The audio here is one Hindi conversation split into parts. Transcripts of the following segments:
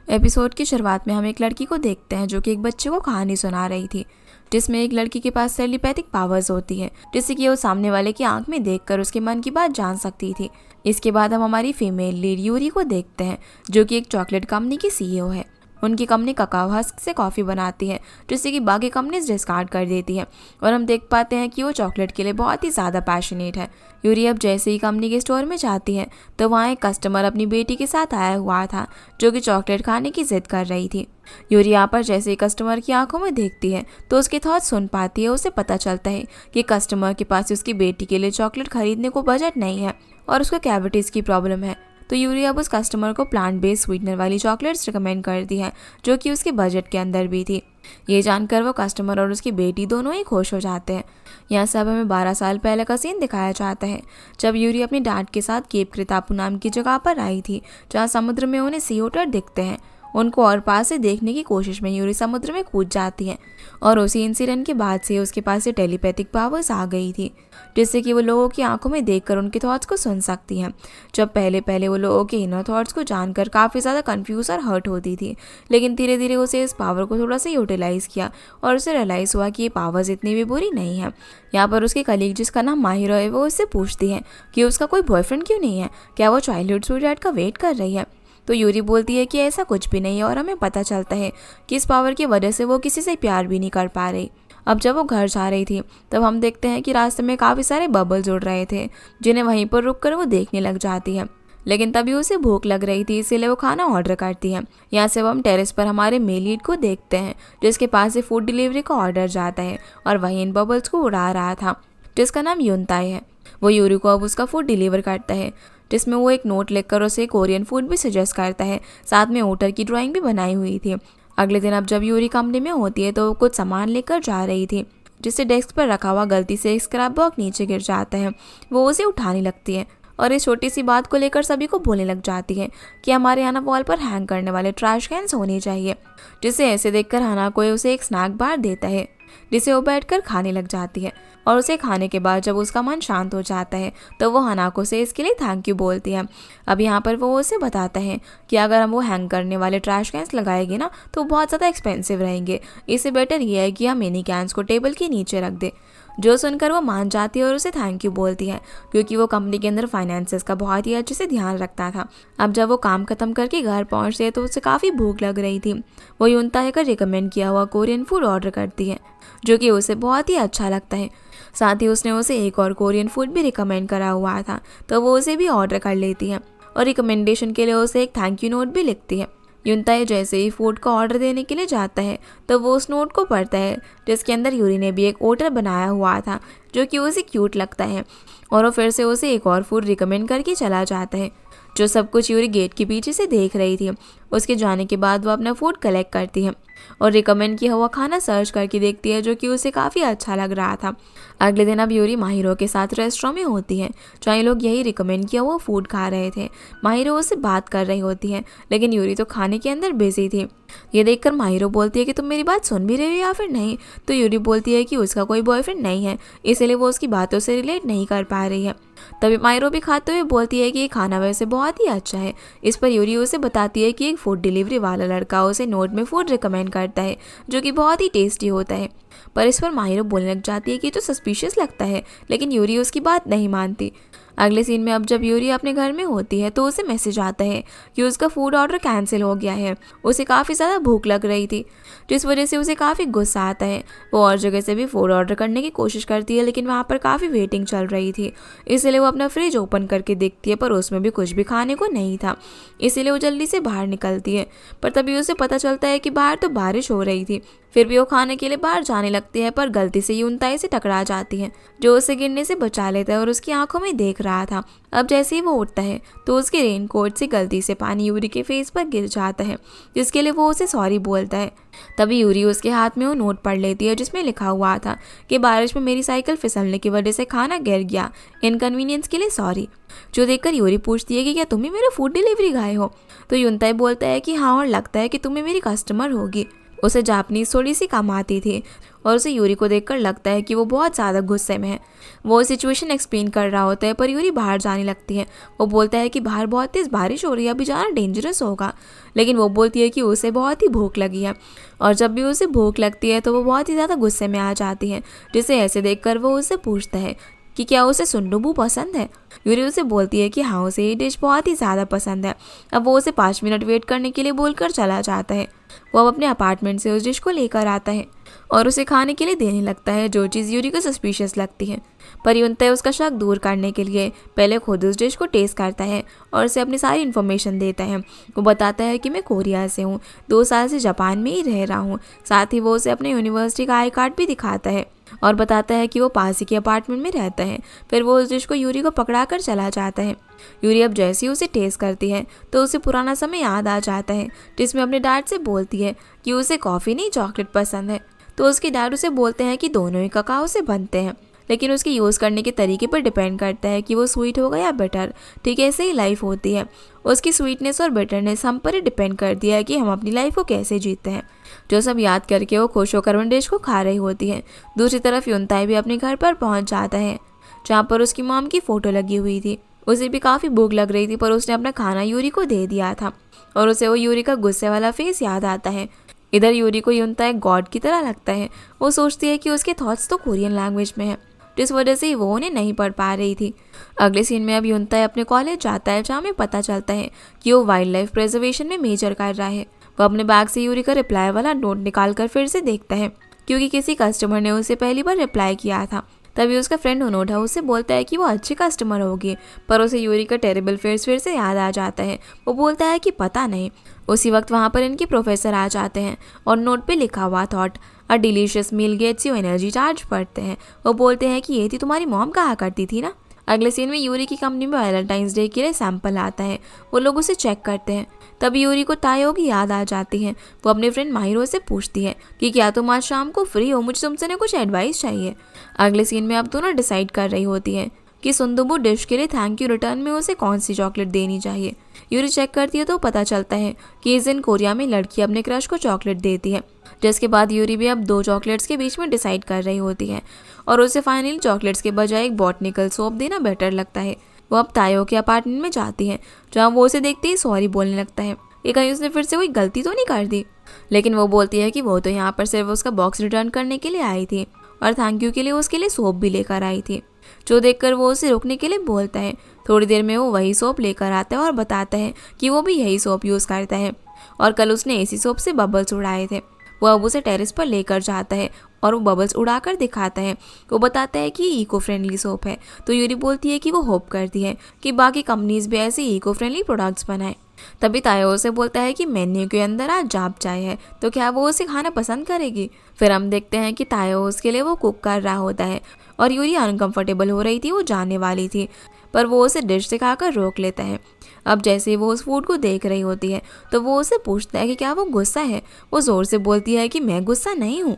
एपिसोड की शुरुआत में हम एक लड़की को देखते हैं जो कि एक बच्चे को कहानी सुना रही थी, जिसमें एक लड़की के पास टेलीपैथिक पावर्स होती है, जिससे कि वो सामने वाले की आंख में देखकर उसके मन की बात जान सकती थी। इसके बाद हम हमारी फीमेल लीड यूरी को देखते हैं, जो कि एक चॉकलेट कंपनी की सीईओ है। उनकी कंपनी ककाओ हस्क से कॉफ़ी बनाती है, जिससे कि बाकी कंपनीज डिस्कार्ड कर देती है, और हम देख पाते हैं कि वो चॉकलेट के लिए बहुत ही ज़्यादा पैशनेट है। यूरी अब जैसे ही कंपनी के स्टोर में जाती है तो वहाँ एक कस्टमर अपनी बेटी के साथ आया हुआ था, जो कि चॉकलेट खाने की जिद कर रही थी। यूरी यहाँ पर जैसे ही कस्टमर की आंखों में देखती है तो उसके थॉट्स सुन पाती है। उसे पता चलता है कि कस्टमर के पास उसकी बेटी के लिए चॉकलेट खरीदने को बजट नहीं है और उसको कैविटीज़ की प्रॉब्लम है। तो यूरी अब उस कस्टमर को प्लांट बेस्ड स्वीटनर वाली चॉकलेट्स रिकमेंड करती है, जो कि उसके बजट के अंदर भी थी। ये जानकर वो कस्टमर और उसकी बेटी दोनों ही खुश हो जाते हैं। यहाँ सब हमें 12 साल पहले का सीन दिखाया जाता है, जब यूरी अपनी डैड के साथ केप क्रितापू नाम की जगह पर आई थी, जहाँ समुद्र में उन्हें सी ओटर दिखते हैं। उनको और पास से देखने की कोशिश में यूरी समुद्र में कूद जाती है, और उसी इंसिडेंट के बाद से उसके पास से टेलीपैथिक पावर्स आ गई थी, जिससे कि वो लोगों की आंखों में देखकर उनके थॉट्स को सुन सकती हैं। जब पहले पहले वो लोगों के इनर थॉट्स को जानकर काफ़ी ज़्यादा कंफ्यूज और हर्ट होती थी, लेकिन धीरे धीरे उसे इस पावर को थोड़ा सा यूटिलाइज़ किया और उसे रियलाइज़ हुआ कि ये पावर्स इतनी भी बुरी नहीं है। यहाँ पर उसकी कलीग, जिसका नाम माहिरो है, वो उससे पूछती है कि उसका कोई बॉयफ्रेंड क्यों नहीं है, क्या वो चाइल्डहुड स्वीटहार्ट का वेट कर रही है। तो यूरी बोलती है कि ऐसा कुछ भी नहीं है, और हमें पता चलता है कि इस पावर की वजह से वो किसी से प्यार भी नहीं कर पा रही। अब जब वो घर जा रही थी तब हम देखते हैं कि रास्ते में काफ़ी सारे बबल्स उड़ रहे थे, जिन्हें वहीं पर रुककर वो देखने लग जाती है। लेकिन तभी उसे भूख लग रही थी, इसीलिए वो खाना ऑर्डर करती है। यहाँ से हम टेरेस पर हमारे मेल लीड को देखते हैं, जिसके पास से फूड डिलीवरी का ऑर्डर जाता है, और वहीं इन बबल्स को उड़ा रहा था, जिसका नाम युनताई है। वो यूरी को अब उसका फूड डिलीवर करता है, जिसमें वो एक नोट लिखकर उसे कोरियन फूड भी सजेस्ट करता है। साथ में ओटर की ड्राइंग भी बनाई हुई थी। अगले दिन अब जब यूरी कंपनी में होती है तो वो कुछ सामान लेकर जा रही थी, जिससे डेस्क पर रखा हुआ गलती से एक स्क्रैप बॉक्स नीचे गिर जाता है। वो उसे उठाने लगती है और इस छोटी सी बात को लेकर सभी को बोलने लग जाती है कि हमारे यहाँ वॉल पर हैंग करने वाले ट्रैश कैंस होने चाहिए। जिसे ऐसे देखकर हाना कोई उसे एक स्नैक बार देता है, जिसे वो बैठकर खाने लग जाती है, और उसे खाने के बाद जब उसका मन शांत हो जाता है तो वो हनाको से इसके लिए थैंक यू बोलती है। अब यहाँ पर वो उसे बताता है कि अगर हम वो हैंग करने वाले ट्रैश कैंस लगाएंगे ना तो बहुत ज़्यादा एक्सपेंसिव रहेंगे, इससे बेटर ये है कि हम मिनी कैंस को टेबल के नीचे रख दे। जो सुनकर वो मान जाती है और उसे थैंक यू बोलती है, क्योंकि वो कंपनी के अंदर फाइनेंसेस का बहुत ही अच्छे से ध्यान रखता था। अब जब वो काम खत्म करके घर पहुँचते हैं तो उसे काफ़ी भूख लग रही थी। वो युनताई का रिकमेंड किया हुआ कोरियन फूड ऑर्डर करती है, जो कि उसे बहुत ही अच्छा लगता है। साथ ही उसने उसे एक और कोरियन फूड भी रिकमेंड करा हुआ था, तो वो उसे भी ऑर्डर कर लेती है, और रिकमेंडेशन के लिए उसे एक थैंक यू नोट भी लिखती है। युनताई जैसे ही फूड का ऑर्डर देने के लिए जाता है तो वो उस नोट को पढ़ता है, जिसके अंदर यूरी ने भी एक ओटर बनाया हुआ था, जो कि उसे क्यूट लगता है, और वो फिर से उसे एक और फूड रिकमेंड करके चला जाता है। जो सब कुछ यूरी गेट के पीछे से देख रही थी। उसके जाने के बाद वो अपना फूड कलेक्ट करती है और रिकमेंड किया हुआ खाना सर्च करके देखती है, जो कि उसे काफ़ी अच्छा लग रहा था। अगले दिन अब यूरी माहिरो के साथ रेस्टोरेंट में होती है, जहाँ ये लोग यही रिकमेंड किया हुआ फूड खा रहे थे। माहिरो उससे बात कर रही होती है, लेकिन यूरी तो खाने के अंदर बिजी थी। ये देखकर माहिरो बोलती है कि तुम मेरी बात सुन भी रही हो या फिर नहीं। तो यूरी बोलती है कि उसका कोई बॉयफ्रेंड नहीं है, इसलिए वो उसकी बातों से रिलेट नहीं कर पा रही है। तभी माहिरो भी खाते हुए बोलती है कि ये खाना वैसे बहुत ही अच्छा है। इस पर यूरी उसे बताती है कि एक फूड डिलीवरी वाला लड़का उसे नोट में फूड रिकमेंड करता है, जो कि बहुत ही टेस्टी होता है। पर इस पर माहिरो बोलने लग जाती है कि तो सस्पिशियस लगता है, लेकिन यूरी उसकी बात नहीं मानती। अगले सीन में अब जब यूरी अपने घर में होती है तो उसे मैसेज आता है कि उसका फूड ऑर्डर कैंसिल हो गया है। उसे काफ़ी ज़्यादा भूख लग रही थी, जिस वजह से उसे काफ़ी गुस्सा आता है। वो और जगह से भी फूड ऑर्डर करने की कोशिश करती है, लेकिन वहाँ पर काफ़ी वेटिंग चल रही थी, इसलिए वो अपना फ्रिज ओपन करके देखती है, पर उसमें भी कुछ भी खाने को नहीं था। इसीलिए वो जल्दी से बाहर निकलती है, पर तभी उसे पता चलता है कि बाहर तो बारिश हो रही थी। फिर भी वो खाने के लिए बाहर जाने लगती है, पर गलती से युनताई से टकरा जाती है, जो उसे गिरने से बचा लेता है और उसकी आंखों में देख रहा था। अब जैसे ही वो उठता है तो उसके रेनकोट से गलती से पानी यूरी के फेस पर गिर जाता है, जिसके लिए वो उसे सॉरी बोलता है। तभी यूरी उसके हाथ में वो नोट पढ़ लेती है, जिसमें लिखा हुआ था कि बारिश में मेरी साइकिल फिसलने की वजह से खाना गिर गया, इनकन्वीनियंस के लिए सॉरी। जो देखकर यूरी पूछती है कि क्या तुम ही मेरे फूड डिलीवरी गाय हो। तो युनताई बोलता है कि हाँ, और लगता है कि तुम्हें मेरी कस्टमर होगी। उसे जापानीज थोड़ी सी कम आती थी और उसे यूरी को देखकर लगता है कि वो बहुत ज़्यादा गुस्से में है। वो सिचुएशन एक्सप्लेन कर रहा होता है पर यूरी बाहर जाने लगती है। वो बोलता है कि बाहर बहुत तेज़ बारिश हो रही है, अभी जाना डेंजरस होगा। लेकिन वो बोलती है कि उसे बहुत ही भूख लगी है और जब भी उसे भूख लगती है तो वो बहुत ही ज़्यादा गुस्से में आ जाती है। जिसे ऐसे देखकर वो उससे पूछता है कि क्या उसे सुंडुबू पसंद है। यूरी उसे बोलती है कि हाँ, उसे ये डिश बहुत ही ज़्यादा पसंद है। अब वो उसे 5 मिनट वेट करने के लिए बोलकर चला जाता है। वो अब अपने अपार्टमेंट से उस डिश को लेकर आता है और उसे खाने के लिए देने लगता है, जो चीज़ यूरी को सस्पिशियस लगती है। पर युनताई उसका शक दूर करने के लिए पहले खुद उस डिश को टेस्ट करता है और उसे अपनी सारी इन्फॉर्मेशन देता है। वो बताता है कि मैं कोरिया से हूँ, 2 साल से जापान में ही रह रहा हूँ। साथ ही वो उसे अपने यूनिवर्सिटी का आई कार्ड भी दिखाता है और बताता है कि वो पास ही के अपार्टमेंट में रहता है। फिर वो उस डिश को यूरी को पकड़ा कर चला जाता है। यूरी अब जैसे ही उसे टेस्ट करती है तो उसे पुराना समय याद आ जाता है, जिसमें अपने डैड से बोलती है कि उसे कॉफ़ी नहीं चॉकलेट पसंद है। तो उसके डैड उसे बोलते हैं कि दोनों ही ककाओ से बनते हैं, लेकिन उसके यूज़ करने के तरीके पर डिपेंड करता है कि वो स्वीट होगा या बिटर। ठीक है, ऐसे ही लाइफ होती है। उसकी स्वीटनेस और बिटरनेस हम पर ही डिपेंड करती है कि हम अपनी लाइफ को कैसे जीते हैं। जो सब याद करके वो खुश होकर उन डिश को खा रही होती है। दूसरी तरफ युनताई भी अपने घर पर पहुंच जाता है, जहाँ पर उसकी मॉम की फ़ोटो लगी हुई थी। उसे भी काफ़ी भूख लग रही थी पर उसने अपना खाना यूरी को दे दिया था और उसे वो यूरी का गुस्से वाला फेस याद आता है। इधर यूरी को युनताई गॉड की तरह लगता है। वो सोचती है कि उसके थॉट्स तो कोरियन लैंग्वेज में है, जिस वजह से वो उन्हें नहीं पढ़ पा रही थी। अगले सीन में अब युनताई अपने कॉलेज जाता है, जहाँ में पता चलता है कि वो वाइल्ड लाइफ प्रिजर्वेशन में मेजर कर रहा है। वो अपने बैग से यूरी का रिप्लाई वाला नोट निकाल कर फिर से देखता है, क्योंकि किसी कस्टमर ने उसे पहली बार रिप्लाई किया था। तभी उसका फ्रेंड ओनोडा उससे बोलता है कि वो अच्छी कस्टमर होगी, पर उसे यूरी का टेरेबल फेस फिर से याद आ जाता है। वो बोलता है कि पता नहीं। उसी वक्त वहाँ पर इनके प्रोफेसर आ जाते हैं और नोट पे लिखा हुआ thought a delicious meal gets you energy charge पढ़ते हैं। वो बोलते हैं कि ये थी तुम्हारी मॉम कहा करती थी ना। अगले सीन में यूरी की कंपनी में वैलेंटाइंस डे के लिए सैंपल आता है। वो लोग उसे चेक करते हैं। तभी यूरी को तायो की याद आ जाती है। वो अपने फ्रेंड माहिरो से पूछती है कि क्या तुम आज शाम को फ्री हो, मुझे तुमसे ना कुछ एडवाइस चाहिए। अगले सीन में अब दोनों डिसाइड कर रही होती है कि सुंदुबू डिश के लिए थैंक यू रिटर्न में उसे कौन सी चॉकलेट देनी चाहिए। यूरी चेक करती है तो पता चलता है कि इस दिन कोरिया में लड़की अपने क्रश को चॉकलेट देती है। जिसके बाद यूरी भी अब 2 चॉकलेट्स के बीच में डिसाइड कर रही होती है और उसे फाइनली चॉकलेट्स के बजाय एक बॉटनिकल सोप देना बेटर लगता है। वो अब तायो के अपार्टमेंट में जाती है, जहाँ वो उसे देखते ही सॉरी बोलने लगता है कि कहीं उसने फिर से कोई गलती तो नहीं कर दी। लेकिन वो बोलती है कि वो तो यहाँ पर सिर्फ उसका बॉक्स रिटर्न करने के लिए आई थी और थैंक यू के लिए उसके लिए सोप भी लेकर आई थी। जो देखकर वो उसे रोकने के लिए बोलता है। थोड़ी देर में वो वही सोप लेकर आता है और बताता है कि वो भी यही सोप यूज़ करता है और कल उसने इसी सोप से बबल्स उड़ाए थे। वो अब उसे टेरेस पर लेकर जाता है और वो बबल्स उड़ाकर दिखाता है। वो बताता है कि इको फ्रेंडली सोप है। तो यूरी बोलती है कि वो होप करती है कि बाकी कंपनीज भी ऐसे इको फ्रेंडली प्रोडक्ट्स बनाए। तभी तायो उसे बोलता है कि मेन्यू के अंदर आज जाप चाय है, तो क्या वो उसे खाना पसंद करेगी। फिर हम देखते हैं कि तायो उसके लिए वो कुक कर रहा होता है और यूरी अनकंफर्टेबल हो रही थी, वो जाने वाली थी, पर वो उसे डिश से खाकर रोक लेता है। अब जैसे ही वो उस फूड को देख रही होती है तो वो उसे पूछता है कि क्या वो गुस्सा है। वो ज़ोर से बोलती है कि मैं गुस्सा नहीं हूँ।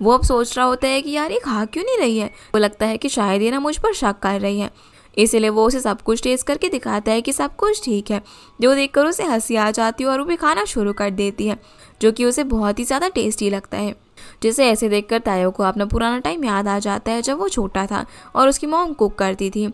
वो अब सोच रहा होता है कि यार ये खा क्यों नहीं रही है। वो लगता है कि शायद ये ना मुझ पर शक कर रही है, इसीलिए वो उसे सब कुछ टेस्ट करके दिखाता है कि सब कुछ ठीक है। जो देखकर उसे हंसी आ जाती है और वो भी खाना शुरू कर देती है, जो कि उसे बहुत ही ज़्यादा टेस्टी लगता है। जिसे ऐसे देखकर तायो को अपना पुराना टाइम याद आ जाता है, जब वो छोटा था और उसकी मॉम कुक करती थी,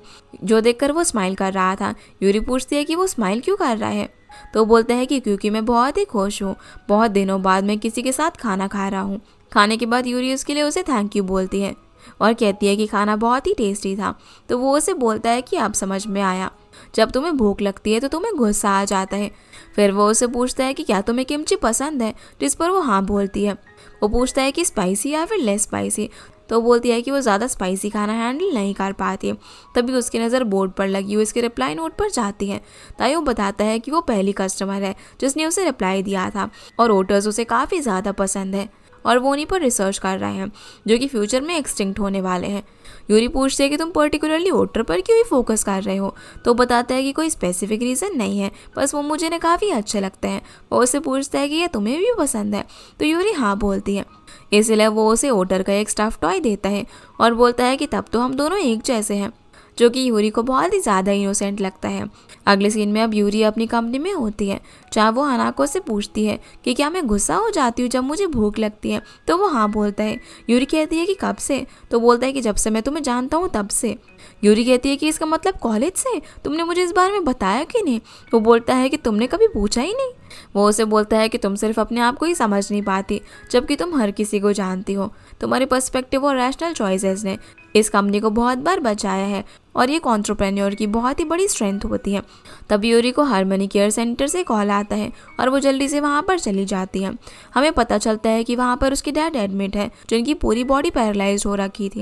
जो देखकर वो स्माइल कर रहा था। यूरी पूछती है कि वो स्माइल क्यों कर रहा है। तो बोलते हैं कि क्योंकि मैं बहुत ही खुश हूँ, बहुत दिनों बाद मैं किसी के साथ खाना खा रहा हूँ। खाने के बाद यूरी उसके लिए उसे थैंक यू बोलती है और कहती है कि खाना बहुत ही टेस्टी था। तो वो उसे बोलता है कि अब समझ में आया, जब तुम्हें भूख लगती है तो तुम्हें गुस्सा आ जाता है। फिर वो उसे पूछता है कि क्या तुम्हें किमची पसंद है, जिस पर वो हाँ बोलती है। वो पूछता है कि स्पाइसी या फिर लेस स्पाइसी। तो बोलती है कि वो ज़्यादा स्पाइसी खाना हैंडल नहीं कर पाती। तभी उसकी नज़र बोर्ड पर लगी हुई इसके रिप्लाई नोट पर जाती है। तायो बताता है कि वो पहली कस्टमर है जिसने उसे रिप्लाई दिया था और ओटर्स उसे काफ़ी ज़्यादा पसंद है और वो उन्हीं पर रिसर्च कर रहे हैं, जो कि फ्यूचर में एक्सटिंक्ट होने वाले हैं। यूरी पूछती है कि तुम पर्टिकुलरली ओटर पर क्यों ही फोकस कर रहे हो। तो बताता है कि कोई स्पेसिफिक रीज़न नहीं है, बस वो मुझे ना काफ़ी अच्छे लगते हैं। वो उससे पूछता है कि ये तुम्हें भी पसंद है। तो यूरी हाँ बोलती है। इसलिए वो उसे ओटर का एक स्टफ टॉय देता है और बोलता है कि तब तो हम दोनों एक जैसे हैं। जो कि यूरी को बहुत ही ज़्यादा इनोसेंट लगता है। अगले सीन में अब यूरी अपनी कंपनी में होती है, जहाँ वो हानाको से पूछती है कि क्या मैं गुस्सा हो जाती हूँ जब मुझे भूख लगती है, तो वो हाँ बोलता है। यूरी कहती है कि कब से, तो बोलता है कि जब से मैं तुम्हें जानता हूँ तब से। यूरी कहती है कि इसका मतलब कॉलेज से, तुमने मुझे इस बारे में बताया कि नहीं। वो बोलता है कि तुमने कभी पूछा ही नहीं। वो उसे बोलता है कि तुम सिर्फ अपने आप को ही समझ नहीं पाती, जबकि तुम हर किसी को जानती हो। तुम्हारे पर्सपेक्टिव और रैशनल चॉइसेस ने इस कंपनी को बहुत बार बचाया है और ये एंटरप्रेन्योर की बहुत ही बड़ी स्ट्रेंथ होती है। तब यूरी को हार्मनी केयर सेंटर से कॉल आता है और वो जल्दी से वहाँ पर चली जाती है। हमें पता चलता है कि वहाँ पर उसके डैड एडमिट है, जिनकी पूरी बॉडी पैरालाइज हो रखी थी।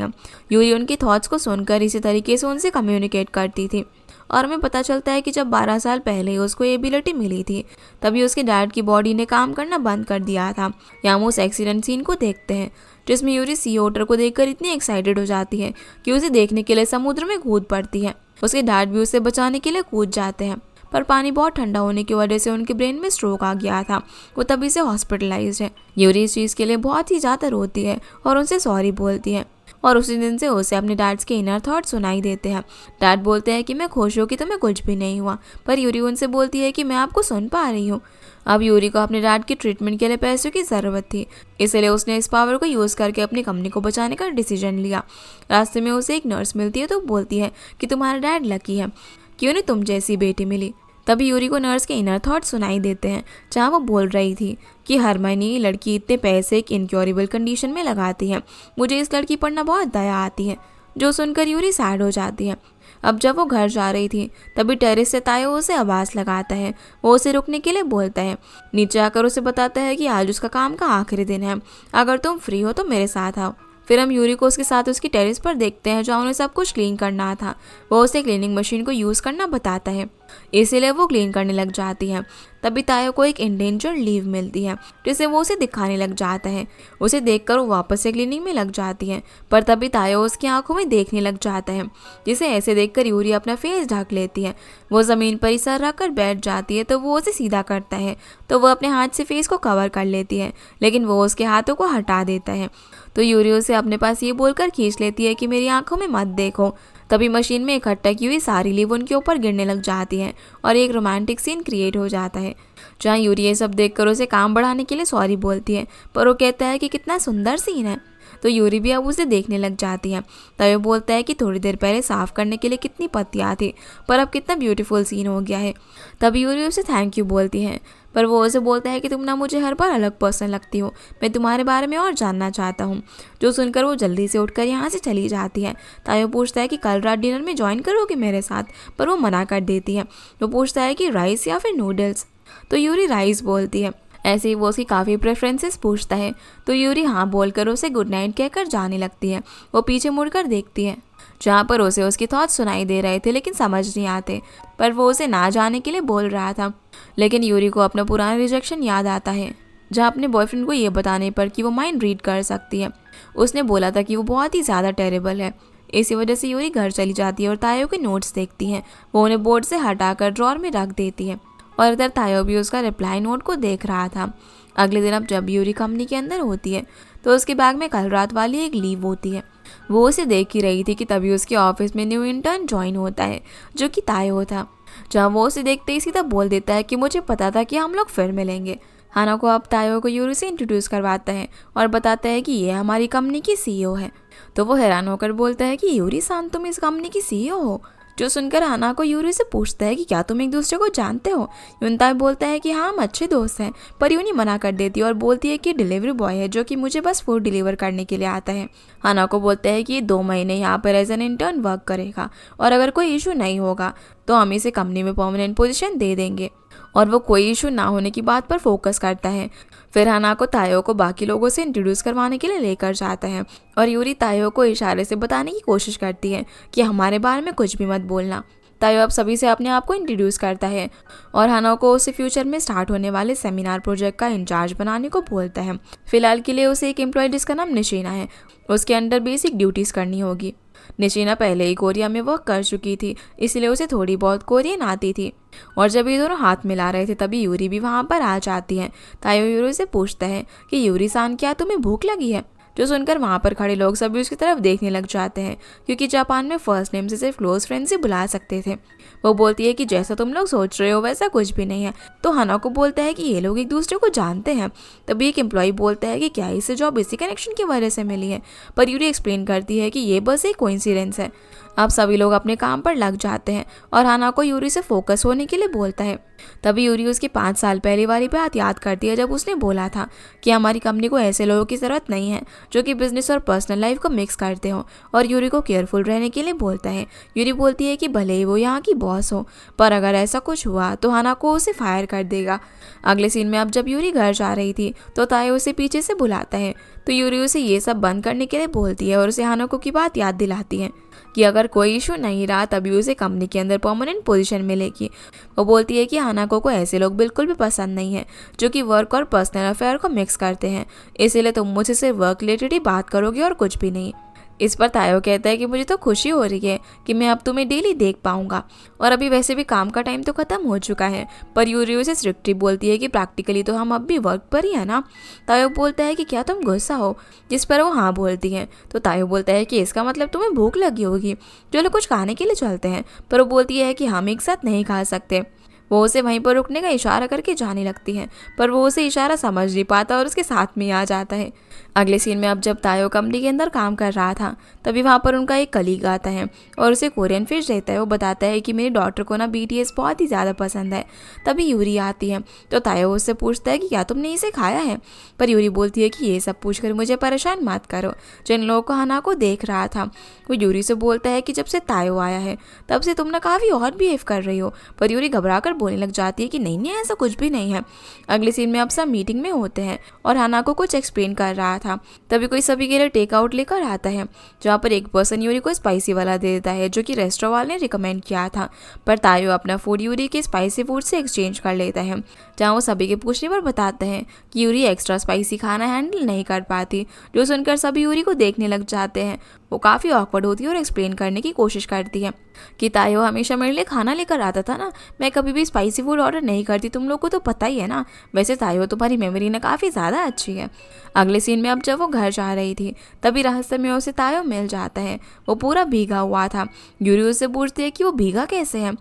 यूरी उनकी थॉट्स को सुनकर इसी तरीके से उनसे कम्युनिकेट करती थी। और हमें पता चलता है कि जब 12 साल पहले उसको ये एबिलिटी मिली थी, तभी उसके डैड की बॉडी ने काम करना बंद कर दिया था। यहाँ हम उस एक्सीडेंट सीन को देखते हैं, जिसमें यूरी सी ओटर को देखकर इतनी एक्साइटेड हो जाती है कि उसे देखने के लिए समुद्र में कूद पड़ती है। उसके डैड भी उसे बचाने के लिए कूद जाते हैं, पर पानी बहुत ठंडा होने की वजह से उनके ब्रेन में स्ट्रोक आ गया था। वो तभी से हॉस्पिटलाइज्ड है। यूरी इस चीज़ के लिए बहुत ही ज़्यादा रोती है और उनसे सॉरी बोलती है, और उसी दिन से उसे अपने डैड्स के इनर थॉट सुनाई देते हैं। डैड बोलते हैं कि मैं खुश हूँ कि तुम्हें कुछ भी नहीं हुआ, पर यूरी उनसे बोलती है कि मैं आपको सुन पा रही हूँ। अब यूरी को अपने डैड की ट्रीटमेंट के लिए पैसों की ज़रूरत थी, इसलिए उसने इस पावर को यूज़ करके अपनी कंपनी को बचाने का डिसीजन लिया। रास्ते में उसे एक नर्स मिलती है, तो बोलती है कि तुम्हारा डैड लकी है कि उन्हें तुम जैसी बेटी मिली। तभी यूरी को नर्स के इनर थॉट सुनाई देते हैं, जहाँ वो बोल रही थी कि हरमाइनी लड़की इतने पैसे एक इनक्योरेबल कंडीशन में लगाती है, मुझे इस लड़की पर ना बहुत दया आती है। जो सुनकर यूरी सैड हो जाती है। अब जब वो घर जा रही थी, तभी टेरेस से तायो उसे आवाज़ लगाता है। वो उसे रुकने के लिए बोलता है। नीचे आकर उसे बताता है कि आज उसका काम का आखिरी दिन है, अगर तुम फ्री हो तो मेरे साथ आओ। फिर हम यूरी को उसके साथ उसकी टेरेस पर देखते हैं, जहाँ उन्हें सब कुछ क्लीन करना था। वो उसे क्लीनिंग मशीन को यूज़ करना बताता है, इसीलिए वो क्लीन करने लग जाती है। तभी तायो को एक इंडेंजर्ड लीव मिलती है, जिसे वो उसे दिखाने लग जाता है। उसे देखकर वो वापस से क्लीनिंग में लग जाती है, पर तभी तायो उसकी आंखों में देखने लग जाता है, जिसे ऐसे देखकर यूरी अपना फेस ढक लेती है। वो ज़मीन पर ही सर रख कर बैठ जाती है, तो वो उसे सीधा करता है, तो वो अपने हाथ से फेस को कवर कर लेती है, लेकिन वो उसके हाथों को हटा देता है। तो यूरी उसे अपने पास ये बोलकर खींच लेती है कि मेरी आंखों में मत देखो। तभी मशीन में इकट्ठा की हुई सारी लीव उनके ऊपर गिरने लग जाती है और एक रोमांटिक सीन क्रिएट हो जाता है, जहाँ यूरी ये सब देखकर उसे काम बढ़ाने के लिए सॉरी बोलती है, पर वो कहता है कि कितना सुंदर सीन है। तो यूरी भी अब उसे देखने लग जाती है। तभी वो बोलता है कि थोड़ी देर पहले साफ करने के लिए कितनी पत्तियाँ थी, पर अब कितना ब्यूटीफुल सीन हो गया है। तभी यूरी उसे थैंक यू बोलती है, पर वो उसे बोलता है कि तुम ना मुझे हर बार अलग पर्सन लगती हो, मैं तुम्हारे बारे में और जानना चाहता हूँ। जो सुनकर वो जल्दी से उठकर यहाँ से चली जाती है। तायो पूछता है कि कल रात डिनर में ज्वाइन करोगे मेरे साथ, पर वो मना कर देती है। वो पूछता है कि राइस या फिर नूडल्स, तो यूरी राइस बोलती है। ऐसे ही वो उसकी काफ़ी प्रेफरेंसेस पूछता है, तो यूरी हाँ बोलकर उसे गुड नाइट कहकर जाने लगती है। वो पीछे मुड़कर देखती है, जहाँ पर उसे उसके थॉट्स सुनाई दे रहे थे, लेकिन समझ नहीं आते, पर वो उसे ना जाने के लिए बोल रहा था। लेकिन यूरी को अपना पुराना रिजेक्शन याद आता है, जहाँ अपने बॉयफ्रेंड को ये बताने पर कि वो माइंड रीड कर सकती है, उसने बोला था कि वो बहुत ही ज़्यादा टेरेबल है। इसी वजह से यूरी घर चली जाती है और तायो के नोट्स देखती है। वो उन्हें बोर्ड से हटाकर ड्रॉर में रख देती है, और इधर तायो भी उसका रिप्लाई नोट को देख रहा था। अगले दिन अब जब यूरी कंपनी के अंदर होती है, तो उसके बैग में कल रात वाली एक लीव होती है। वो उसे देख ही रही थी कि तभी उसके ऑफिस में न्यू इंटर्न ज्वाइन होता है, जो कि तायो था। जहाँ वो उसे देखते ही सीधा बोल देता है कि मुझे पता था कि हम लोग फिर मिलेंगे। हानाको अब तायो को यूरी से इंट्रोड्यूस करवाता है और बताता है कि ये हमारी कंपनी की सीईओ है। तो वो हैरान होकर बोलता है कि यूरी सान, तुम इस कंपनी की सीईओ हो? जो सुनकर हानाको यूरी से पूछता है कि क्या तुम एक दूसरे को जानते हो? युनताई बोलता है कि हाँ हम अच्छे दोस्त हैं, पर यूनी मना कर देती है और बोलती है कि डिलीवरी बॉय है, जो कि मुझे बस फूड डिलीवर करने के लिए आता है। हानाको बोलता है कि ये 2 महीने यहाँ पर एज एन इंटर्न वर्क करेगा, और अगर कोई इशू नहीं होगा तो हम इसे कंपनी में परमानेंट पोजीशन दे देंगे, और वो कोई इशू ना होने की बात पर फोकस करता है। फिर हानाको तायो को बाकी लोगों से इंट्रोड्यूस करवाने के लिए लेकर जाता है, और यूरी तायो को इशारे से बताने की कोशिश करती है कि हमारे बारे में कुछ भी मत बोलना। तायो अब सभी से अपने आप को इंट्रोड्यूस करता है और हानाको उसे फ्यूचर में स्टार्ट होने वाले सेमिनार प्रोजेक्ट का इंचार्ज बनाने को बोलता है। फिलहाल के लिए उसे एक एम्प्लॉय जिसका नाम निशीना है, उसके अंडर बेसिक ड्यूटीज़ करनी होगी। निशीना पहले ही कोरिया में वर्क कर चुकी थी, इसलिए उसे थोड़ी बहुत कोरियन आती थी। और जब ये दोनों हाथ मिला रहे थे, तभी यूरी भी वहाँ पर आ जाती है। तायो यूरी से पूछता है कि यूरी सान, क्या तुम्हें भूख लगी है? जो सुनकर वहाँ पर खड़े लोग सभी उसकी तरफ देखने लग जाते हैं, क्योंकि जापान में फर्स्ट नेम से सिर्फ क्लोज फ्रेंड्स ही बुला सकते थे। वो बोलती है कि जैसा तुम लोग सोच रहे हो वैसा कुछ भी नहीं है। तो हानाको बोलता है कि ये लोग एक दूसरे को जानते हैं। तभी एक एम्प्लॉय बोलता है कि क्या इसे जॉब इसी कनेक्शन की वजह से मिली है, पर यूरी एक्सप्लेन करती है कि ये बस एक कोइंसिडेंस है। अब सभी लोग अपने काम पर लग जाते हैं और हानाको यूरी से फोकस होने के लिए बोलता है। तभी यूरी उसकी 5 साल पहले वाली बात याद करती है जब उसने बोला था कि हमारी कंपनी को ऐसे लोगों की ज़रूरत नहीं है जो कि बिजनेस और पर्सनल लाइफ को मिक्स करते हो, और यूरी को केयरफुल रहने के लिए बोलता है। यूरी बोलती है कि भले ही वो यहाँ की बॉस हो, पर अगर ऐसा कुछ हुआ तो हानाको उसे फायर कर देगा। अगले सीन में अब जब यूरी घर जा रही थी तो तायो उसे पीछे से बुलाता है। तो यूरी उसे ये सब बंद करने के लिए बोलती है और उसे हानाको की बात याद दिलाती है कि अगर कोई इशू नहीं रहा तभी उसे कंपनी के अंदर परमानेंट पोजीशन मिलेगी। वो बोलती है कि हानाको को ऐसे लोग बिल्कुल भी पसंद नहीं है जो कि वर्क और पर्सनल अफेयर को मिक्स करते हैं, इसीलिए तुम मुझसे सिर्फ वर्क रिलेटेड ही बात करोगे और कुछ भी नहीं। इस पर तायो कहता है कि मुझे तो खुशी हो रही है कि मैं अब तुम्हें डेली देख पाऊंगा, और अभी वैसे भी काम का टाइम तो खत्म हो चुका है। पर यूरी उसे स्ट्रिक्टली बोलती है कि प्रैक्टिकली तो हम अब भी वर्क पर ही है ना। तायो बोलता है कि क्या तुम गुस्सा हो, जिस पर वो हाँ बोलती है। तो तायो बोलता है कि इसका मतलब तुम्हें भूख लगी होगी, चलो कुछ खाने के लिए चलते हैं। पर वो बोलती है कि हम एक साथ नहीं खा सकते। वो उसे वहीं पर रुकने का इशारा करके जाने लगती है, पर वो उसे इशारा समझ नहीं पाता और उसके साथ में आ जाता है। अगले सीन में अब जब तायो कंपनी के अंदर काम कर रहा था तभी वहाँ पर उनका एक कलीग आता है और उसे कोरियन फिश देता है। वो बताता है कि मेरी डॉटर को ना BTS बहुत ही ज़्यादा पसंद है। तभी यूरी आती है तो तायो उससे पूछता है कि क्या तुमने इसे खाया है, पर यूरी बोलती है कि ये सब पूछकर मुझे परेशान मत करो। जिन लोगों को हानाको देख रहा था वो यूरी से बोलता है कि जब से तायो आया है तब से तुम ना काफ़ी और बिहेव कर रही हो, पर यूरी घबरा कर बोलने लग जाती है कि नहीं नहीं ऐसा कुछ भी नहीं है। अगले सीन में अब सब मीटिंग में होते हैं और हानाको कुछ एक्सप्लेन कर रहा था। तभी कोई सभी के लिए टेक आउट लेकर आता है, जहाँ पर एक पर्सन यूरी को स्पाइसी वाला दे देता है जो कि रेस्टोरेंट वाले ने रिकमेंड किया था। पर तायो अपना फूड यूरी के स्पाइसी फूड से एक्सचेंज कर लेता है, जहाँ वो सभी के पूछने पर बताते हैं कि यूरी एक्स्ट्रा स्पाइसी खाना हैंडल नहीं कर पाती। जो सुनकर सभी यूरी को देखने लग जाते हैं। वो काफ़ी ऑकवर्ड होती है और एक्सप्लेन करने की कोशिश करती है कि तायो हमेशा मेरे लिए खाना लेकर आता था ना, मैं कभी भी स्पाइसी फूड ऑर्डर नहीं करती, तुम लोग को तो पता ही है ना। वैसे तायो तुम्हारी मेमोरी ना काफ़ी ज़्यादा अच्छी है। अगले सीन में अब जब वो घर जा रही थी तभी रास्ते में उसे तायो मिल जाता है। वो पूरा भीगा हुआ था। यूरी उससे पूछती है कि वो भीगा कैसे है,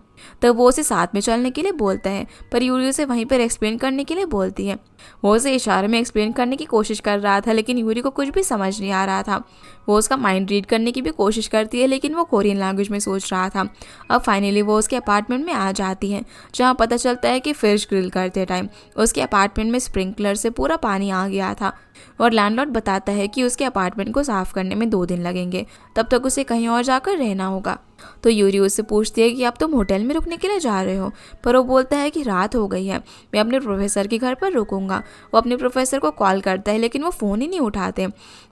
तब वो उसे साथ में चलने के लिए बोलता है, पर यूरी उसे वहीं पर एक्सप्लेन करने के लिए बोलती है। वो उसे इशारे में एक्सप्लेन करने की कोशिश कर रहा था लेकिन यूरी को कुछ भी समझ नहीं आ रहा था। वो उसका माइंड रीड करने की भी कोशिश करती है लेकिन वो कोरियन लैंग्वेज में सोच रहा था। अब फाइनली वो उसके अपार्टमेंट में आ जाती है, जहाँ पता चलता है कि फिश ग्रिल करते टाइम उसके अपार्टमेंट में स्प्रिंकलर से पूरा पानी आ गया था, और लैंडलॉर्ड बताता है कि उसके अपार्टमेंट को साफ करने में 2 दिन लगेंगे, तब तक उसे कहीं और जाकर रहना होगा। तो यूरी उससे पूछती है कि अब तुम होटल में रुकने के लिए जा रहे हो, पर वो बोलता है कि रात हो गई है, मैं अपने प्रोफेसर के घर पर रुकूंगा। वो अपने प्रोफेसर को कॉल करता है लेकिन वो फ़ोन ही नहीं उठाते।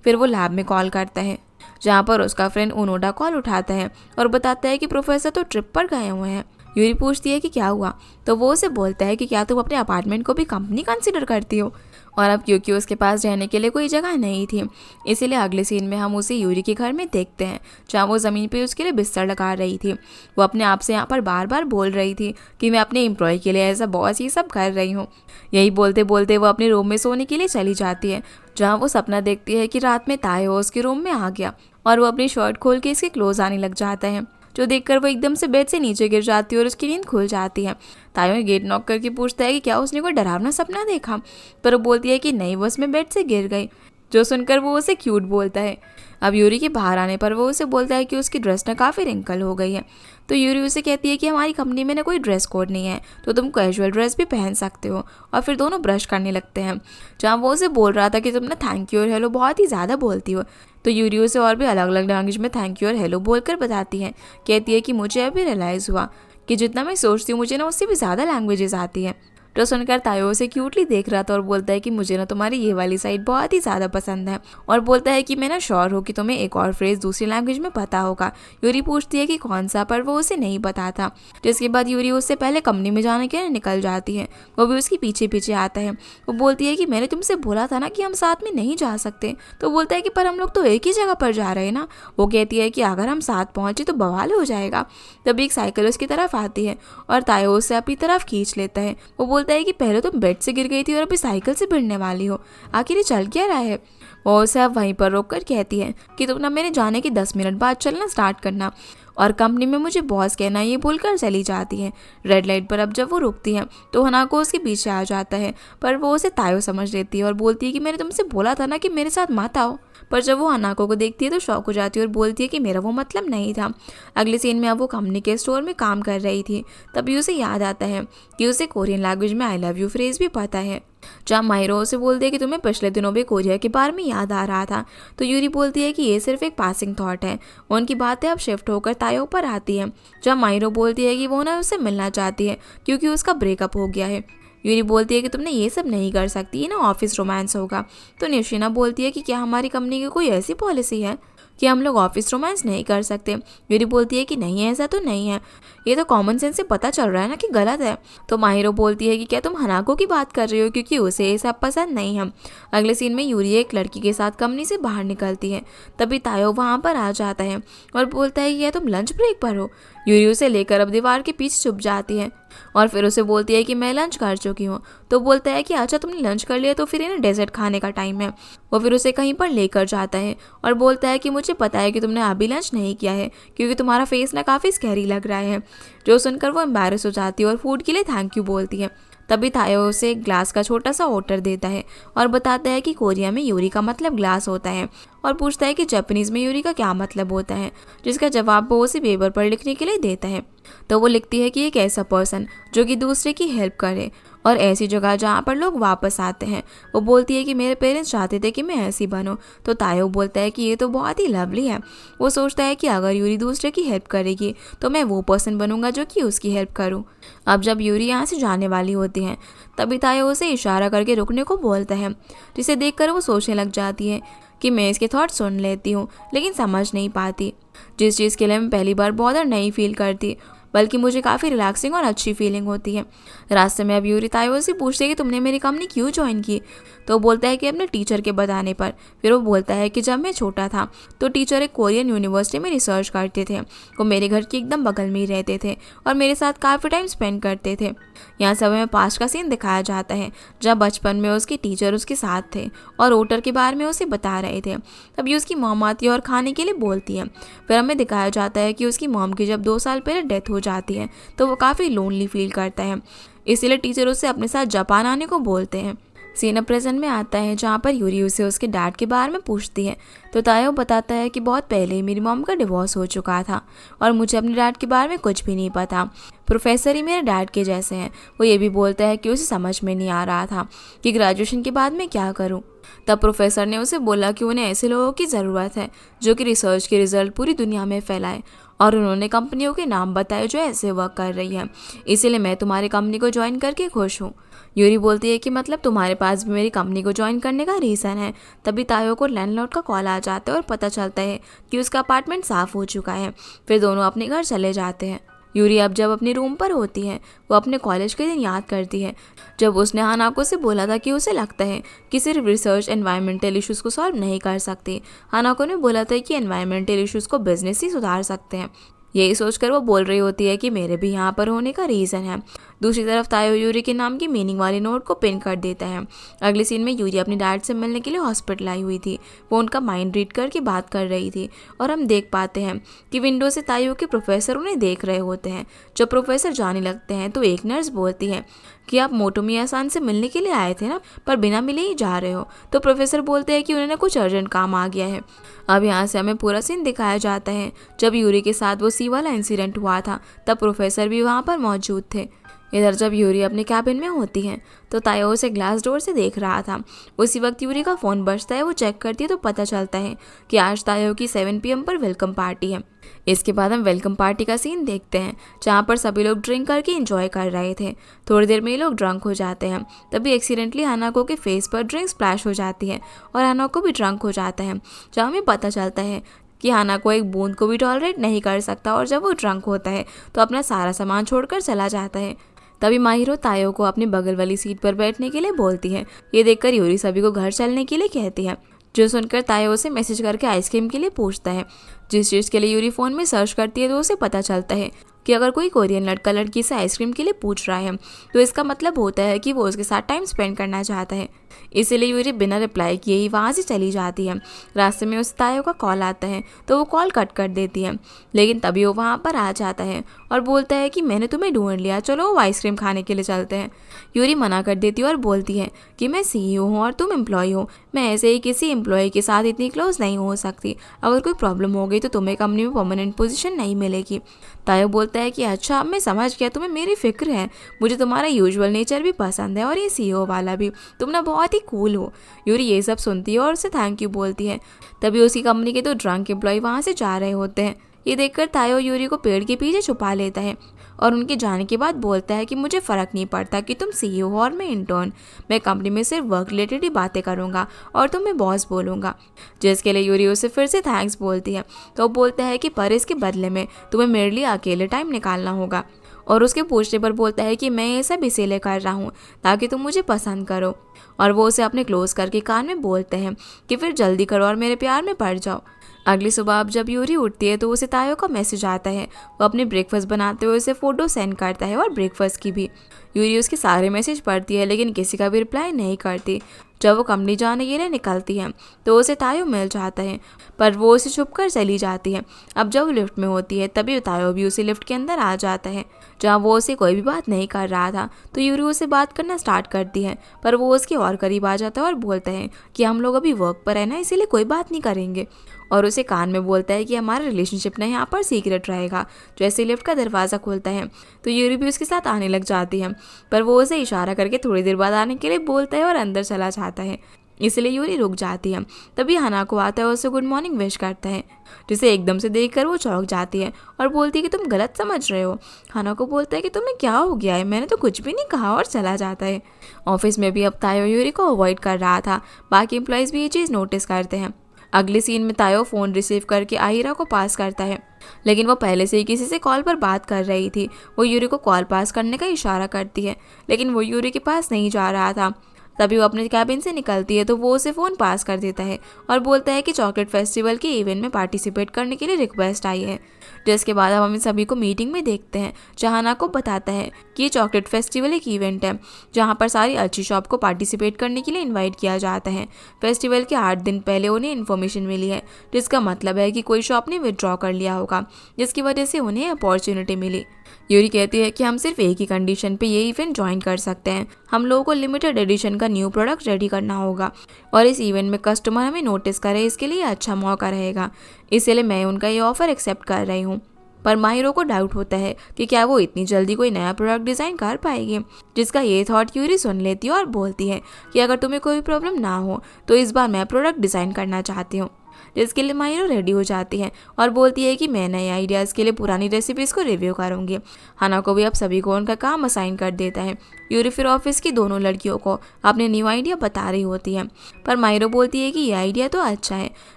फिर वो लैब में कॉल करता है, जहाँ पर उसका फ्रेंड ओनोडा कॉल उठाता है और बताता है कि प्रोफेसर तो ट्रिप पर गए हुए हैं। यूरी पूछती है कि क्या हुआ, तो वो उसे बोलता है कि क्या तुम अपने अपार्टमेंट को भी कंपनी कंसिडर करती हो। और अब क्योंकि उसके पास रहने के लिए कोई जगह नहीं थी, इसीलिए अगले सीन में हम उसे यूरी के घर में देखते हैं, जहाँ वो ज़मीन पे उसके लिए बिस्तर लगा रही थी। वो अपने आप से यहाँ पर बार बार बोल रही थी कि मैं अपने एम्प्लॉय के लिए ऐसा बहुत ही सब कर रही हूँ। यही बोलते बोलते वो अपने रूम में सोने के लिए चली जाती है, जहाँ वो सपना देखती है कि रात में तायो उसके रूम में आ गया और वो अपनी शर्ट खोल के इसके क्लोज आने लग जाता है, जो देखकर वो एकदम से बेड से नीचे गिर जाती है और उसकी नींद खुल जाती है। तायो गेट नॉक करके पूछता है कि क्या उसने कोई डरावना सपना देखा, पर वो बोलती है कि नहीं, वो उसमें बेड से गिर गई। जो सुनकर वो उसे क्यूट बोलता है। अब यूरी के बाहर आने पर वो उसे बोलता है कि उसकी ड्रेस ना काफ़ी रिंकल हो गई है। तो यूरी उसे कहती है कि हमारी कंपनी में ना कोई ड्रेस कोड नहीं है, तो तुम कैजुअल ड्रेस भी पहन सकते हो। और फिर दोनों ब्रश करने लगते हैं, जहाँ वो उसे बोल रहा था कि तुम ना थैंक यू और हेलो बहुत ही ज़्यादा बोलती हो। तो यूरी उसे और भी अलग अलग लैंग्वेज में थैंक यू और हेलो बोलकर बताती है। कहती है कि मुझे अभी रियलाइज़ हुआ कि जितना मैं सोचती हूँ मुझे ना उससे भी ज़्यादा लैंग्वेजेस आती हैं। तो सुनकर तायो उसे क्यूटली देख रहा था और बोलता है कि मुझे ना तुम्हारी ये वाली साइड बहुत ही ज़्यादा पसंद है, और बोलता है कि मैं ना श्योर हूँ कि तुम्हें एक और फ्रेज दूसरी लैंग्वेज में पता होगा। यूरी पूछती है कि कौन सा, पर वो उसे नहीं बताता। जिसके बाद यूरी उससे पहले कंपनी में जाने के लिए निकल जाती है। वो भी उसके पीछे पीछे आता है। वो बोलती है कि मैंने तुमसे बोला था ना कि हम साथ में नहीं जा सकते। तो बोलता है कि पर हम लोग तो एक ही जगह पर जा रहे हैं ना। वो कहती है कि अगर हम साथ पहुँचे तो बवाल हो जाएगा। तभी एक साइकिल उसकी तरफ आती है और तायो उसे अपनी तरफ खींच लेता है। वो बोलता है कि पहले तुम बेड से गिर गई थी और अभी साइकिल से भिड़ने वाली हो, आखिर ये चल क्या रहा है। वो उसे अब वहीं पर रोक कर कहती है कि तुम ना मेरे जाने के 10 मिनट बाद चलना स्टार्ट करना, और कंपनी में मुझे बॉस कहना ये भूलकर चली जाती है। रेड लाइट पर अब जब वो रुकती है तो हनाको उसके पीछे आ जाता है, पर वो उसे तायो समझ लेती है और बोलती है कि मैंने तुमसे बोला था ना कि मेरे साथ मत आओ। पर जब वो हनाको को देखती है तो शॉक हो जाती है और बोलती है कि मेरा वो मतलब नहीं था। अगले सीन में अब वो कंपनी के स्टोर में काम कर रही थी, तभी उसे याद आता है कि उसे कोरियन लैंग्वेज में आई लव यू फ्रेज भी पता है। जहाँ माहिरो उसे बोलती है कि तुम्हें पिछले दिनों भी कोरिया के बारे में याद आ रहा था, तो यूरी बोलती है कि ये सिर्फ एक पासिंग थॉट है। उनकी बातें अब शिफ्ट होकर तायो पर आती हैं, जहाँ माहिरो बोलती है कि वो ना उससे मिलना चाहती है क्योंकि उसका ब्रेकअप हो गया है। यूरी बोलती है कि तुमने ये सब नहीं कर सकती, ये ना ऑफिस रोमांस होगा। तो निशिना बोलती है कि क्या हमारी कंपनी की कोई ऐसी पॉलिसी है कि हम लोग ऑफिस रोमांस नहीं कर सकते। यूरी बोलती है कि नहीं, ऐसा तो नहीं है, ये तो कॉमन सेंस से पता चल रहा है ना कि गलत है। तो माहिरो बोलती है कि क्या तुम हनाको की बात कर रही हो, क्योंकि उसे ये सब पसंद नहीं है। अगले सीन में यूरी एक लड़की के साथ कंपनी से बाहर निकलती है, तभी तायो वहाँ पर आ जाता है और बोलता है कि क्या तुम लंच ब्रेक पर हो। यूरी उसे लेकर अब दीवार के पीछे छुप जाती है और फिर उसे बोलती है कि मैं लंच कर चुकी हूँ। तो बोलता है कि अच्छा तुमने लंच कर लिया तो फिर ये ना डेजर्ट खाने का टाइम है। वो फिर उसे कहीं पर लेकर जाता है और बोलता है कि मुझे पता है कि तुमने अभी लंच नहीं किया है क्योंकि तुम्हारा फेस ना काफ़ी स्कैरी लग रहा है। जो सुनकर वो एम्बैरेस हो जाती है और फूड के लिए थैंक यू बोलती है। तभी तायो उसे एक ग्लास का छोटा सा ऑर्डर देता है और बताता है कि कोरिया में यूरी का मतलब ग्लास होता है, और पूछता है कि जापानीज़ में यूरी का क्या मतलब होता है, जिसका जवाब वो उसे पेपर पर लिखने के लिए देता है। तो वो लिखती है कि एक ऐसा पर्सन जो कि दूसरे की हेल्प करे और ऐसी जगह जहाँ पर लोग वापस आते हैं। वो बोलती है कि मेरे पेरेंट्स चाहते थे कि मैं ऐसी बनूं। तो तायो बोलता है कि ये तो बहुत ही लवली है। वो सोचता है कि अगर यूरी दूसरे की हेल्प करेगी तो मैं वो पर्सन बनूंगा जो कि उसकी हेल्प करूं। अब जब यूरी यहाँ से जाने वाली होती है तभी तायो उसे इशारा करके रुकने को बोलता है, जिसे देखकर वो सोचने लग जाती है कि मैं इसके थॉट सुन लेती हूँ लेकिन समझ नहीं पाती। जिस चीज़ के लिए मैं पहली बार बहुत नहीं फील करती, बल्कि मुझे काफ़ी रिलैक्सिंग और अच्छी फीलिंग होती है। रास्ते में अब यूरी तायो से पूछती है कि तुमने मेरी कंपनी क्यों ज्वाइन की। तो वो बोलता है कि अपने टीचर के बताने पर। फिर वो बोलता है कि जब मैं छोटा था तो टीचर एक कोरियन यूनिवर्सिटी में रिसर्च करते थे। वो मेरे घर के एकदम बगल में ही रहते थे और मेरे साथ काफ़ी टाइम स्पेंड करते थे। यहाँ सब में पास्ट का सीन दिखाया जाता है जब बचपन में उसके टीचर उसके साथ थे और ओटर के बारे में उसे बता रहे थे। तभी उसकी मॉम आती है और खाने के लिए बोलती है। फिर हमें दिखाया जाता है कि उसकी मॉम की जब 2 साल पहले डेथ हो जाती है तो वो काफ़ी लोनली फील करता है, इसीलिए टीचर उसे अपने साथ जापान आने को बोलते हैं। सीन अब प्रेजेंट में आता है जहाँ पर यूरी उसे उसके डैड के बारे में पूछती है। तो तायो बताता है कि बहुत पहले ही मेरी मॉम का डिवोर्स हो चुका था और मुझे अपने डैड के बारे में कुछ भी नहीं पता। प्रोफेसर ही मेरे डैड के जैसे हैं। वो ये भी बोलता है कि उसे समझ में नहीं आ रहा था कि ग्रेजुएशन के बाद मैं क्या करूं। तब प्रोफेसर ने उसे बोला कि उन्हें ऐसे लोगों की ज़रूरत है जो कि रिसर्च के रिजल्ट पूरी दुनिया में फैलाए, और उन्होंने कंपनियों के नाम बताए जो ऐसे वर्क कर रही है, इसीलिए मैं तुम्हारी कंपनी को ज्वाइन करके खुश हूँ। यूरी बोलती है कि मतलब तुम्हारे पास भी मेरी कंपनी को ज्वाइन करने का रीज़न है। तभी तायो को लैंडलॉर्ड का कॉल आ जाता है और पता चलता है कि उसका अपार्टमेंट साफ़ हो चुका है। फिर दोनों अपने घर चले जाते हैं। यूरी अब जब अपने रूम पर होती है वो अपने कॉलेज के दिन याद करती है जब उसने हानाको से बोला था कि उसे लगता है कि सिर्फ रिसर्च एनवायरमेंटल इश्यूज़ को सॉल्व नहीं कर सकती। हानाको ने बोला था कि एनवायरमेंटल इश्यूज़ को बिजनेस ही सुधार सकते हैं। यही सोचकर वो बोल रही होती है कि मेरे भी यहाँ पर होने का रीज़न है। दूसरी तरफ तायो यूरी के नाम की मीनिंग वाली नोट को पिन कर देता है। अगले सीन में यूरी अपने डैड से मिलने के लिए हॉस्पिटल आई हुई थी। वो उनका माइंड रीड करके बात कर रही थी और हम देख पाते हैं कि विंडो से तायो के प्रोफेसर उन्हें देख रहे होते हैं। जब प्रोफेसर जाने लगते हैं तो एक नर्स बोलती है कि आप मोटोमिया-सान से मिलने के लिए आए थे ना, पर बिना मिले ही जा रहे हो। तो प्रोफेसर बोलते हैं कि उन्हें कुछ अर्जेंट काम आ गया है। अब यहाँ से हमें पूरा सीन दिखाया जाता है जब यूरी के साथ वो सी वाला इंसिडेंट हुआ था, तब प्रोफेसर भी वहाँ पर मौजूद थे। इधर जब यूरी अपने कैबिन में होती है तो तायो उसे ग्लास डोर से देख रहा था। उसी वक्त यूरी का फ़ोन बजता है। वो चेक करती है तो पता चलता है कि आज तायो की 7 PM पर वेलकम पार्टी है। इसके बाद हम वेलकम पार्टी का सीन देखते हैं जहाँ पर सभी लोग ड्रिंक करके एंजॉय कर रहे थे। थोड़ी देर में ये लोग ड्रंक हो जाते हैं। तभी एक्सीडेंटली हानाको के फेस पर ड्रिंक स्प्लैश हो जाती है और हानाको भी ड्रंक हो जाता है, जहाँ हमें पता चलता है कि हानाको एक बूंद को भी टॉलरेट नहीं कर सकता और जब वो ड्रंक होता है तो अपना सारा सामान छोड़कर चला जाता है। तभी माहिरो तायो को अपने बगल वाली सीट पर बैठने के लिए बोलती है। ये देखकर यूरी सभी को घर चलने के लिए कहती है, जो सुनकर तायो से मैसेज करके आइसक्रीम के लिए पूछता है। जिस चीज़ के लिए यूरी फ़ोन में सर्च करती है तो उसे पता चलता है कि अगर कोई कोरियन लड़का लड़की से आइसक्रीम के लिए पूछ रहा है तो इसका मतलब होता है कि वो उसके साथ टाइम स्पेंड करना चाहता है। इसीलिए यूरी बिना रिप्लाई किए ही वहाँ से चली जाती है। रास्ते में उस तायो का कॉल आता है तो वो कॉल कट कर देती है, लेकिन तभी वो वहाँ पर आ जाता है और बोलता है कि मैंने तुम्हें ढूंढ लिया, चलो वो आइसक्रीम खाने के लिए चलते हैं। यूरी मना कर देती है और बोलती है कि मैं CEO हूँ और तुम एम्प्लॉय हो, मैं ऐसे ही किसी एम्प्लॉय के साथ इतनी क्लोज नहीं हो सकती, अगर कोई प्रॉब्लम हो गई तो तुम्हें कंपनी में परमानेंट पोजीशन नहीं मिलेगी। तायो बोलता है कि अच्छा, अब मैं समझ गया, तुम्हें मेरी फिक्र है, मुझे तुम्हारा यूजुअल नेचर भी पसंद है और ये CEO वाला भी, तुम ना बहुत ही कूल हो। यूरी ये सब सुनती है और उसे थैंक यू बोलती है। तभी उसकी कंपनी के 2 ड्रंक एम्प्लॉय वहाँ से जा रहे होते हैं। ये देखकर तायो यूरी को पेड़ के पीछे छुपा लेता है और उनके जाने के बाद बोलता है कि मुझे फ़र्क नहीं पड़ता कि तुम CEO हो और मैं इंटर्न, मैं कंपनी में सिर्फ वर्क रिलेटेड ही बातें करूँगा और तुम्हें बॉस बोलूँगा। जिसके लिए यूरी उसे फिर से थैंक्स बोलती है। तो वो बोलता है कि पर इसके बदले में तुम्हें मेरे लिए अकेले टाइम निकालना होगा, और उसके पूछने पर बोलता है कि मैं ये सब इसीलिए कर रहा हूँ ताकि तुम मुझे पसंद करो। और वो उसे अपने क्लोज करके कान में बोलते हैं कि फिर जल्दी करो और मेरे प्यार में पड़ जाओ। अगली सुबह अब जब यूरी उठती है तो उसे तायो का मैसेज आता है। वो अपने ब्रेकफास्ट बनाते हुए उसे फ़ोटो सेंड करता है और ब्रेकफास्ट की भी। यूरी उसके सारे मैसेज पढ़ती है लेकिन किसी का भी रिप्लाई नहीं करती। जब वो कंपनी जाने के लिए निकलती है तो उसे तायो मिल जाता है, पर वो उसे छुप कर चली जाती है। अब जब वो लिफ्ट में होती है तभी तायो भी उसी लिफ्ट के अंदर आ जाता है, जहाँ वो उसे कोई भी बात नहीं कर रहा था। तो यूरी उसे बात करना स्टार्ट करती है, पर वो उसके और करीब आ जाता है और बोलता है कि हम लोग अभी वर्क पर है ना, इसीलिए कोई बात नहीं करेंगे। और उसे कान में बोलता है कि हमारा रिलेशनशिप ना यहाँ पर सीक्रेट रहेगा। जैसे लिफ्ट का दरवाज़ा खुलता है तो यूरी भी उसके साथ आने लग जाती है, पर वो उसे इशारा करके थोड़ी देर बाद आने के लिए बोलता है और अंदर चला जाता है। इसलिए यूरी रुक जाती है। तभी हानाको आता है और उसे गुड मॉर्निंग विश करता है, जिसे एकदम से देखकर वो चौंक जाती है और बोलती है कि तुम गलत समझ रहे हो। हानाको बोलता है कि तुम्हें क्या हो गया है, मैंने तो कुछ भी नहीं कहा, और चला जाता है। ऑफिस में भी अब तायो यूरी को अवॉइड कर रहा था। बाकी एम्प्लॉयज़ भी ये चीज़ नोटिस करते हैं। अगले सीन में तायो फ़ोन रिसीव करके आहिरा को पास करता है, लेकिन वो पहले से ही किसी से कॉल पर बात कर रही थी। वो यूरी को कॉल पास करने का इशारा करती है, लेकिन वो यूरी के पास नहीं जा रहा था। तभी वो अपने कैबिन से निकलती है तो वो उसे फ़ोन पास कर देता है और बोलता है कि चॉकलेट फेस्टिवल के इवेंट में पार्टिसिपेट करने के लिए रिक्वेस्ट आई है। जिसके बाद अब हम इन सभी को मीटिंग में देखते हैं, जहाँ हानाको बताता है कि ये चॉकलेट फेस्टिवल एक इवेंट है जहाँ पर सारी अच्छी शॉप को पार्टिसिपेट करने के लिए इन्वाइट किया जाता है। फेस्टिवल के 8 दिन पहले उन्हें इन्फॉर्मेशन मिली है, जिसका मतलब है कि कोई शॉप ने विड्रॉ कर लिया होगा, जिसकी वजह से उन्हें अपॉर्चुनिटी मिली। यूरी कहती है कि हम सिर्फ एक ही कंडीशन पे ये इवेंट ज्वाइन कर सकते हैं, हम लोगों को लिमिटेड एडिशन का न्यू प्रोडक्ट रेडी करना होगा और इस इवेंट में कस्टमर हमें नोटिस करे, इसके लिए अच्छा मौका रहेगा, इसलिए मैं उनका ये ऑफर एक्सेप्ट कर रही हूँ। पर माहिरो को डाउट होता है कि क्या वो इतनी जल्दी कोई नया प्रोडक्ट डिज़ाइन कर पाएगी, जिसका ये थॉट यूरी सुन लेती है और बोलती है कि अगर तुम्हें कोई प्रॉब्लम ना हो तो इस बार मैं प्रोडक्ट डिज़ाइन करना चाहती हूँ। जिसके लिए माहिरो रेडी हो जाती है और बोलती है कि मैं नए आइडियाज़ के लिए पुरानी रेसिपीज़ को रिव्यू करूँगी। हानाको भी अब सभी को उनका काम असाइन कर देता है। यूरी फिर ऑफिस की दोनों लड़कियों को अपने न्यू आइडिया बता रही होती है, पर माहिरो बोलती है कि ये आइडिया तो अच्छा है,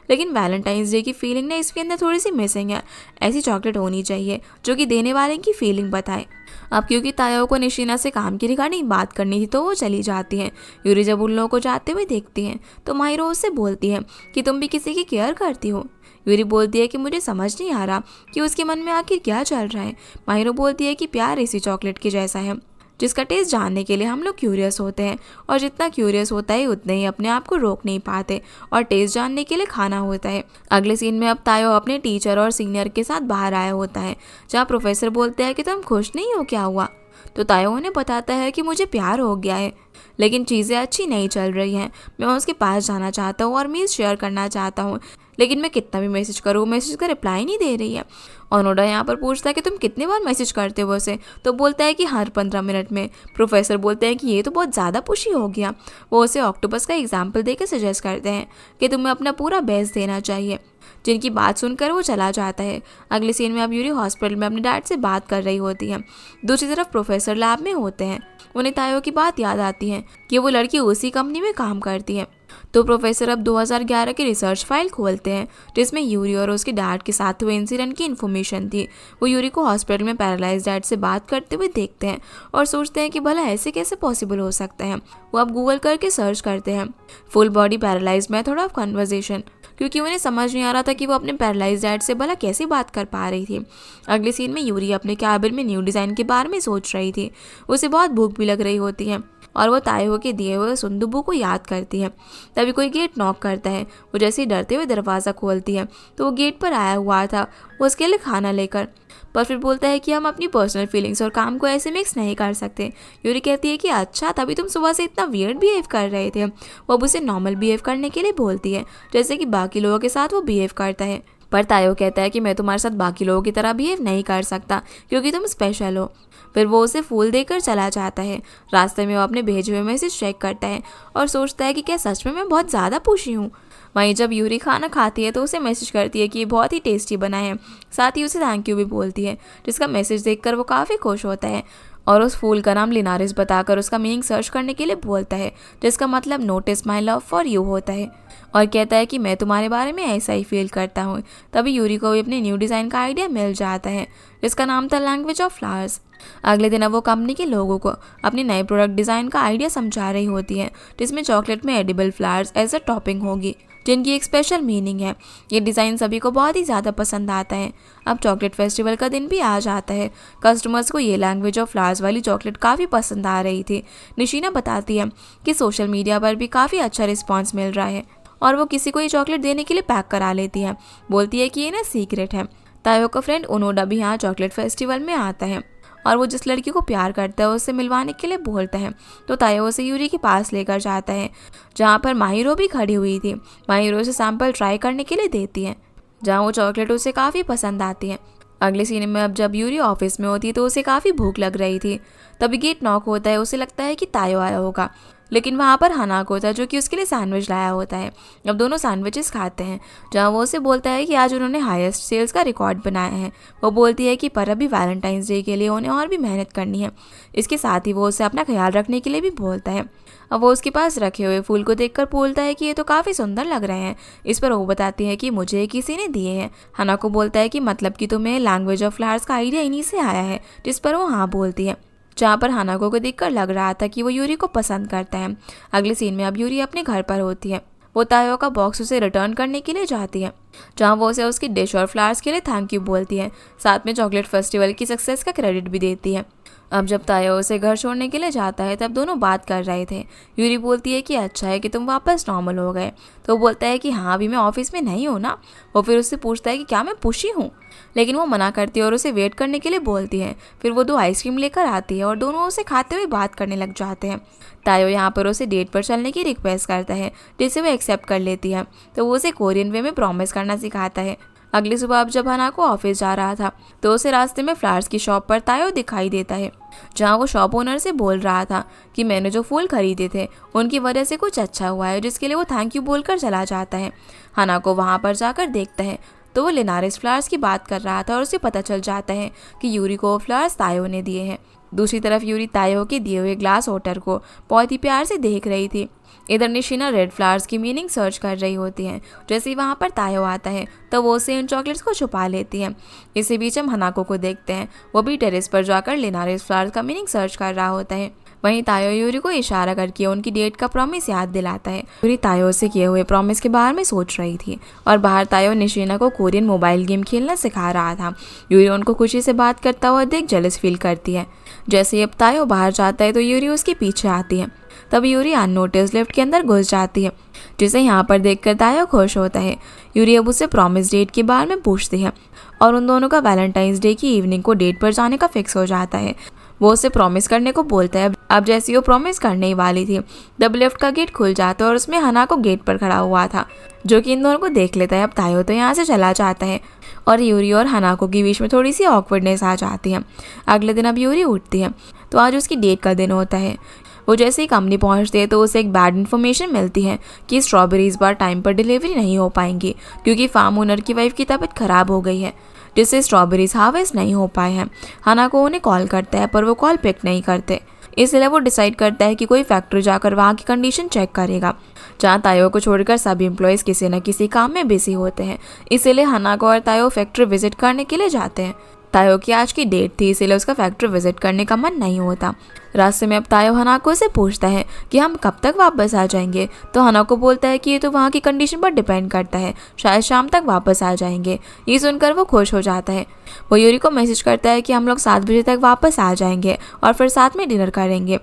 लेकिन वैलेंटाइंस डे की फीलिंग ना इसके अंदर थोड़ी सी मिसिंग है। ऐसी चॉकलेट होनी चाहिए जो कि देने वाले की फीलिंग बताए। अब क्योंकि तायो को निशिना से काम की रिगार्डिंग बात करनी थी तो वो चली जाती है। यूरी जब उन लोगों को जाते हुए देखती है तो माहिरो उससे बोलती है कि तुम भी किसी की केयर करती हो। यूरी बोलती है कि मुझे समझ नहीं आ रहा कि उसके मन में आखिर क्या चल रहा है। माहिरो बोलती है कि प्यार इसी चॉकलेट के जैसा है जिसका टेस्ट जानने के लिए हम लोग क्यूरियस होते हैं, और जितना क्यूरियस होता है उतने ही अपने आप को रोक नहीं पाते, और टेस्ट जानने के लिए खाना होता है। अगले सीन में अब तायो अपने टीचर और सीनियर के साथ बाहर आया होता है, जहाँ प्रोफेसर बोलते हैं कि तुम खुश नहीं हो, क्या हुआ? तो तायो उन्हें बताता है कि मुझे प्यार हो गया है, लेकिन चीज़ें अच्छी नहीं चल रही हैं। मैं उसके पास जाना चाहता हूँ और मील्स शेयर करना चाहता हूँ, लेकिन मैं कितना भी मैसेज करूँ मैसेज का रिप्लाई नहीं दे रही है। ओनोडा यहाँ पर पूछता है कि तुम कितने बार मैसेज करते हो उसे, तो बोलता है कि हर 15 मिनट में। प्रोफेसर बोलते हैं कि ये तो बहुत ज़्यादा पुशी हो गया। वो उसे ऑक्टोपस का एग्जाम्पल देकर सजेस्ट करते हैं कि तुम्हें अपना पूरा बेस्ट देना चाहिए, जिनकी बात सुनकर वो चला जाता है। अगले सीन में अब यूरी हॉस्पिटल में अपने डैड से बात कर रही होती है। दूसरी तरफ प्रोफेसर लैब में होते हैं। उन्हें तायो की बात याद आती है कि वो लड़की उसी कंपनी में काम करती है। तो प्रोफेसर अब 2011 की रिसर्च फाइल खोलते हैं, जिसमें यूरी और उसके डैड के साथ हुए इंसिडेंट की इन्फॉर्मेशन थी। वो यूरी को हॉस्पिटल में पैरालाइज डैड से बात करते हुए देखते हैं और सोचते हैं कि भला ऐसे कैसे पॉसिबल हो सकता है। वो अब गूगल करके सर्च करते हैं full body paralyse method of conversation, क्योंकि उन्हें समझ नहीं आ रहा था कि वो अपने पैरालाइज डैड से भला कैसे बात कर पा रही थी। अगले सीन में यूरी अपने कैबिन में न्यू डिज़ाइन के बारे में सोच रही थी। उसे बहुत भूख भी लग रही होती है और वो तायो के दिए हुए सुंदुबू को याद करती है। तभी कोई गेट नॉक करता है। वो जैसे ही डरते हुए दरवाज़ा खोलती है तो वो गेट पर आया हुआ था, वो उसके लिए खाना लेकर, पर फिर बोलता है कि हम अपनी पर्सनल फीलिंग्स और काम को ऐसे मिक्स नहीं कर सकते। यूरी कहती है कि अच्छा, तभी तुम सुबह से इतना वियर्ड बिहेव कर रहे थे। वो अब उसे नॉर्मल बिहेव करने के लिए बोलती है, जैसे कि बाकी लोगों के साथ वो बिहेव करता है। पर तायो कहता है कि मैं तुम्हारे साथ बाकी लोगों की तरह बिहेव नहीं कर सकता क्योंकि तुम स्पेशल हो। फिर वो उसे फूल देकर चला जाता है। रास्ते में वो अपने भेजे हुए मैसेज चेक करता है और सोचता है कि क्या सच में मैं बहुत ज़्यादा पुशी हूँ। वहीं जब यूरी खाना खाती है तो उसे मैसेज करती है कि ये बहुत ही टेस्टी बना है, साथ ही उसे थैंक यू भी बोलती है, जिसका मैसेज देखकर वो काफ़ी खुश होता है और उस फूल का नाम लिनारिस बताकर उसका मीनिंग सर्च करने के लिए बोलता है, जिसका मतलब notice my love for you होता है, और कहता है कि मैं तुम्हारे बारे में ऐसा ही फील करता हूँ। तभी यूरी को भी अपने न्यू डिज़ाइन का आइडिया मिल जाता है, जिसका नाम था लैंग्वेज ऑफ फ्लावर्स। अगले दिन अब वो कंपनी के लोगों को अपनी नए प्रोडक्ट डिज़ाइन का आइडिया समझा रही होती है, जिसमें चॉकलेट में edible flowers as a topping होगी, जिनकी एक स्पेशल मीनिंग है। ये डिज़ाइन सभी को बहुत ही ज़्यादा पसंद आता है। अब चॉकलेट फेस्टिवल का दिन भी आ जाता है। कस्टमर्स को ये लैंग्वेज ऑफ फ्लावर्स वाली चॉकलेट काफ़ी पसंद आ रही थी। निशीना बताती है कि सोशल मीडिया पर भी काफ़ी अच्छा रिस्पॉन्स मिल रहा है और वो किसी को ये चॉकलेट देने के लिए पैक करा लेती है। बोलती है कि ये ना सीक्रेट है। तायो का फ्रेंड ओनोडा भी यहाँ चॉकलेट फेस्टिवल में आता है और वो जिस लड़की को प्यार करता है उससे मिलवाने के लिए बोलता है, तो तायो उसे यूरी के पास लेकर जाता है, जहाँ पर माहिरो भी खड़ी हुई थी। माहिरो उसे सैंपल ट्राई करने के लिए देती है, जहाँ वो चॉकलेट उसे काफ़ी पसंद आती है। अगले सीन में अब जब यूरी ऑफिस में होती है तो उसे काफ़ी भूख लग रही थी। तभी गेट नॉक होता है। उसे लगता है कि तायो आया होगा, लेकिन वहाँ पर हनाको होता है जो कि उसके लिए सैंडविच लाया होता है। अब दोनों सैंडविचेस खाते हैं, जहाँ वो उसे बोलता है कि आज उन्होंने हाईएस्ट सेल्स का रिकॉर्ड बनाया है। वो बोलती है कि पर अभी वैलेंटाइंस डे के लिए उन्हें और भी मेहनत करनी है। इसके साथ ही वो उसे अपना ख्याल रखने के लिए भी बोलता है। अब वो उसके पास रखे हुए फूल को देखकर बोलता है कि ये तो काफ़ी सुंदर लग रहे हैं। इस पर वो बताती है कि मुझे किसी ने दिए हैं। हनाको बोलता है कि मतलब कि तुम्हें लैंग्वेज ऑफ फ्लावर्स का आइडिया इन्हीं से आया है, जिस पर वो हाँ बोलती है, जहाँ पर हनाको को देखकर लग रहा था कि वो यूरी को पसंद करता है। अगले सीन में अब यूरी अपने घर पर होती है। वो तायो का बॉक्स उसे रिटर्न करने के लिए जाती है, जहाँ वो उसे उसकी डिश और फ्लावर्स के लिए थैंक यू बोलती है, साथ में चॉकलेट फेस्टिवल की सक्सेस का क्रेडिट भी देती है। अब जब तायो उसे घर छोड़ने के लिए जाता है तब दोनों बात कर रहे थे। यूरी बोलती है कि अच्छा है कि तुम वापस नॉर्मल हो गए, तो वो बोलता है कि हाँ, अभी मैं ऑफिस में नहीं हूँ ना। वो फिर उससे पूछता है कि क्या मैं पुशी हूँ, लेकिन वो मना करती है और उसे वेट करने के लिए बोलती है। फिर वो 2 आइसक्रीम लेकर आती है और दोनों उसे खाते हुए बात करने लग जाते हैं। तायो यहाँ पर उसे डेट पर चलने की रिक्वेस्ट करता है, जिसे वो एक्सेप्ट कर लेती है। तो वो उसे कोरियन वे में प्रॉमिस करना सिखाता है। अगली सुबह अब जब हनाको ऑफिस जा रहा था तो उसे रास्ते में फ्लावर्स की शॉप पर तायो दिखाई देता है, जहाँ वो शॉप ओनर से बोल रहा था कि मैंने जो फूल खरीदे थे उनकी वजह से कुछ अच्छा हुआ है, जिसके लिए वो थैंक यू बोलकर चला जाता है। हनाको वहाँ पर जाकर देखता है तो वो लिनारिस फ्लावर्स की बात कर रहा था और उसे पता चल जाता है कि यूरी को वो फ्लावर्स तायो ने दिए हैं। दूसरी तरफ यूरी तायो के दिए हुए ग्लास वाटर को बहुत ही प्यार से देख रही थी। इधर निशीना रेड फ्लावर्स की मीनिंग सर्च कर रही होती है। जैसे ही वहाँ पर तायो आता है तो वो उसे इन चॉकलेट्स को छुपा लेती है। इसी बीच हम हनाको को देखते हैं, वो भी टेरेस पर जाकर लिनारिस फ्लावर्स का मीनिंग सर्च कर रहा होता है। वहीं तायो यूरी को इशारा करके उनकी डेट का प्रॉमिस याद दिलाता है। यूरी तायो से किए हुए प्रॉमिस के बारे में सोच रही थी और बाहर तायो निशीना को कोरियन मोबाइल गेम खेलना सिखा रहा था। यूरी उनको खुशी से बात करता हुआ देख जेलस फील करती है। जैसे ही अब तायो बाहर जाता है तो यूरी उसके पीछे आती है। तब यूरी अननोटिस लिफ्ट के अंदर घुस जाती है, जिसे यहाँ पर देखकर तायो खुश होता है। यूरी अब उसे प्रॉमिस डेट के बारे में पूछती है और उन दोनों का वैलेंटाइंस डे की इवनिंग को डेट पर जाने का फिक्स हो जाता है। वो उसे प्रॉमिस करने को बोलता है। अब जैसी वो प्रॉमिस करने ही वाली थी तब लिफ्ट का गेट खुल जाता है और उसमें हनाको गेट पर खड़ा हुआ था, जो कि इन दोनों को देख लेता है। अब तायो तो यहाँ से चला जाता है और यूरी और हनाको के बीच में थोड़ी सी ऑकवर्डनेस आ जाती है। अगले दिन अब यूरी उठती है तो आज उसकी डेट का दिन होता है। वो जैसे ही कंपनी पहुंचती है तो उसे एक बैड इन्फॉर्मेशन मिलती है कि स्ट्रॉबेरी इस बार टाइम पर डिलीवरी नहीं हो पाएंगी, क्योंकि फार्म ओनर की वाइफ की तबीयत खराब हो गई है, जिससे स्ट्रॉबेरीज हार्वेस्ट नहीं हो पाए हैं। हनाको उन्हें कॉल करता है पर वो कॉल पिक नहीं करते, इसलिए वो डिसाइड करता है कि कोई फैक्ट्री जाकर वहाँ की कंडीशन चेक करेगा, जहाँ तायो को छोड़कर सभी एम्प्लॉयज़ किसी न किसी काम में बिजी होते हैं। इसीलिए हनाको और तायो फैक्ट्री विजिट करने के लिए जाते हैं। तायो की आज की डेट थी, इसीलिए उसका फैक्ट्री विजिट करने का मन नहीं होता। रास्ते में अब तायो हनाको से पूछता है कि हम कब तक वापस आ जाएंगे, तो हनाको बोलता है कि ये तो वहाँ की कंडीशन पर डिपेंड करता है, शायद शाम तक वापस आ जाएंगे। ये सुनकर वो खुश हो जाता है। वो यूरी को मैसेज करता है कि हम लोग 7 बजे तक वापस आ जाएंगे और फिर साथ में डिनर करेंगे।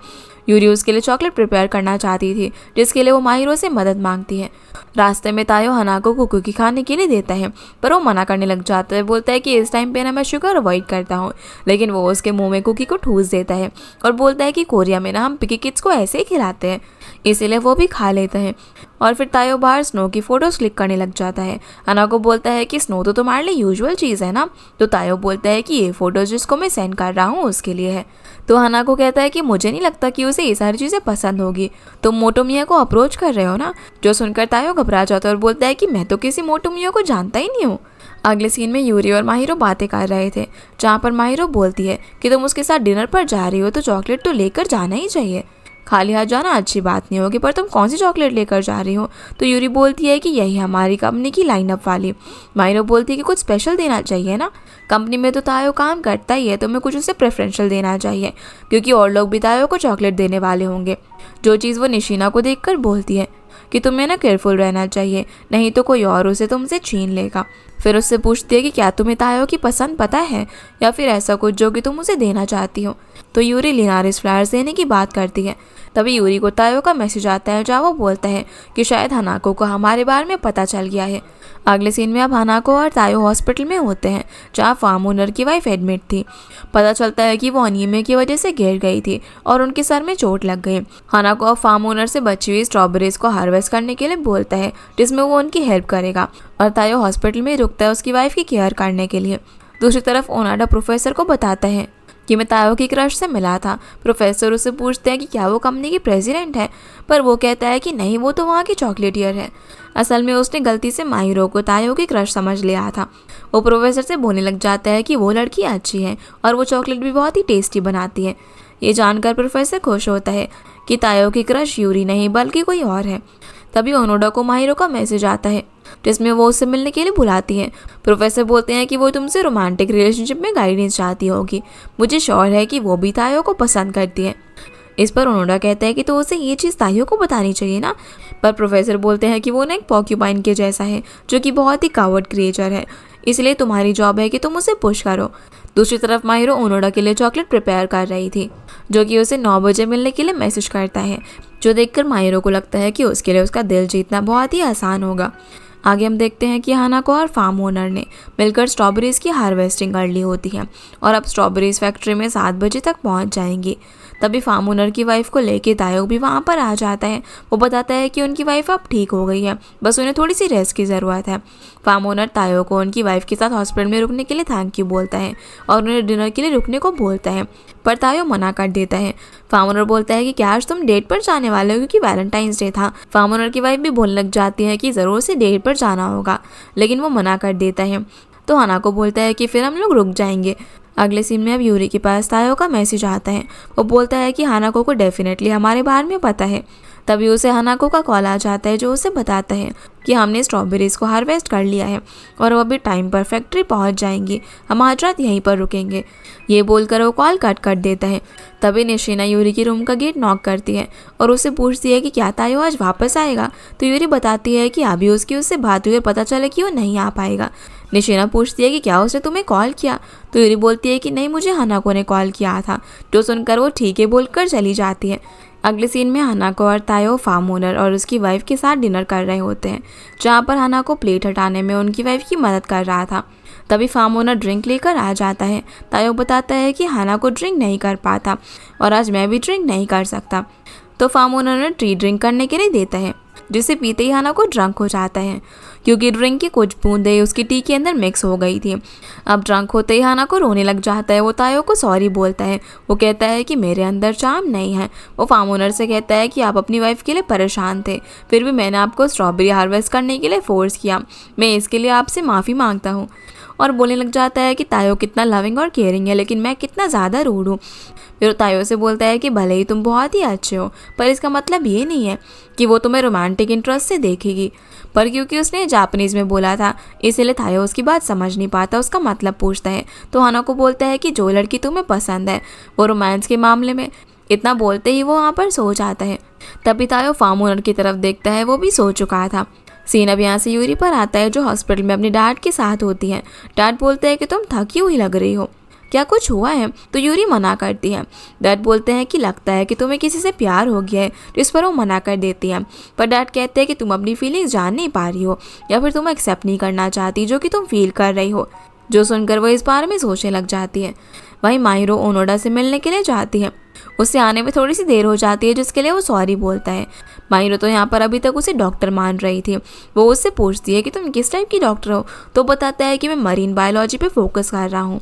यूरी उसके लिए चॉकलेट प्रिपेयर करना चाहती थी, जिसके लिए वो माहिरो से मदद मांगती है। रास्ते में तायो हनाको को कुकी खाने के लिए देता है, पर वो मना करने लग जाता है। बोलता है कि इस टाइम पे ना मैं शुगर अवॉइड करता हूँ, लेकिन वो उसके मुंह में कुकी को ठूस देता है और बोलता है कि कोरिया में ना हम पिकी किड्स को ऐसे ही खिलाते हैं, इसीलिए वो भी खा लेता है। और फिर तायो बाहर स्नो की फोटोज क्लिक करने लग जाता है। हनाको बोलता है कि स्नो तो तुम्हारे लिए यूजुअल चीज़ है ना, तो तायो बोलता है कि ये फोटोज जिसको मैं सेंड कर रहा हूँ उसके लिए है। तो हनाको कहता है कि मुझे नहीं लगता कि उसे ये सारी चीज़ें पसंद होगी, तुम मोटोमिया को अप्रोच कर रहे हो ना। जो सुनकर तायो घबरा जाता है और बोलता है कि मैं तो किसी मोटोमिया को जानता ही नहीं हूँ। अगले सीन में यूरी और माहिरो बातें कर रहे थे, जहाँ पर माहिरो बोलती है कि तुम उसके साथ डिनर पर जा रही हो तो चॉकलेट तो लेकर जाना ही चाहिए, खाली हाथ जाना अच्छी बात नहीं होगी, पर तुम कौन सी चॉकलेट लेकर जा रही हो। तो यूरी बोलती है कि यही हमारी कंपनी की लाइनअप वाली। माहिरो बोलती है कि कुछ स्पेशल देना चाहिए ना, कंपनी में तो तायो काम करता ही है, तुम्हें कुछ उसे प्रेफरेंशियल देना चाहिए, क्योंकि और लोग भी तायो को चॉकलेट देने वाले होंगे। जो चीज़ वो निशिना को देखकर बोलती है कि तुम्हें ना केयरफुल रहना चाहिए, नहीं तो कोई और उसे तुमसे छीन लेगा। फिर उससे पूछती है कि क्या तुम्हें तायो की पसंद पता है या फिर ऐसा कुछ जो कि तुम उसे देना चाहती हो। तो यूरी लिनारिस फ्लावर्स देने की बात करती है। तभी यूरी को तायो का मैसेज आता है, जहाँ वो बोलता है कि शायद हनाको को हमारे बारे में पता चल गया है। अगले सीन में अब हनाको और तायो हॉस्पिटल में होते हैं, जहाँ फार्म ओनर की वाइफ एडमिट थी। पता चलता है कि वो अनीमिया की वजह से गिर गई थी और उनके सर में चोट लग गई। हनाको अब फार्म ओनर से बची हुई स्ट्रॉबेरीज को हार्वेस्ट करने के लिए बोलता है, जिसमें वो उनकी हेल्प करेगा, और तायो हॉस्पिटल में रुकता है उसकी वाइफ की केयर करने के लिए। दूसरी तरफ ओनाडा प्रोफेसर को बताता है कि मैं तायो की क्रश से मिला था। प्रोफेसर उससे पूछते हैं कि क्या वो कंपनी की प्रेसिडेंट है, पर वो कहता है कि नहीं, वो तो वहाँ की चॉकलेटियर है। असल में उसने गलती से माहिरो को तायो की क्रश समझ लिया था। वो प्रोफेसर से बोलने लग जाता है कि वो लड़की अच्छी है और वो चॉकलेट भी बहुत ही टेस्टी बनाती है। ये जानकर प्रोफेसर खुश होता है कि तायो की क्रश यूरी नहीं बल्कि कोई और है। तभी ओनोडा को माहिरो का मैसेज आता है, जिसमें वो उससे मिलने के लिए बुलाती है। प्रोफेसर बोलते हैं कि वो तुमसे रोमांटिक रिलेशनशिप में गाइडेंस चाहती होगी, मुझे श्योर है कि वो भी तायो को पसंद करती है। इस पर ओनोडा कहता है कि तो उसे ये चीज़ तायो को बतानी चाहिए ना, पर प्रोफेसर बोलते हैं कि वो ना एक पॉक्यूपाइन के जैसा है, जो कि बहुत ही कावर्ड क्रिएचर है, इसलिए तुम्हारी जॉब है कि तुम उसे पुश करो। दूसरी तरफ माहिरो ओनोडा के लिए चॉकलेट प्रिपेयर कर रही थी, जो कि उसे 9 बजे मिलने के लिए मैसेज करता है, जो देखकर माहिरो को लगता है कि उसके लिए उसका दिल जीतना बहुत ही आसान होगा। आगे हम देखते हैं कि हनाको और फार्म ओनर ने मिलकर स्ट्रॉबेरीज़ की हार्वेस्टिंग कर ली होती है और अब स्ट्रॉबेरीज़ फैक्ट्री में 7 बजे तक पहुंच जाएंगी। तभी फार्म ओनर की वाइफ को लेके तायो भी वहाँ पर आ जाता है। वो बताता है कि उनकी वाइफ अब ठीक हो गई है, बस उन्हें थोड़ी सी रेस्ट की ज़रूरत है। फार्म ओनर तायो को उनकी वाइफ के साथ हॉस्पिटल में रुकने के लिए थैंक यू बोलता है और उन्हें डिनर के लिए रुकने को बोलता है, पर तायो मना कर देता है। फार्म ओनर बोलता है कि क्या आज तुम डेट पर जाने वाले हो, क्योंकि वैलेंटाइंस डे था। फार्म ओनर की वाइफ भी बोलने लग जाती है कि ज़रूर से डेट पर जाना होगा, लेकिन वो मना कर देता है। तो हनाको बोलता है कि फिर हम लोग रुक जाएंगे। अगले सीन में अब यूरी के पास तायो का मैसेज आता है। वो बोलता है कि हनाको को डेफिनेटली हमारे बारे में पता है। तभी उसे हनाको का कॉल आ जाता है, जो उसे बताता है कि हमने स्ट्रॉबेरीज़ को हार्वेस्ट कर लिया है और वो अभी टाइम पर फैक्ट्री पहुंच जाएंगी, हम आज रात यहीं पर रुकेंगे। ये बोलकर वो कॉल कट कर देता है। तभी निशिना यूरी की रूम का गेट नॉक करती है और उससे पूछती है कि क्या तायो आज वापस आएगा। तो यूरी बताती है कि अभी उससे बात हुई और पता चले कि वो नहीं आ पाएगा। निशिना पूछती है कि क्या उसने तुम्हें कॉल किया। तो यूरी बोलती है कि नहीं, मुझे हनाको ने कॉल किया था। जो सुनकर वो ठीक है बोलकर चली जाती है। अगले सीन में हनाको और तायो फार्म ओनर और उसकी वाइफ के साथ डिनर कर रहे होते हैं, जहाँ पर हनाको प्लेट हटाने में उनकी वाइफ की मदद कर रहा था। तभी फार्म ओनर ड्रिंक लेकर आ जाता है। तायो बताता है कि हनाको ड्रिंक नहीं कर पाता और आज मैं भी ड्रिंक नहीं कर सकता। तो फार्म ओनर ने टी ड्रिंक करने के लिए देता है, जिसे पीते ही हनाको ड्रंक हो जाता है, क्योंकि ड्रिंक की कुछ बूंदें उसकी टी के अंदर मिक्स हो गई थी। अब ड्रंक होते ही हनाको रोने लग जाता है। वो तायो को सॉरी बोलता है। वो कहता है कि मेरे अंदर चार्म नहीं है। वो फार्म ओनर से कहता है कि आप अपनी वाइफ के लिए परेशान थे, फिर भी मैंने आपको स्ट्रॉबेरी हार्वेस्ट करने के लिए फोर्स किया, मैं इसके लिए आपसे माफ़ी मांगता हूँ। और बोलने लग जाता है कि तायो कितना लविंग और केयरिंग है, लेकिन मैं कितना ज़्यादा रूड हूँ। फिर तायो से बोलता है कि भले ही तुम बहुत ही अच्छे हो, पर इसका मतलब ये नहीं है कि वो तुम्हें रोमांटिक इंटरेस्ट से देखेगी। पर क्योंकि उसने जापानीज़ में बोला था, इसीलिए तायो उसकी बात समझ नहीं पाता, उसका मतलब पूछता है। तो हानाको बोलता है कि जो लड़की तुम्हें पसंद है वो रोमांस के मामले में, इतना बोलते ही वो वहाँ पर सो जाता है। तभी तायो फार्म ओनर की तरफ देखता है, वो भी सो चुका था। सीन अब यहाँ से यूरी पर आता है, जो हॉस्पिटल में अपने डैड के साथ होती है। डैड बोलते हैं कि तुम थकी हुई लग रही हो, क्या कुछ हुआ है? तो यूरी मना करती है। डैड बोलते हैं कि लगता है कि तुम्हें किसी से प्यार हो गया है, जिस पर वो मना कर देती है। पर डैड कहते हैं कि तुम अपनी फीलिंग्स जान नहीं पा रही हो, या फिर तुम एक्सेप्ट नहीं करना चाहती जो कि तुम फील कर रही हो। जो सुनकर वो इस बारे में सोचने लग जाती है। वहीं माहिरो ओनोडा से मिलने के लिए जाती है। उससे आने में थोड़ी सी देर हो जाती है, जिसके लिए वो सॉरी बोलता है। माहिरो तो यहाँ पर अभी तक उसे डॉक्टर मान रही थी। वो उससे पूछती है कि तुम किस टाइप की डॉक्टर हो, तो बताता है कि मैं मरीन बायोलॉजी पे फोकस कर रहा हूँ।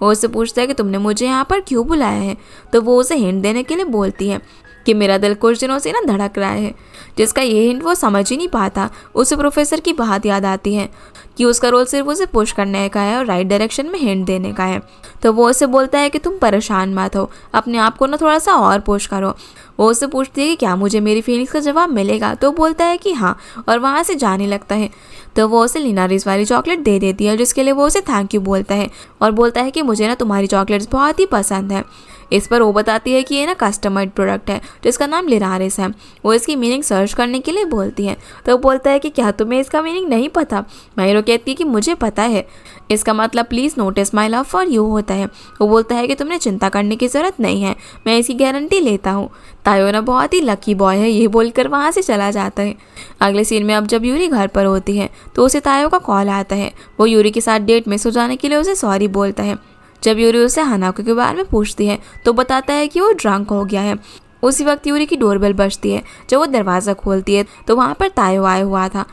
वो उससे पूछता है कि तुमने मुझे यहाँ पर क्यों बुलाया है, तो वो उसे हिंट देने के लिए बोलती है कि मेरा दिल कुछ दिनों से ना धड़क रहा है। जिसका ये हिंट वो समझ ही नहीं पाता। उसे प्रोफेसर की बात याद आती है कि उसका रोल सिर्फ उसे पुश करने का है और राइट डायरेक्शन में हिंट देने का है। तो वो उसे बोलता है कि तुम परेशान मत हो, अपने आप को ना थोड़ा सा और पुश करो। वो उससे पूछती है कि क्या मुझे मेरी फीलिंग्स का जवाब मिलेगा, तो बोलता है कि हाँ, और वहाँ से जाने लगता है। तो वो उसे लिनारिस वाली चॉकलेट दे देती है, जिसके लिए वो उसे थैंक यू बोलता है और बोलता है कि मुझे ना तुम्हारी चॉकलेट्स बहुत ही पसंद है। इस पर वो बताती है कि ये ना कस्टमाइज्ड प्रोडक्ट है जिसका नाम लिनारिस है। वो इसकी मीनिंग सर्च करने के लिए बोलती है। तो वो बोलता है कि क्या तुम्हें इसका मीनिंग नहीं पता? माहिरो कहती है कि मुझे पता है, इसका मतलब please notice my love for you होता है। वो बोलता है कि तुमने चिंता करने की ज़रूरत नहीं है, मैं इसकी गारंटी लेता हूँ। तायो ना बहुत ही लकी बॉय है, ये बोलकर वहाँ से चला जाता है। अगले सीन में अब जब यूरी घर पर होती है तो उसे तायो का कॉल आता है। वो यूरी के साथ डेट मिस हो जाने के लिए उसे सॉरी बोलता है। जब यूरी उसे हानाको के बारे में पूछती है तो बताता है कि वो ड्रंक हो गया है। उसी वक्त यूरी की डोरबेल बजती है। जब वो दरवाज़ा खोलती है तो वहाँ पर तायो आया हुआ था।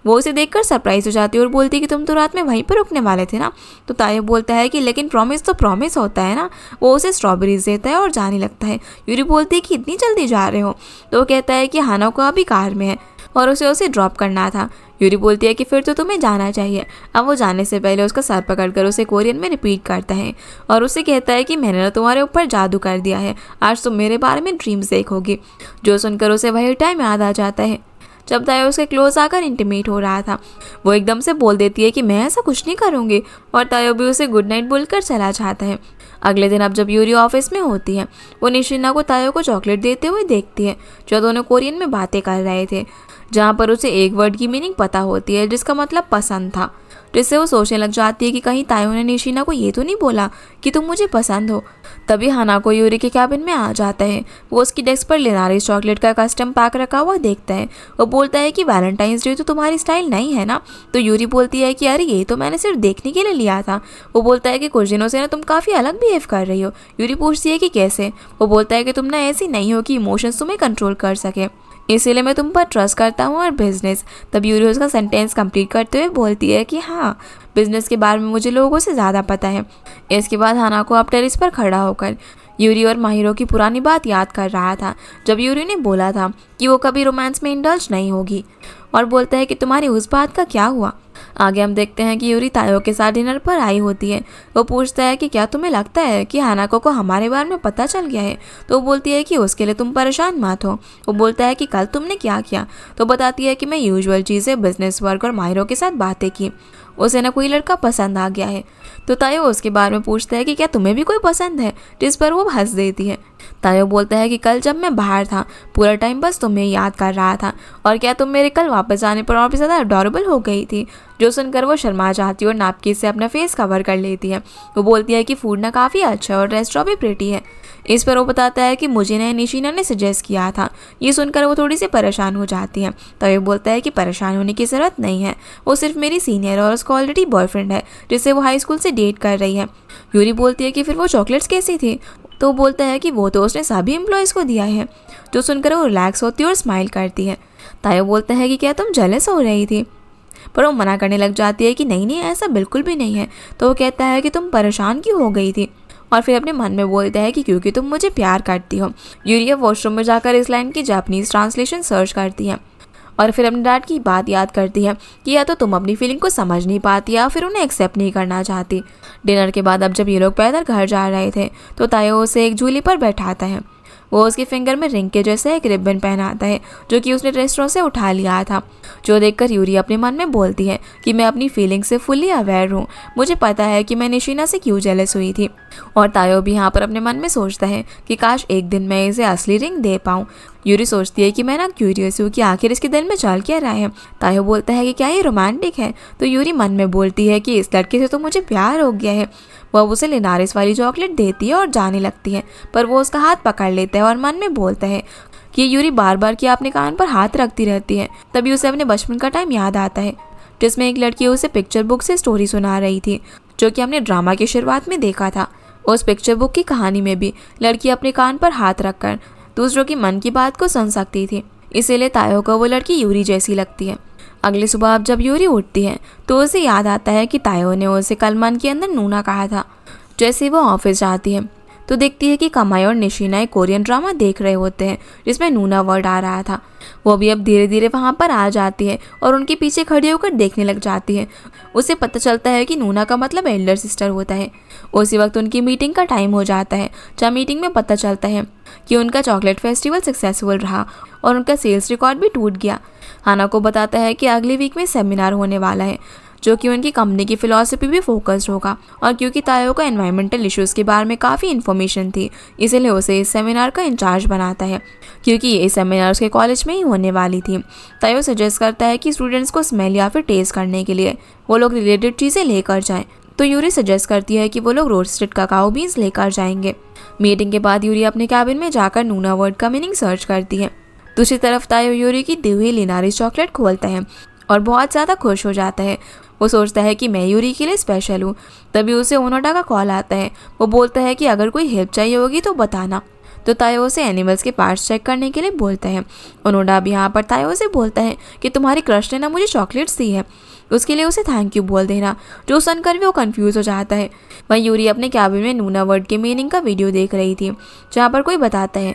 वो उसे देखकर सरप्राइज हो जाती है और बोलती है कि तुम तो रात में वहीं पर रुकने वाले थे ना। तो तायो बोलता है कि लेकिन प्रॉमिस तो प्रॉमिस होता है ना। वो उसे स्ट्रॉबेरीज देता है और जाने लगता है। यूरी बोलती है कि इतनी जल्दी जा रहे हो? तो वो कहता है कि हानाको अभी कार में है और उसे ड्रॉप करना था। यूरी बोलती है कि फिर तो तुम्हें जाना चाहिए। अब वो जाने से पहले उसका सर पकड़कर उसे कोरियन में रिपीट करता है और उसे कहता है कि मैंने ना तुम्हारे ऊपर जादू कर दिया है, आज तुम मेरे बारे में ड्रीम्स देखोगी। जो सुनकर उसे वही टाइम याद आ जाता है जब तायो उसके क्लोज आकर इंटीमेट हो रहा था। वो एकदम से बोल देती है कि मैं ऐसा कुछ नहीं करूँगी और तायो भी उसे गुड नाइट बोलकर चला जाता है। अगले दिन अब जब यूरी ऑफिस में होती है, वो निशिना को तायो को चॉकलेट देते हुए देखती है, जो दोनों कोरियन में बातें कर रहे थे, जहाँ पर उसे एक वर्ड की मीनिंग पता होती है जिसका मतलब पसंद था। जिससे वो सोचने लग जाती है कि कहीं तायो ने निशिना को ये तो नहीं बोला कि तुम मुझे पसंद हो। तभी हानाको यूरी के कैबिन में आ जाता है। वो उसकी डेस्क पर लिनारिस चॉकलेट का कस्टम पैक रखा हुआ देखता है। वो बोलता है कि वैलेंटाइंस डे तो तुम्हारी स्टाइल नहीं है ना। तो यूरी बोलती है कि अरे ये तो मैंने सिर्फ देखने के लिए लिया था। वो बोलता है कि कुछ दिनों से ना तुम काफ़ी अलग बिहेव कर रही हो। यूरी पूछती है कि कैसे? वो बोलता है कि तुम ना ऐसी नहीं हो कि इमोशंस तुम्हें कंट्रोल कर सके, इसीलिए मैं तुम पर ट्रस्ट करता हूँ और बिजनेस। तब यूरी उसका सेंटेंस कंप्लीट करते हुए बोलती है कि हाँ, बिजनेस के बारे में मुझे लोगों से ज़्यादा पता है। इसके बाद हानाको अब टेरिस पर खड़ा होकर यूरी और माहिरो की पुरानी बात याद कर रहा था, जब यूरी ने बोला था कि वो कभी रोमांस में इंडल्ज नहीं होगी, और बोलता है कि तुम्हारी उस बात का क्या हुआ। आगे हम देखते हैं कि यूरी तायो के साथ डिनर पर आई होती है। वो पूछता है कि क्या तुम्हें लगता है कि हानाको को हमारे बारे में पता चल गया है? तो वो बोलती है कि उसके लिए तुम परेशान मत हो। वो बोलता है कि कल तुमने क्या किया? तो बताती है कि मैं यूजुअल चीज़ें, बिजनेस वर्क और माहिरो के साथ बातें की। उसे ना कोई लड़का पसंद आ गया है। तो तायो उसके बारे में पूछता है कि क्या तुम्हें भी कोई पसंद है, जिस पर वो हंस देती है। तायो बोलता है कि कल जब मैं बाहर था पूरा टाइम बस तुम्हें याद कर रहा था, और क्या तुम मेरे कल वापस आने पर और भी ज़्यादा अडोरेबल हो गई थी। जो सुनकर वो शर्मा जाती है और नापकिन से अपना फेस कवर कर लेती है। वो बोलती है कि फूड ना काफ़ी अच्छा है और रेस्टोरेंट भी प्रेटी है। इस पर वो बताता है कि मुझे ना निशिना ने सजेस्ट किया था। ये सुनकर वो थोड़ी सी परेशान हो जाती है। तो ये बोलता है कि परेशान होने की ज़रूरत नहीं है, वो सिर्फ मेरी सीनियर और उसका ऑलरेडी बॉयफ्रेंड है जिससे वो हाई स्कूल से डेट कर रही है। यूरी बोलती है कि फिर वो चॉकलेट्स कैसी थी? तो वो बोलता है कि वो तो उसने सभी एम्प्लॉयज़ को दिया है। जो सुनकर वो रिलैक्स होती है और स्माइल करती है। तायो बोलता है कि क्या तुम जेलस हो रही थी? पर वो मना करने लग जाती है कि नहीं नहीं, ऐसा बिल्कुल भी नहीं है। तो वो कहता है कि तुम परेशान क्यों हो गई थी? और फिर अपने मन में बोलता है कि क्योंकि तुम मुझे प्यार करती हो। यूरी वॉशरूम में जाकर इस लाइन की जापानीज़ ट्रांसलेशन सर्च करती है और फिर अपने डैड की बात याद करती है कि या तो तुम अपनी फीलिंग को समझ नहीं पाती या फिर उन्हें एक्सेप्ट नहीं करना चाहती। डिनर के बाद अब जब ये लोग पैदल घर जा रहे थे तो तायो उसे एक झूली पर बैठाता है। वो उसके फिंगर में रिंग के जैसे एक रिबन पहनाता है जो कि उसने रेस्टोरेंट से उठा लिया था, जो देखकर यूरी अपने मन में बोलती है कि मैं अपनी फीलिंग से फुल्ली अवेयर हूँ, मुझे पता है कि मैं निशिना से क्यों जेलस हुई थी। और तायो भी यहाँ पर अपने मन में सोचता है कि काश एक दिन मैं इसे असली रिंग दे पाऊँ। यूरी सोचती है कि मैं ना क्यूरियस हूँ कि आखिर इसके दिल में चल क्या रहा है। तायो बोलता है कि क्या ये रोमांटिक है, तो यूरी मन में बोलती है कि इस लड़के से तो मुझे प्यार हो गया है। वह उसे लिनारिस वाली चॉकलेट देती है और जाने लगती है, पर वो उसका हाथ पकड़ लेता है और मन में बोलता है कि यूरी बार बार क्या अपने कान पर हाथ रखती रहती है। तभी उसे अपने बचपन का टाइम याद आता है जिसमें एक लड़की उसे पिक्चर बुक से स्टोरी सुना रही थी जो कि हमने ड्रामा की शुरुआत में देखा था। उस पिक्चर बुक की कहानी में भी लड़की अपने कान पर हाथ रखकर दूसरों की मन की बात को सुन सकती थी, इसीलिए तायो को वो लड़की यूरी जैसी लगती है। अगली सुबह अब जब यूरी उठती है तो उसे याद आता है कि तायो ने उसे कल मन के अंदर नूना कहा था। जैसे वो ऑफिस जाती है तो देखती है कि कमाई और निशिना एक कोरियन ड्रामा देख रहे होते हैं जिसमें नूना वर्ड आ रहा था। वो भी अब धीरे धीरे वहाँ पर आ जाती है और उनके पीछे खड़ी होकर देखने लग जाती है। उसे पता चलता है कि नूना का मतलब एल्डर सिस्टर होता है। उसी वक्त उनकी मीटिंग का टाइम हो जाता है, जहाँ मीटिंग में पता चलता है कि उनका चॉकलेट फेस्टिवल सक्सेसफुल रहा और उनका सेल्स रिकॉर्ड भी टूट गया। हाना को बताता है कि अगले वीक में सेमिनार होने वाला है जो कि उनकी कंपनी की फिलॉसफी भी फोकस्ड होगा, और क्योंकि तायो को एनवायरमेंटल इश्यूज़ के बारे में काफ़ी इन्फॉर्मेशन थी इसीलिए उसे इस सेमिनार का इंचार्ज बनाता है। क्योंकि ये सेमिनार उसके कॉलेज में ही होने वाली थी, तायो सजेस्ट करता है कि स्टूडेंट्स को स्मेल या फिर टेस्ट करने के लिए वो लोग रिलेटेड चीज़ें लेकर जाएँ। तो यूरी सजेस्ट करती है कि वो लोग रोस्टेड काकाओ बीन्स लेकर जाएंगे। मीटिंग के बाद यूरी अपने कैबिन में जाकर नूना वर्ड का मीनिंग सर्च करती है। दूसरी तरफ तायो यूरी की दी हुई लिनारिस चॉकलेट खोलता है और बहुत ज़्यादा खुश हो जाता है। वो सोचता है कि मैं यूरी के लिए स्पेशल हूँ। तभी उसे ओनोडा का कॉल आता है। वो बोलता है कि अगर कोई हेल्प चाहिए होगी तो बताना। तो तायो उसे एनिमल्स के पार्ट्स चेक करने के लिए बोलता है। ओनोडा भी यहाँ पर तायो से बोलता है कि तुम्हारी क्रश ने ना मुझे चॉकलेट्स दी है, उसके लिए उसे थैंक यू बोल देना। जो सुनकर वो कंफ्यूज हो जाता है। वहीं यूरी अपने कैबिन में नूना वर्ड के मीनिंग का वीडियो देख रही थी जहाँ पर कोई बताता है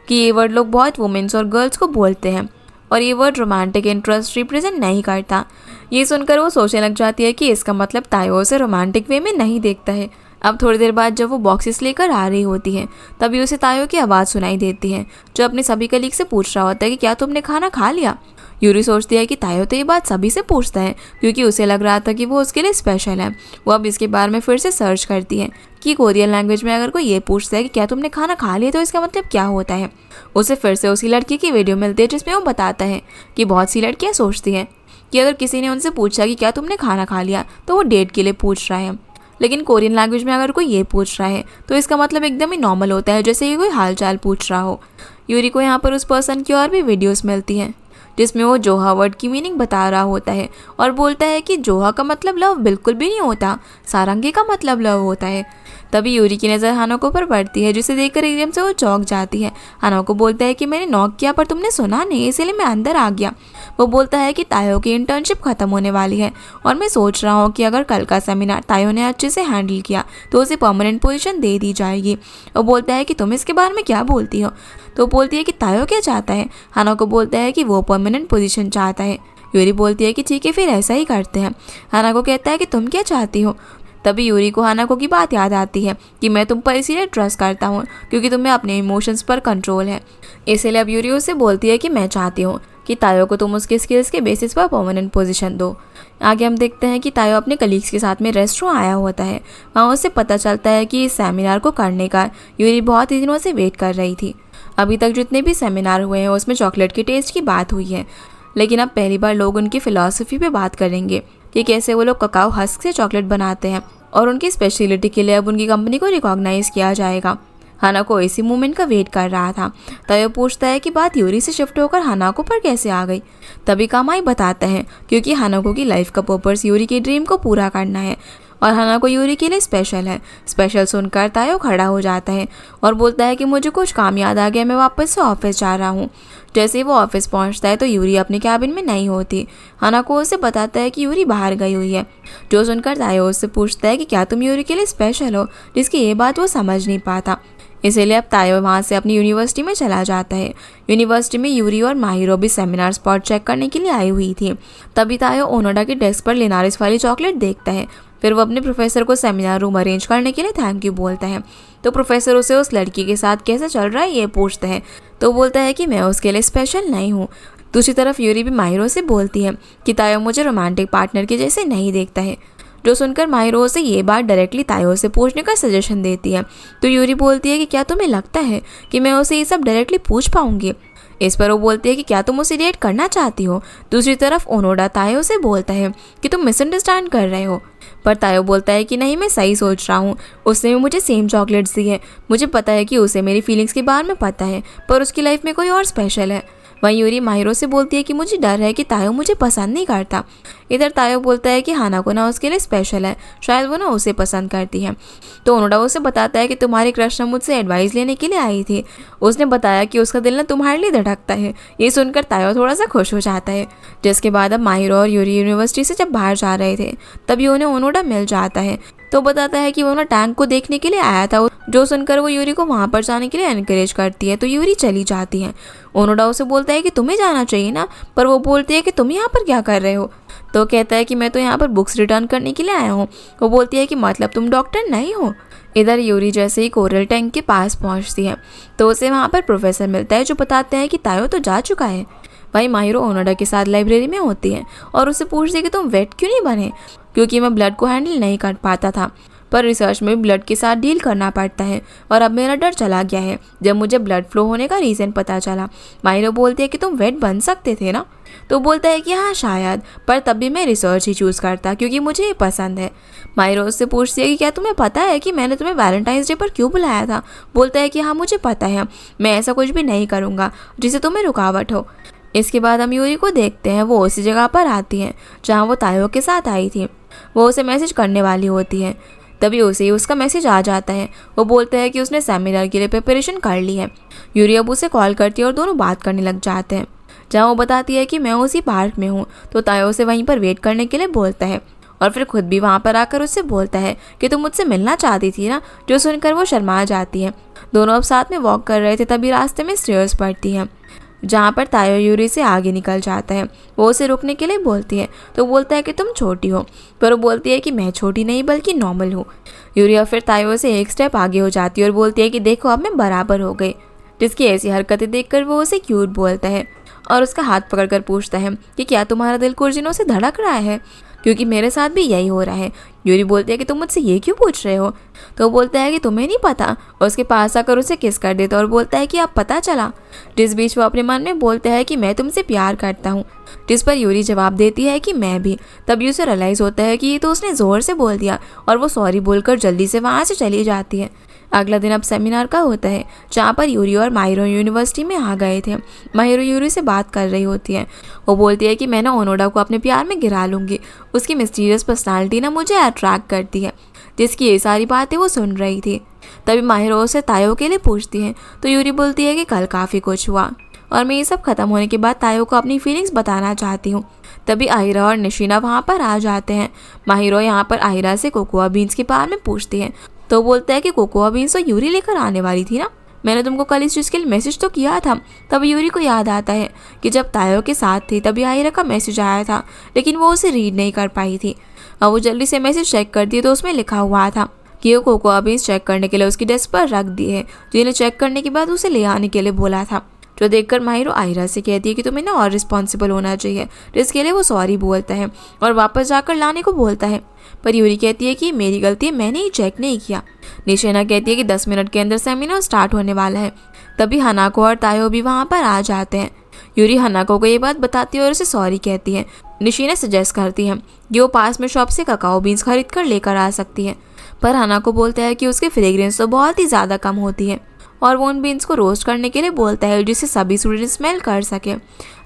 कि ये वर्ड लोग बहुत वुमेन्स और गर्ल्स को बोलते हैं और ये वर्ड रोमांटिक इंटरेस्ट रिप्रेजेंट नहीं करता। ये सुनकर वो सोचने लग जाती है कि इसका मतलब तायो उसे रोमांटिक वे में नहीं देखता है। अब थोड़ी देर बाद जब वो बॉक्सेस लेकर आ रही होती है तभी उसे तायो की आवाज़ सुनाई देती है जो अपने सभी कलीग से पूछ रहा होता है कि क्या तुमने खाना खा लिया। यूरी सोचती है कि तायो तो ये बात सभी से पूछता है क्योंकि उसे लग रहा था कि वो उसके लिए स्पेशल है। वो अब इसके बारे में फिर से सर्च करती है कि कोरियन लैंग्वेज में अगर कोई ये पूछता है कि क्या तुमने खाना खा लिया तो इसका मतलब क्या होता है। उसे फिर से उसी लड़की की वीडियो मिलती है जिसमें वो बताता है कि बहुत सी लड़कियाँ सोचती हैं कि अगर किसी ने उनसे पूछा कि क्या तुमने खाना खा लिया तो वो डेट के लिए पूछ रहा है, लेकिन कोरियन लैंग्वेज में अगर कोई ये पूछ रहा है तो इसका मतलब एकदम ही नॉर्मल होता है, जैसे कि कोई हालचाल पूछ रहा हो। यूरी को यहाँ पर उस पर्सन की और भी वीडियोस मिलती हैं जिसमें वो जोहा वर्ड की मीनिंग बता रहा होता है और बोलता है कि जोहा का मतलब लव बिल्कुल भी नहीं होता, सारंगी का मतलब लव होता है। तभी यूरी की नज़र हानाको पर पड़ती है जिसे देखकर एकदम से वो चौंक जाती है। हानाको बोलता है कि मैंने नॉक किया पर तुमने सुना नहीं, इसीलिए मैं अंदर आ गया। वो बोलता है कि तायो की इंटर्नशिप ख़त्म होने वाली है और मैं सोच रहा हूँ कि अगर कल का सेमिनार तायो ने अच्छे से हैंडल किया तो उसे परमानेंट पोजीशन दे दी जाएगी। वो बोलता है कि तुम इसके बारे में क्या बोलती हो। तो बोलती है कि तायो क्या चाहता है। हानाको बोलता है कि वो परमानेंट पोजीशन चाहता है। यूरी बोलती है कि ठीक है फिर ऐसा ही करते हैं। हानाको कहता है कि तुम क्या चाहती हो। तभी यूरी को हानाको की बात याद आती है कि मैं तुम पर इसीलिए ट्रस्ट करता हूँ क्योंकि तुम्हें अपने इमोशंस पर कंट्रोल है। इसीलिए अब यूरी उससे बोलती है कि मैं चाहती हूँ कि तायो को तुम उसके स्किल्स के बेसिस पर परमानेंट पोजीशन दो। आगे हम देखते हैं कि तायो अपने कलीग्स के साथ में रेस्टोरेंट आया होता है। वहाँ उससे पता चलता है कि इस सेमिनार को करने का यूरी बहुत ही दिनों से वेट कर रही थी। अभी तक जितने भी सेमिनार हुए हैं उसमें चॉकलेट के टेस्ट की बात हुई है, लेकिन अब पहली बार लोग उनकी फ़िलॉसफी पे बात करेंगे कि कैसे वो लोग ककाओ हस्क से चॉकलेट बनाते हैं और उनकी स्पेशलिटी के लिए अब उनकी कंपनी को रिकॉग्नाइज़ किया जाएगा। हानाको इसी मूवमेंट का वेट कर रहा था। तायो पूछता है कि बात यूरी से शिफ्ट होकर हानाको पर कैसे आ गई। तभी कामाई बताता है क्योंकि हानाको की लाइफ का पर्पस यूरी के ड्रीम को पूरा करना है और हानाको यूरी के लिए स्पेशल है। स्पेशल सुनकर तायो खड़ा हो जाता है और बोलता है कि मुझे कुछ काम याद आ गया, मैं वापस से ऑफिस जा रहा हूँ। जैसे ही वो ऑफिस पहुँचता है तो यूरी अपने कैबिन में नहीं होती। हानाको उसे बताता है कि यूरी बाहर गई हुई है। जो सुनकर तायो उससे पूछता है कि क्या तुम यूरी के लिए स्पेशल हो, जिसकी ये बात वो समझ नहीं पाता। इसीलिए अब तायो वहाँ से अपनी यूनिवर्सिटी में चला जाता है। यूनिवर्सिटी में यूरी और माहिरो भी सेमिनार स्पॉट चेक करने के लिए आई हुई थी। तभी तायो ओनोडा की डेस्क पर लिनारिस वाली चॉकलेट देखता है। फिर वो अपने प्रोफेसर को सेमिनार रूम अरेंज करने के लिए थैंक यू बोलता है। तो प्रोफेसर उसे उस लड़की के साथ कैसे चल रहा है ये पूछता है। तो बोलता है कि मैं उसके लिए स्पेशल नहीं हूँ। दूसरी तरफ यूरी भी माहिरो से बोलती है कि तायो मुझे रोमांटिक पार्टनर के जैसे नहीं देखता है, जो सुनकर माहिरो से ये बात डायरेक्टली तायो से पूछने का सजेशन देती है। तो यूरी बोलती है कि क्या तुम्हें लगता है कि मैं उसे ये सब डायरेक्टली पूछ पाऊंगी। इस पर वो बोलती है कि क्या तुम उसे डेट करना चाहती हो। दूसरी तरफ ओनोडा तायो से बोलता है कि तुम मिसअंडरस्टैंड कर रहे हो, पर तायो बोलता है कि नहीं, मैं सही सोच रहा हूँ। उसने भी मुझे सेम चॉकलेट्स दी है। मुझे पता है कि उसे मेरी फीलिंग्स के बारे में पता है, पर उसकी लाइफ में कोई और स्पेशल है। वहीं यूरी माहिरो से बोलती है कि मुझे डर है कि तायो मुझे पसंद नहीं करता। इधर तायो बोलता है कि हानाको ना उसके लिए स्पेशल है, शायद वो ना उसे पसंद करती है। तो ओनोडा उसे बताता है कि तुम्हारी क्रश ने मुझसे एडवाइस लेने के लिए आई थी। उसने बताया कि उसका दिल ना तुम्हारे लिए धड़कता है। ये सुनकर तायो थोड़ा सा खुश हो जाता है। जिसके बाद अब माहिरो और यूरी यूनिवर्सिटी से जब बाहर जा रहे थे तभी उन्हें ओनोडा मिल जाता है। तो बताता है कि वो ना टैंक को देखने के लिए आया था, जो सुनकर वो यूरी को वहाँ पर जाने के लिए एनकरेज करती है। तो यूरी चली जाती है। ओनोडा उसे बोलता है कि तुम्हें जाना चाहिए ना, पर वो बोलती है कि तुम यहाँ पर क्या कर रहे हो। तो कहता है कि मैं तो यहाँ पर बुक्स रिटर्न करने के लिए आया हूँ। वो बोलती है कि मतलब तुम डॉक्टर नहीं हो। इधर यूरी जैसे ही कोरल टैंक के पास पहुँचती है तो उसे वहाँ पर प्रोफेसर मिलता है, जो बताते हैं कि तायो तो जा चुका है। वहीं माहिरो ओनोडा के साथ लाइब्रेरी में होती है और उससे पूछती है कि तुम वेट क्यों नहीं बने, क्योंकि मैं ब्लड को हैंडल नहीं कर पाता था, पर रिसर्च में ब्लड के साथ डील करना पड़ता है और अब मेरा डर चला गया है जब मुझे ब्लड फ्लो होने का रीज़न पता चला। माहिरो बोलती है कि तुम वेट बन सकते थे ना। तो बोलता है कि हाँ शायद, पर तब भी मैं रिसर्च ही चूज़ करता क्योंकि मुझे ये पसंद है। माहिरो उससे पूछती है कि क्या तुम्हें पता है कि मैंने तुम्हें वैलेंटाइंस डे पर क्यों बुलाया था। बोलता है कि हाँ मुझे पता है, मैं ऐसा कुछ भी नहीं करूँगा जिससे तुम्हें रुकावट हो। इसके बाद हम यूरी को देखते हैं। वो उसी जगह पर आती है जहाँ वो तायो के साथ आई थी। वो उसे मैसेज करने वाली होती है, तभी उसे ही उसका मैसेज आ जाता है। वो बोलता है कि उसने सेमिनार के लिए प्रिपरेशन कर ली है। यूरी अब उसे कॉल करती है और दोनों बात करने लग जाते हैं, जहाँ वो बताती है कि मैं उसी पार्क में हूँ। तो तायो उसे वहीं पर वेट करने के लिए बोलता है और फिर खुद भी वहाँ पर आकर उससे बोलता है कि तुम मुझसे मिलना चाहती थी ना, जो सुनकर वो शर्मा जाती है। दोनों अब साथ में वॉक कर रहे थे, तभी रास्ते में स्टेयर्स पड़ती हैं जहाँ पर तायो यूरी से आगे निकल जाता है। वो उसे रुकने के लिए बोलती है तो बोलता है कि तुम छोटी हो, पर वो बोलती है कि मैं छोटी नहीं बल्कि नॉर्मल हूँ। यूरी और फिर तायो से एक स्टेप आगे हो जाती है और बोलती है कि देखो अब मैं बराबर हो गई। जिसकी ऐसी हरकतें देखकर वो उसे क्यूट बोलता है और उसका हाथ पकड़कर पूछता है कि क्या तुम्हारा दिल कुछ दिनों से धड़क रहा है, क्योंकि मेरे साथ भी यही हो रहा है। यूरी बोलती है कि तुम मुझसे ये क्यों पूछ रहे हो। तो वो बोलता है कि तुम्हें नहीं पता। उसके पास आकर उसे किस कर देता और बोलता है कि अब पता चला। जिस बीच वो अपने मन में बोलता है कि मैं तुमसे प्यार करता हूँ, जिस पर यूरी जवाब देती है कि मैं भी। तभी उसे रियलाइज़ होता है कि ये तो उसने ज़ोर से बोल दिया और वो सॉरी बोलकर जल्दी से वहाँ से चली जाती है। अगला दिन अब सेमिनार का होता है, जहाँ पर यूरी और माहिरो यूनिवर्सिटी में आ गए थे। माहिरो यूरी से बात कर रही होती है। वो बोलती है कि मैं ना ओनोडा को अपने प्यार में गिरा लूँगी, उसकी मिस्टीरियस पर्सनालिटी ना मुझे अट्रैक्ट करती है। जिसकी ये सारी बातें वो सुन रही थी। तभी माहिरो से तायो के लिए पूछती है तो यूरी बोलती है कि कल काफ़ी कुछ हुआ और मैं ये सब खत्म होने के बाद तायो को अपनी फीलिंग्स बताना चाहती हूँ। तभी आहिरा और निशिना वहाँ पर आ जाते हैं। माहिरो यहाँ पर आहिरा से कोकोआ बीन्स के बारे में पूछती है तो बोलता है कि कोकोआ बीन्स तो यूरी लेकर आने वाली थी ना, मैंने तुमको कल इस चीज़ के लिए मैसेज तो किया था। तब यूरी को याद आता है कि जब तायो के साथ थी तभी आहिरा का मैसेज आया था, लेकिन वो उसे रीड नहीं कर पाई थी। अब वो जल्दी से मैसेज चेक करती है तो उसमें लिखा हुआ था कि वो कोकोआ बीन्स चेक करने के लिए उसकी डेस्क पर रख दिए, जिन्हें चेक करने के बाद उसे ले आने के लिए बोला था। जो देखकर माहिरो आहिरा से कहती है कि तुम्हें ना और रिस्पॉन्सिबल होना चाहिए, जिसके लिए वो सॉरी बोलता है और वापस जाकर लाने को बोलता है। पर यूरी कहती है कि मेरी गलती है, मैंने ही चेक नहीं किया। निशिना कहती है कि 10 मिनट के अंदर सेमिनार स्टार्ट होने वाला है। तभी हानाको और तायो भी वहाँ पर आ जाते हैं। यूरी हानाको को ये बात बताती है और उसे सॉरी कहती है। निशिना सजेस्ट करती है कि वो पास में शॉप से ककाओ बीन्स खरीद कर लेकर आ सकती है, पर हानाको बोलता है कि उसकी फ्रेग्रेंस तो बहुत ही ज़्यादा कम होती है और वो उन बीन्स को रोस्ट करने के लिए बोलता है जिससे सभी स्टूडेंट स्मेल कर सके।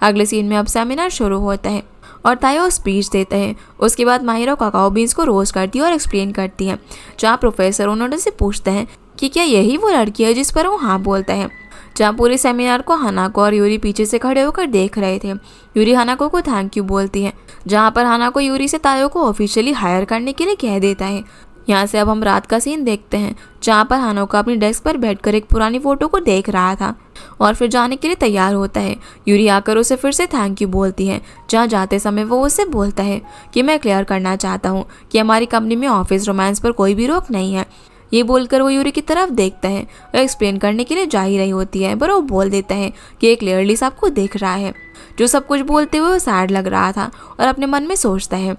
अगले सीन में अब सेमिनार शुरू होता है और तायो स्पीच देता है। उसके बाद माहिरो ककाओ बीन्स को रोस्ट करती है और एक्सप्लेन करती है, जहाँ प्रोफेसर ओनोडा से पूछता है कि क्या यही वो लड़की है, जिस पर वो हाँ बोलता है। जहाँ पूरे सेमिनार को हानाको और यूरी पीछे से खड़े होकर देख रहे थे। यूरी हानाको को थैंक यू बोलती है, जहाँ पर हानाको यूरी से तायो को ऑफिशियली हायर करने के लिए कह देता है। यहाँ से अब हम रात का सीन देखते हैं, जहाँ पर हानोका अपनी डेस्क पर बैठकर एक पुरानी फोटो को देख रहा था और फिर जाने के लिए तैयार होता है। यूरी आकर उसे फिर से थैंक यू बोलती है, जहाँ जाते समय वो उससे बोलता है कि मैं क्लियर करना चाहता हूँ कि हमारी कंपनी में ऑफिस रोमांस पर कोई भी रोक नहीं है। ये बोलकर वो यूरी की तरफ देखता है और एक्सप्लेन करने के लिए जा ही रही होती है, पर वो बोल देता है कि ये क्लियरली सबको देख रहा है। जो सब कुछ बोलते हुए वो सैड लग रहा था और अपने मन में सोचता है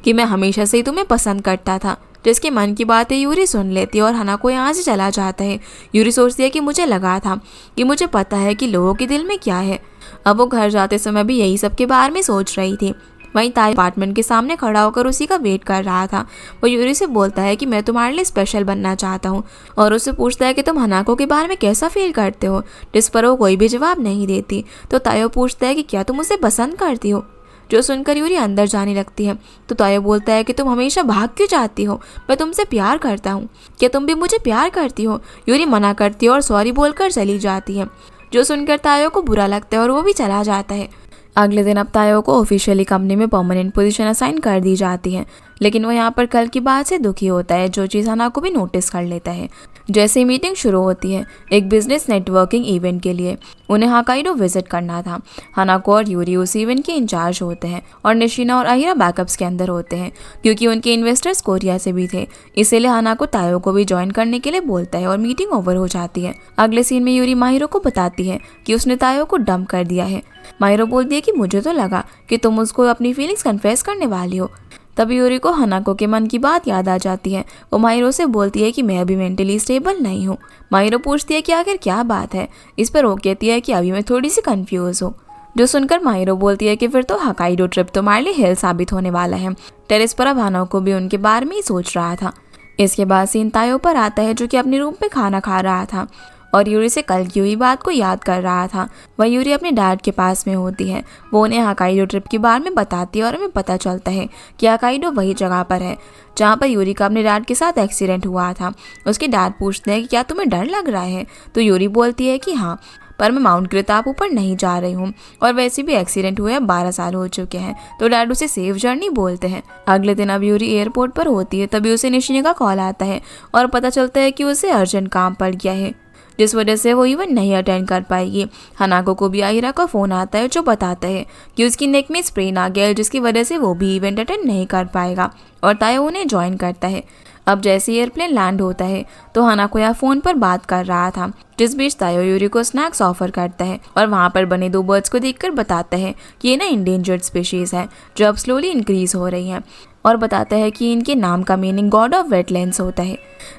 कि मैं हमेशा से ही तुम्हें पसंद करता था। जिसके मन की बातें यूरी सुन लेती है और हानाको यहाँ से चला जाता है। यूरी सोचती है कि मुझे लगा था कि मुझे पता है कि लोगों के दिल में क्या है। अब वो घर जाते समय भी यही सब के बारे में सोच रही थी। वहीं ताई अपार्टमेंट के सामने खड़ा होकर उसी का वेट कर रहा था। वो यूरी से बोलता है कि मैं तुम्हारे लिए स्पेशल बनना चाहता हूँ और उससे पूछता है कि तुम हानाको के बारे में कैसा फील करते हो, जिस पर वो कोई भी जवाब नहीं देती। तो तायो पूछता है कि क्या तुम उसे पसंद करती हो। जो सुनकर यूरी अंदर जाने लगती है तो तायो बोलता है कि तुम हमेशा भाग क्यों जाती हो, मैं तुमसे प्यार करता हूँ, क्या तुम भी मुझे प्यार करती हो। यूरी मना करती है और सॉरी बोलकर चली जाती है। जो सुनकर तायो को बुरा लगता है और वो भी चला जाता है। अगले दिन अब तायो को ऑफिशियली कंपनी में परमानेंट पोजीशन असाइन कर दी जाती है, लेकिन वो यहाँ पर कल की बात से दुखी होता है, जो चीज़ हानाको भी नोटिस कर लेता है। जैसे ही मीटिंग शुरू होती है एक बिजनेस नेटवर्किंग इवेंट के लिए, उन्हें होक्काइडो विजिट करना था। हानाको और यूरी उस इवेंट के इंचार्ज होते हैं और निशिना और अहिरा बैकअप्स के अंदर होते हैं, क्योंकि उनके इन्वेस्टर्स कोरिया से भी थे। इसीलिए हानाको तायो को भी ज्वाइन करने के लिए बोलता है और मीटिंग ओवर हो जाती है। अगले सीन में यूरी माहिरो को बताती है कि उसने तायो को डंप कर दिया है। माहिरो बोलती है कि मुझे तो लगा कि तुम उसको अपनी फीलिंग्स कन्फेस करने वाली हो। तभी यूरी को हानाको के मन की बात याद आ जाती है। वो माहिरो से बोलती है कि मैं अभी मेंटली स्टेबल नहीं हूँ। माहिरो पूछती है कि आखिर क्या बात है। इस पर वो कहती है कि अभी मैं थोड़ी सी कंफ्यूज हूँ। जो सुनकर माहिरो बोलती है कि फिर तो होक्काइडो ट्रिप तुम्हारे लिए हेल साबित होने वाला है। टेरेस पर अब हानाको भी उनके बारे में ही सोच रहा था। इसके बाद सीन तायो पर आता है, जो कि अपने रूम में खाना खा रहा था और यूरी से कल की हुई बात को याद कर रहा था। वह यूरी अपने डैड के पास में होती है। वो उन्हें होक्काइडो ट्रिप के बारे में बताती है और हमें पता चलता है कि होक्काइडो वही जगह पर है जहाँ पर यूरी का अपने डैड के साथ एक्सीडेंट हुआ था। उसके डैड पूछते हैं कि क्या तुम्हें डर लग रहा है, तो यूरी बोलती है कि हाँ, पर मैं माउंट क्रेताप ऊपर नहीं जा रही हूँ और वैसे भी एक्सीडेंट हुए 12 साल हो चुके हैं। तो डैड उसे सेफ जर्नी बोलते हैं। अगले दिन अब यूरी एयरपोर्ट पर होती है, तभी उसे निशिना का कॉल आता है और पता चलता है कि उसे अर्जेंट काम पड़ गया है, जिस वजह से वो इवेंट नहीं अटेंड कर पाएगी। हानाको को भी अहिरा का फ़ोन आता है, जो बताता है कि उसकी नेक में स्प्रेन आ गया है, जिसकी वजह से वो भी इवेंट अटेंड नहीं कर पाएगा और तायो उन्हें ज्वाइन करता है। अब जैसे एयरप्लेन लैंड होता है तो हानाको यहाँ फ़ोन पर बात कर रहा था, जिस बीच तायो यूरी को स्नैक्स ऑफर करता है और वहाँ पर बने 2 बर्ड्स को देखकर बताता है कि ये ना इंडेंजर्ड स्पीशीज़ है, जो अब स्लोली इंक्रीज हो रही है, और बताता है कि इनके नाम का मीनिंग गॉड ऑफ वेटलैंड्स होता है।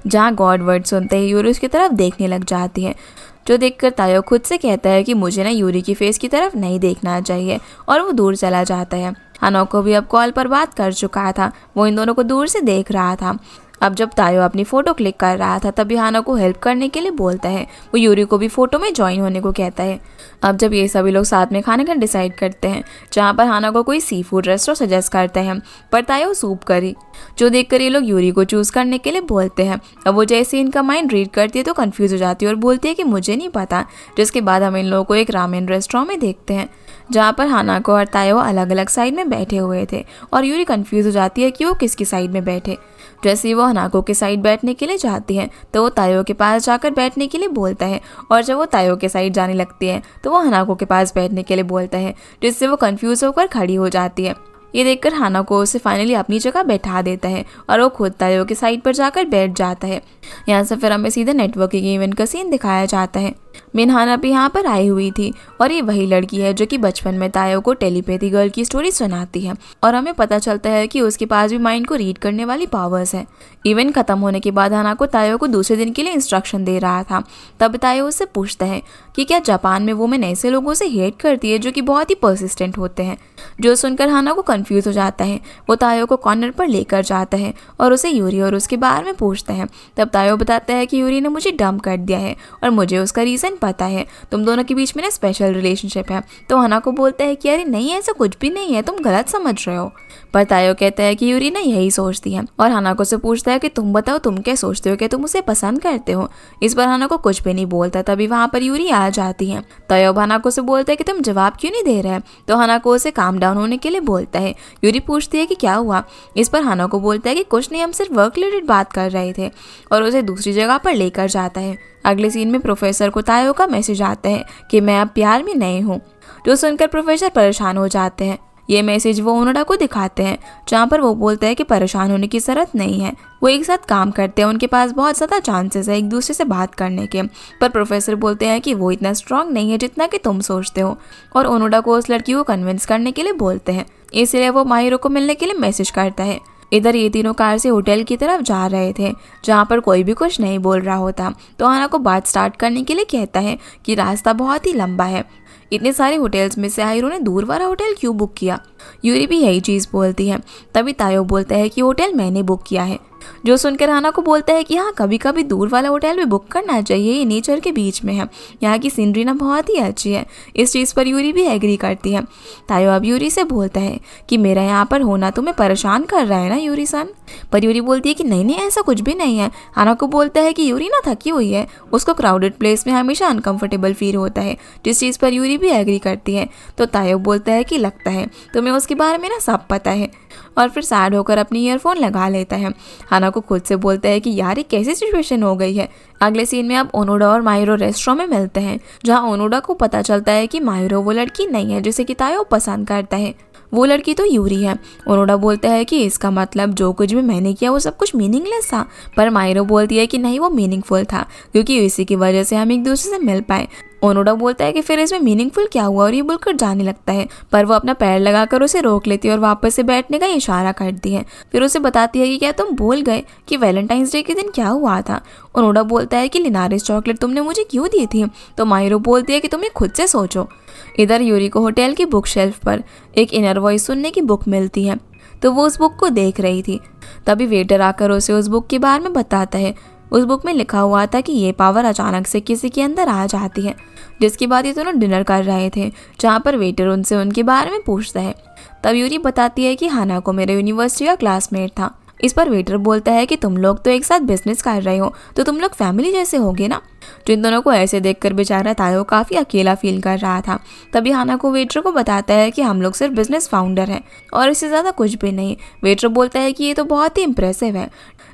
जहाँ गॉड वर्ड सुनते ही यूरी उसकी तरफ देखने लग जाती है, जो देखकर तायो खुद से कहता है कि मुझे ना यूरी की फेस की तरफ नहीं देखना चाहिए, और वो दूर चला जाता है। हानाको भी अब कॉल पर बात कर चुका था, वो इन दोनों को दूर से देख रहा था। अब जब तायो अपनी फ़ोटो क्लिक कर रहा था तभी हानाको हेल्प करने के लिए बोलता है। वो यूरी को भी फ़ोटो में ज्वाइन होने को कहता है। अब जब ये सभी लोग साथ में खाने का डिसाइड करते हैं, जहाँ पर हानाको कोई सी फूड रेस्टोरेंट सजेस्ट करते हैं, पर तायो सूप करी, जो देखकर ये लोग यूरी को चूज़ करने के लिए बोलते हैं। अब वो जैसे इनका माइंड रीड करती है तो कंफ्यूज हो जाती है और बोलती है कि मुझे नहीं पता। जिसके बाद हम इन लोगों को एक रामेन रेस्टोरेंट में देखते हैं, जहाँ पर हानाको और तायो अलग अलग साइड में बैठे हुए थे और यूरी कंफ्यूज हो जाती है कि वो किसकी साइड में बैठे। जैसे ही वो हानाको के साइड बैठने के लिए जाती है तो वो तायो के पास जाकर बैठने के लिए बोलता है, और जब वो तायो के साइड जाने लगती है तो वो हानाको के पास बैठने के लिए बोलता है, जिससे वो कंफ्यूज होकर खड़ी हो जाती है। ये देखकर हानाको उसे फाइनली अपनी जगह बैठा देता है और वो खुद तायो के साइड पर जाकर बैठ जाता है। यहाँ से फिर हमें सीधे नेटवर्किंग इवेंट का सीन दिखाया जाता है। मिनहाना भी यहाँ पर आई हुई थी और ये वही लड़की है जो कि बचपन में तायो को टेलीपैथी गर्ल की स्टोरी सुनाती है, और हमें पता चलता है कि उसके पास भी माइंड को रीड करने वाली पावर्स है। इवेंट खत्म होने के बाद हानाको तायो को दूसरे दिन के लिए इंस्ट्रक्शन दे रहा था। तब तायो उससे पूछता है कि क्या जापान में वुमेन ऐसे लोगों से हेट करती है जो कि बहुत ही परसिस्टेंट होते हैं। जो सुनकर हानाको कंफ्यूज हो जाता है। वो तायो को कॉर्नर पर लेकर जाता है और उसे यूरी और उसके बारे में पूछता है। तब तायो बताता है कि यूरी ने मुझे डंप कर दिया है और मुझे उसका रीज़न 100% पता है तुम दोनों के बीच में ना स्पेशल रिलेशनशिप है। तो हानाको बोलता है कि अरे नहीं, ऐसा कुछ भी नहीं है, तुम गलत समझ रहे हो। पर तायो कहता है कि यूरी ना यही सोचती है और हानाको से पूछता है कि तुम बताओ, तुम क्या सोचते हो, क्या तुम उसे पसंद करते हो। इस पर हानाको कुछ भी नहीं बोलता। तभी वहाँ पर यूरी आ जाती है। तायो हानाको से बोलता है कि तुम जवाब क्यों नहीं दे रहे। तो हानाको उसे काम डाउन होने के लिए बोलता है। यूरी पूछती है कि क्या हुआ। इस पर हानाको बोलता है कि कुछ नहीं, हम सिर्फ वर्क रिलेटेड बात कर रहे थे, और उसे दूसरी जगह पर लेकर जाता है। अगले सीन में प्रोफेसर को तायो का मैसेज आता है कि मैं अब प्यार में नहीं हूँ, जो सुनकर प्रोफेसर परेशान हो जाते हैं। ये मैसेज वो ओनोडा को दिखाते हैं, जहाँ पर वो बोलता है कि परेशान होने की जरूरत नहीं है, वो एक साथ काम करते हैं, उनके पास बहुत ज़्यादा चांसेस है एक दूसरे से बात करने के। पर प्रोफेसर बोलते हैं कि वो इतना स्ट्रांग नहीं है जितना कि तुम सोचते हो, और ओनोडा को उस लड़की को कन्विंस करने के लिए बोलते हैं। इसलिए वो माहिरो को मिलने के लिए मैसेज करता है। इधर ये तीनों कार से होटल की तरफ जा रहे थे, जहाँ पर कोई भी कुछ नहीं बोल रहा होता। तो हानाको बात स्टार्ट करने के लिए कहता है कि रास्ता बहुत ही लंबा है, इतने सारे होटल्स में से हाइरो ने दूर वाला होटल क्यों बुक किया। यूरी भी यही चीज़ बोलती है। तभी तायो बोलता है कि होटल मैंने बुक किया है, जो सुनकर हानाको बोलता है कि हाँ, कभी कभी दूर वाला होटल भी बुक करना चाहिए, ये नेचर के बीच में है, यहाँ की सीनरी ना बहुत ही अच्छी है। इस चीज़ पर यूरी भी एग्री करती है। तायो अब यूरी से बोलता है कि मेरा यहाँ पर होना तुम्हें परेशान कर रहा है ना यूरी सन। पर यूरी बोलती है कि नहीं नहीं, ऐसा कुछ भी नहीं है। हानाको बोलता है कि यूरी ना थकी हुई है, उसको क्राउडेड प्लेस में हमेशा अनकंफर्टेबल फील होता है, जिस चीज़ पर यूरी भी एग्री करती है। तो तायो बोलता है कि लगता है तुम्हें उसके बारे में ना सब पता है, और फिर सैड होकर अपनी ईयरफोन लगा लेता है। हानाको खुद से बोलता है कि यार ये कैसी सिचुएशन हो गई है। अगले सीन में अब ओनोडा और माहिरो रेस्टोरेंट में मिलते हैं, जहाँ ओनोडा को पता चलता है कि माहिरो वो लड़की नहीं है जिसे कि तायो पसंद करता है, वो लड़की तो यूरी है। ओनोडा बोलता है कि इसका मतलब जो कुछ भी मैंने किया वो सब कुछ मीनिंगलेस था। पर माहिरो बोलती है कि नहीं, वो मीनिंगफुल था, क्योंकि इसी की वजह से हम एक दूसरे से मिल पाए। ओनोडा बोलता है कि फिर इसमें मीनिंगफुल क्या हुआ, और ये बोलकर जाने लगता है। पर वो अपना पैर लगाकर उसे रोक लेती है और वापस से बैठने का इशारा करती है। फिर उसे बताती है कि क्या तुम भूल गए कि वैलेंटाइंस डे के दिन क्या हुआ था। ओनोडा बोलता है कि लिनारिस चॉकलेट तुमने मुझे क्यों दी थी। तो माहिरो बोलती है कि तुम्हें खुद से सोचो। इधर यूरी को होटल की बुक शेल्फ पर एक इनर वॉइस सुनने की बुक मिलती है, तो वो उस बुक को देख रही थी। तभी वेटर आकर उसे उस बुक के बारे में बताता है। उस बुक में लिखा हुआ था कि ये पावर अचानक से किसी के अंदर आ जाती है, जिसके बाद ये दोनों डिनर कर रहे थे, जहाँ पर वेटर उनसे उनके बारे में पूछता है। तब यूरी बताती है कि हानाको मेरे यूनिवर्सिटी का क्लासमेट था। इस पर वेटर बोलता है कि तुम लोग तो एक साथ बिजनेस कर रहे हो, तो तुम लोग फैमिली जैसे होगे ना। जिन दोनों को ऐसे देखकर बेचारा तायो काफ़ी अकेला फील कर रहा था। तभी हानाको वेटर को बताता है कि हम लोग सिर्फ बिजनेस फाउंडर हैं और इससे ज़्यादा कुछ भी नहीं। वेटर बोलता है कि ये तो बहुत ही इम्प्रेसिव है,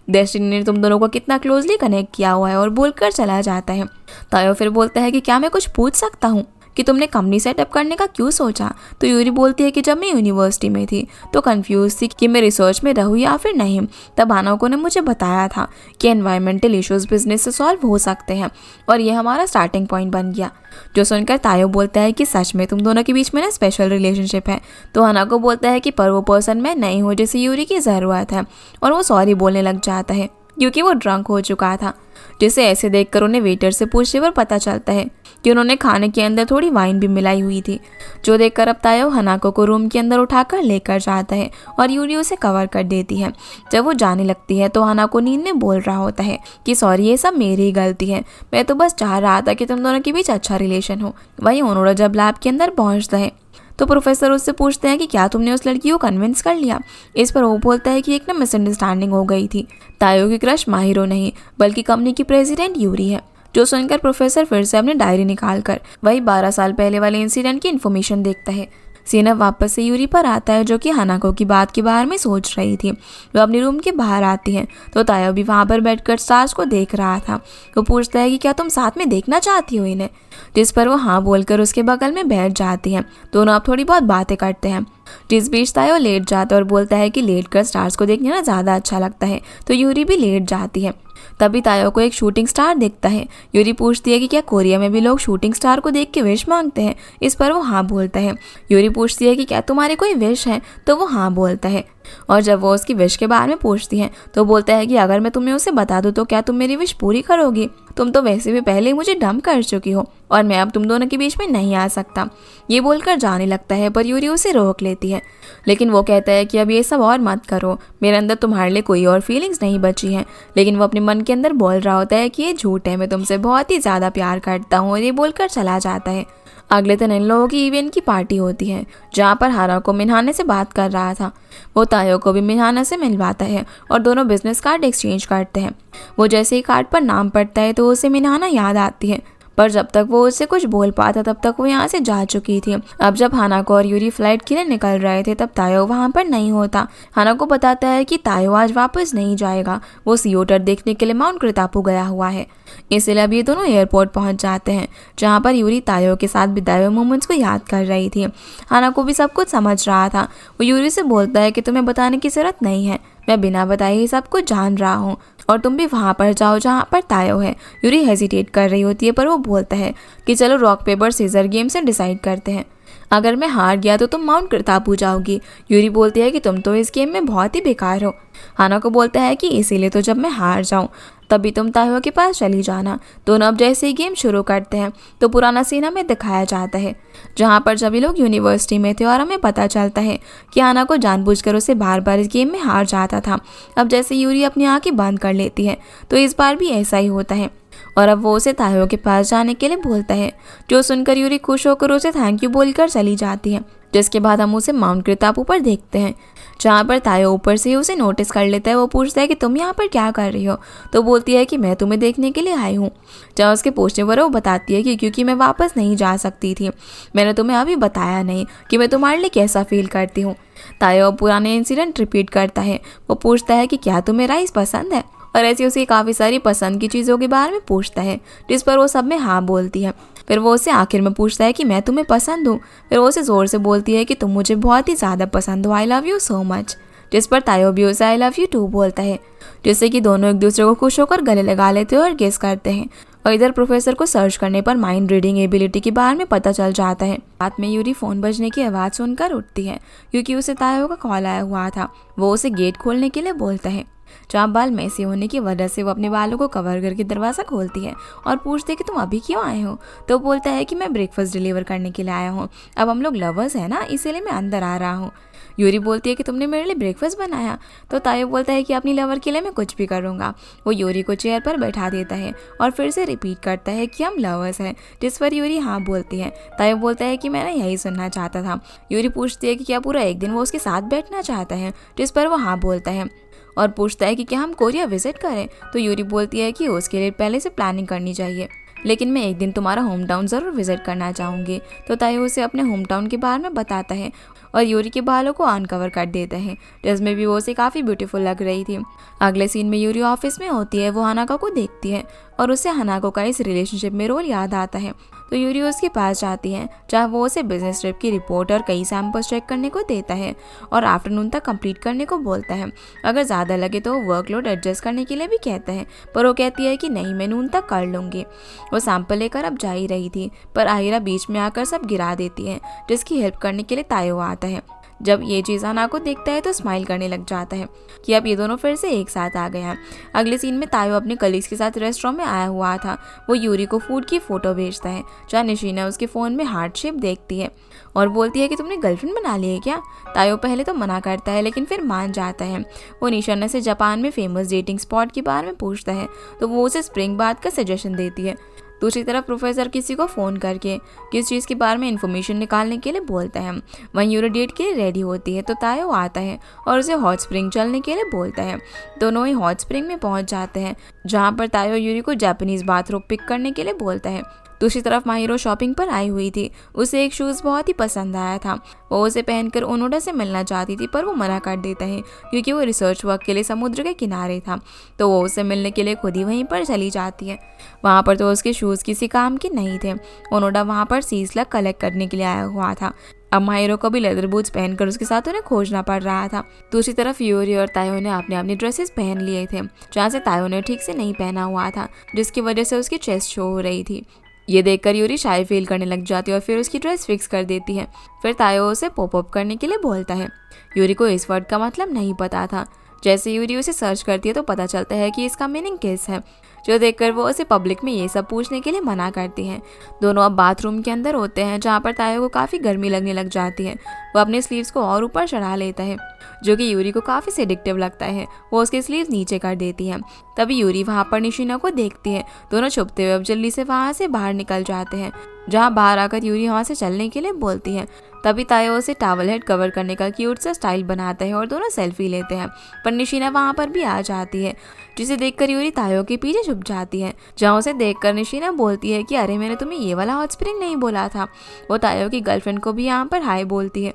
डेस्टिनी ने तुम दोनों को कितना क्लोजली कनेक्ट किया हुआ है, और बोलकर चला जाता है। तायो फिर बोलता है कि क्या मैं कुछ पूछ सकता हूँ कि तुमने कंपनी सेटअप करने का क्यों सोचा। तो यूरी बोलती है कि जब मैं यूनिवर्सिटी में थी तो कंफ्यूज थी कि मैं रिसर्च में रहूँ या फिर नहीं। तब हानाको ने मुझे बताया था कि एनवायरमेंटल इश्यूज बिजनेस से सॉल्व हो सकते हैं, और ये हमारा स्टार्टिंग पॉइंट बन गया। जो सुनकर तायो बोलता है कि सच में तुम दोनों के बीच में ना स्पेशल रिलेशनशिप है। तो हानाको बोलता है कि पर वो पर्सन मैं नहीं हूँ जिसे यूरी की ज़रूरत है, और वो सॉरी बोलने लग जाता है क्योंकि वो ड्रंक हो चुका था, जिसे ऐसे देखकर उन्हें वेटर से पूछने पर पता चलता है कि उन्होंने खाने के अंदर थोड़ी वाइन भी मिलाई हुई थी। जो देखकर अब तायो हानाको को रूम के अंदर उठाकर लेकर जाता है और यूरी उसे कवर कर देती है। जब वो जाने लगती है तो हानाको नींद में बोल रहा होता है कि सॉरी, ये सब मेरी ही गलती है, मैं तो बस चाह रहा था कि तुम दोनों के बीच अच्छा रिलेशन हो। वहीं ओनोडा जब लैब के अंदर पहुंचता है तो प्रोफेसर उससे पूछते हैं कि क्या तुमने उस लड़की को कन्विंस कर लिया। इस पर वो बोलता है कि एक ना मिसअंडरस्टैंडिंग हो गई थी, तायो की क्रश माहिरो नहीं बल्कि कंपनी की प्रेसिडेंट यूरी है। जो सुनकर प्रोफेसर फिर से अपनी डायरी निकालकर वही 12 साल पहले वाले इंसिडेंट की इन्फॉर्मेशन देखता है। सीन अब वापस से यूरी पर आता है, जो कि हानाको की बात के बारे में सोच रही थी। वो अपने रूम के बाहर आती है तो तायो भी वहाँ पर बैठकर स्टार्स को देख रहा था। वो पूछता है कि क्या तुम साथ में देखना चाहती हो इन्हें, जिस पर वो हाँ बोलकर उसके बगल में बैठ जाती हैं। दोनों अब थोड़ी बहुत बातें करते हैं, जिस बीच तायो लेट जाता है और बोलता है कि लेट कर स्टार्स को देखने ना ज़्यादा अच्छा लगता है। तो यूरी भी लेट जाती है। तभी तायो को एक शूटिंग स्टार दिखता है। यूरी पूछती है कि क्या कोरिया में भी लोग शूटिंग स्टार को देख के विश मांगते हैं। इस पर वो हाँ बोलता है। यूरी पूछती है कि क्या तुम्हारे कोई विश है, तो वो हाँ बोलता है। और जब वो उसकी विश के बारे में पूछती है तो बोलता है कि अगर मैं तुम्हें उसे बता दूं तो क्या तुम मेरी विश पूरी करोगी? तुम तो वैसे भी पहले ही मुझे डंप कर चुकी हो और मैं अब तुम दोनों के बीच में नहीं आ सकता। ये बोलकर जाने लगता है पर यूरी उसे रोक लेती है। लेकिन वो कहता है कि अब ये सब और मत करो, मेरे अंदर तुम्हारे लिए कोई और फीलिंग्स नहीं बची हैं। लेकिन वो अपने मन के अंदर बोल रहा होता है कि ये झूठ है, मैं तुमसे बहुत ही ज़्यादा प्यार करता हूँ, और ये बोलकर चला जाता है। अगले दिन इन लोगों की इवेंट की पार्टी होती है जहाँ पर हाना को मिन्हाने से बात कर रहा था। वो तायो को भी मिन्हाना से मिलवाता है और दोनों बिजनेस कार्ड एक्सचेंज करते हैं। वो जैसे ही कार्ड पर नाम पढ़ता है तो उसे मिन्हाना याद आती है, पर जब तक वो उससे कुछ बोल पाता तब तक वो यहाँ से जा चुकी थी। अब जब हानाको और यूरी फ्लाइट के लिए निकल रहे थे तब तायो वहाँ पर नहीं होता। हानाको बताता है कि तायो आज वापस नहीं जाएगा, वो सी ओटर देखने के लिए माउंट क्रितापू गया हुआ है। इसलिए अब ये दोनों एयरपोर्ट पहुँच जाते हैं जहाँ पर यूरी तायो के साथ बिताए हुए मोमेंट्स को याद कर रही थी। हानाको भी सब कुछ समझ रहा था। वो यूरी से बोलता है कि तुम्हें बताने की जरूरत नहीं है, मैं बिना बताए ही सब कुछ जान रहा हूँ, और तुम भी वहाँ पर जाओ जहाँ पर तायो है। यूरी हेजिटेट कर रही होती है पर वो बोलता है कि चलो रॉक पेपर सीजर गेम से डिसाइड करते हैं, अगर मैं हार गया तो तुम माउंट क्रितापू जाओगी। यूरी बोलती है कि तुम तो इस गेम में बहुत ही बेकार हो। हानाको बोलता है कि इसीलिए तो जब मैं हार जाऊं तभी तुम तायो के पास चली जाना। दोनों अब जैसे ही गेम शुरू करते हैं तो पुराना सीन हमें दिखाया जाता है जहाँ पर सभी लोग यूनिवर्सिटी में थे और हमें पता चलता है कि हानाको जानबूझकर उसे बार बार इस गेम में हार जाता था। अब जैसे यूरी अपनी आंखें बंद कर लेती है तो इस बार भी ऐसा ही होता है और अब वो उसे तायो के पास जाने के लिए बोलता है, जो सुनकर यूरी खुश होकर उसे थैंक यू बोलकर चली जाती है। जिसके बाद हम उसे माउंट क्रितापू पर देखते हैं जहाँ पर तायो ऊपर से ही उसे नोटिस कर लेता है। वो पूछता है कि तुम यहाँ पर क्या कर रही हो? तो बोलती है कि मैं तुम्हें देखने के लिए आई हूँ। जहाँ उसके पूछने पर वो बताती है कि क्योंकि मैं वापस नहीं जा सकती थी, मैंने तुम्हें अभी बताया नहीं कि मैं तुम्हारे लिए कैसा फील करती हूँ। तायो पुराने इंसिडेंट रिपीट करता है। वो पूछता है कि क्या तुम्हें राइस पसंद है, और ऐसी उसकी काफ़ी सारी पसंद की चीज़ों के बारे में पूछता है जिस पर वो सब में हाँ बोलती है। फिर वो उसे आखिर में पूछता है कि मैं तुम्हें पसंद हूँ। फिर वो उसे ज़ोर से बोलती है कि तुम मुझे बहुत ही ज़्यादा पसंद हो, I love you so much. जिस पर तायो भी उसे आई लव यू टू बोलता है, जिससे कि दोनों एक दूसरे को खुश होकर गले लगा लेते हैं और गेस करते हैं। और इधर प्रोफेसर को सर्च करने पर माइंड रीडिंग एबिलिटी के बारे में पता चल जाता है। रात में यूरी फ़ोन बजने की आवाज़ सुनकर उठती है क्योंकि उसे तायो का कॉल आया हुआ था। वो उसे गेट खोलने के लिए बोलता है। जहाँ बाल मैसे होने की वजह से वो अपने बालों को कवर करके दरवाज़ा खोलती है और पूछती है कि तुम अभी क्यों आए हो? तो बोलता है कि मैं ब्रेकफास्ट डिलीवर करने के लिए आया हूँ, अब हम लोग लवर्स हैं ना, इसीलिए मैं अंदर आ रहा हूँ। यूरी बोलती है कि तुमने मेरे लिए ब्रेकफास्ट बनाया? तो तायो बोलता है कि अपनी लवर के लिए मैं कुछ भी करूँगा। वो यूरी को चेयर पर बैठा देता है और फिर से रिपीट करता है कि हम लवर्स हैं, जिस पर यूरी हाँ बोलती है। तायो बोलता है कि मैंने यही सुनना चाहता था। यूरी पूछती है कि क्या पूरा एक दिन वो उसके साथ बैठना चाहता है, जिस पर वो हाँ बोलता है और पूछता है कि क्या हम कोरिया विजिट करें। तो यूरी बोलती है कि उसके लिए पहले से प्लानिंग करनी चाहिए, लेकिन मैं एक दिन तुम्हारा होम टाउन ज़रूर विजिट करना चाहूँगी। तो तायो उसे अपने होम टाउन के बारे में बताता है और यूरी के बालों को अनकवर कर देता है, जिसमें भी वो उसे काफ़ी ब्यूटीफुल लग रही थी। अगले सीन में यूरी ऑफिस में होती है। वो हानाको को देखती है और उसे हानाको का इस रिलेशनशिप में रोल याद आता है। तो यूरी उसके पास जाती है जहाँ वो उसे बिजनेस ट्रिप की रिपोर्ट और कई सैंपल्स चेक करने को देता है और आफ्टरनून तक कंप्लीट करने को बोलता है। अगर ज़्यादा लगे तो वो वर्कलोड एडजस्ट करने के लिए भी कहता है, पर वो कहती है कि नहीं, मैं नून तक कर लूँगी। वो सैंपल लेकर अब जा ही रही थी पर आहिरा बीच में आकर सब गिरा देती है, जिसकी हेल्प करने के लिए तायो आता है। जब ये चीज़ हानाको देखता है तो स्माइल करने लग जाता है कि अब ये दोनों फिर से एक साथ आ गए हैं। अगले सीन में तायो अपने कलीग्स के साथ रेस्टोरेंट में आया हुआ था। वो यूरी को फूड की फ़ोटो भेजता है जहाँ निशीना उसके फ़ोन में हार्ट शेप देखती है और बोलती है कि तुमने गर्लफ्रेंड बना ली है क्या? तायो पहले तो मना करता है लेकिन फिर मान जाता है। वो निशाना से जापान में फेमस डेटिंग स्पॉट के बारे में पूछता है तो वो उसे स्प्रिंग बाथ का सजेशन देती है। दूसरी तरफ प्रोफेसर किसी को फ़ोन करके किस चीज़ के बारे में इन्फॉर्मेशन निकालने के लिए बोलता है। वहीं यूरी डेट के लिए रेडी होती है तो तायो आता है और उसे हॉट स्प्रिंग चलने के लिए बोलता है। दोनों ही हॉट स्प्रिंग में पहुंच जाते हैं जहां पर तायो यूरी को जापानीज़ बाथरूम पिक करने के लिए बोलता है। दूसरी तरफ माहिरो शॉपिंग पर आई हुई थी। उसे एक शूज़ बहुत ही पसंद आया था। वो उसे पहनकर ओनोडा से मिलना चाहती थी पर वो मना कर देता है क्योंकि वो रिसर्च वर्क के लिए समुद्र के किनारे था। तो वो उसे मिलने के लिए खुद ही वहीं पर चली जाती है। वहाँ पर तो उसके शूज़ किसी काम के नहीं थे। ओनोडा वहाँ पर सीसलग कलेक्ट करने के लिए आया हुआ था। अब माहिरो को भी लेदर बूट्स पहनकर उसके साथ उन्हें खोजना पड़ रहा था। दूसरी तरफ यूरी और तायो ने अपने अपने ड्रेसेस पहन लिए थे जहाँ से तायो ने ठीक से नहीं पहना हुआ था, जिसकी वजह से उसकी चेस्ट शो हो रही थी। ये देखकर यूरी शाय फील करने लग जाती है और फिर उसकी ड्रेस फिक्स कर देती है। फिर तायो उसे पॉप अप करने के लिए बोलता है। यूरी को इस वर्ड का मतलब नहीं पता था। जैसे यूरी उसे सर्च करती है तो पता चलता है कि इसका मीनिंग किस है, जो देखकर वो उसे पब्लिक में ये सब पूछने के लिए मना करती है। दोनों अब बाथरूम के अंदर होते हैं, जहाँ पर तायो को काफ़ी गर्मी लगने लग जाती है। वो अपने स्लीव्स को और ऊपर चढ़ा लेता है, जो कि यूरी को काफ़ी सेडिक्टिव लगता है। वो उसके स्लीव्स नीचे कर देती है। तभी यूरी वहाँ पर निशिना को देखती है। दोनों छुपते हुए अब जल्दी से वहाँ से बाहर निकल जाते हैं, जहाँ बाहर आकर यूरी वहाँ से चलने के लिए बोलती है। तभी तायो उसे टॉवल हेड कवर करने का क्यूट सा स्टाइल बनाता है और दोनों सेल्फी लेते हैं। पर निशिना वहाँ पर भी आ जाती है, जिसे देखकर यूरी तायो के पीछे छुप जाती है। जहाँ उसे देखकर निशिना बोलती है कि अरे मैंने तुम्हें ये वाला हॉट स्प्रिंग नहीं बोला था। वो तायो की गर्लफ्रेंड को भी यहाँ पर हाय बोलती है,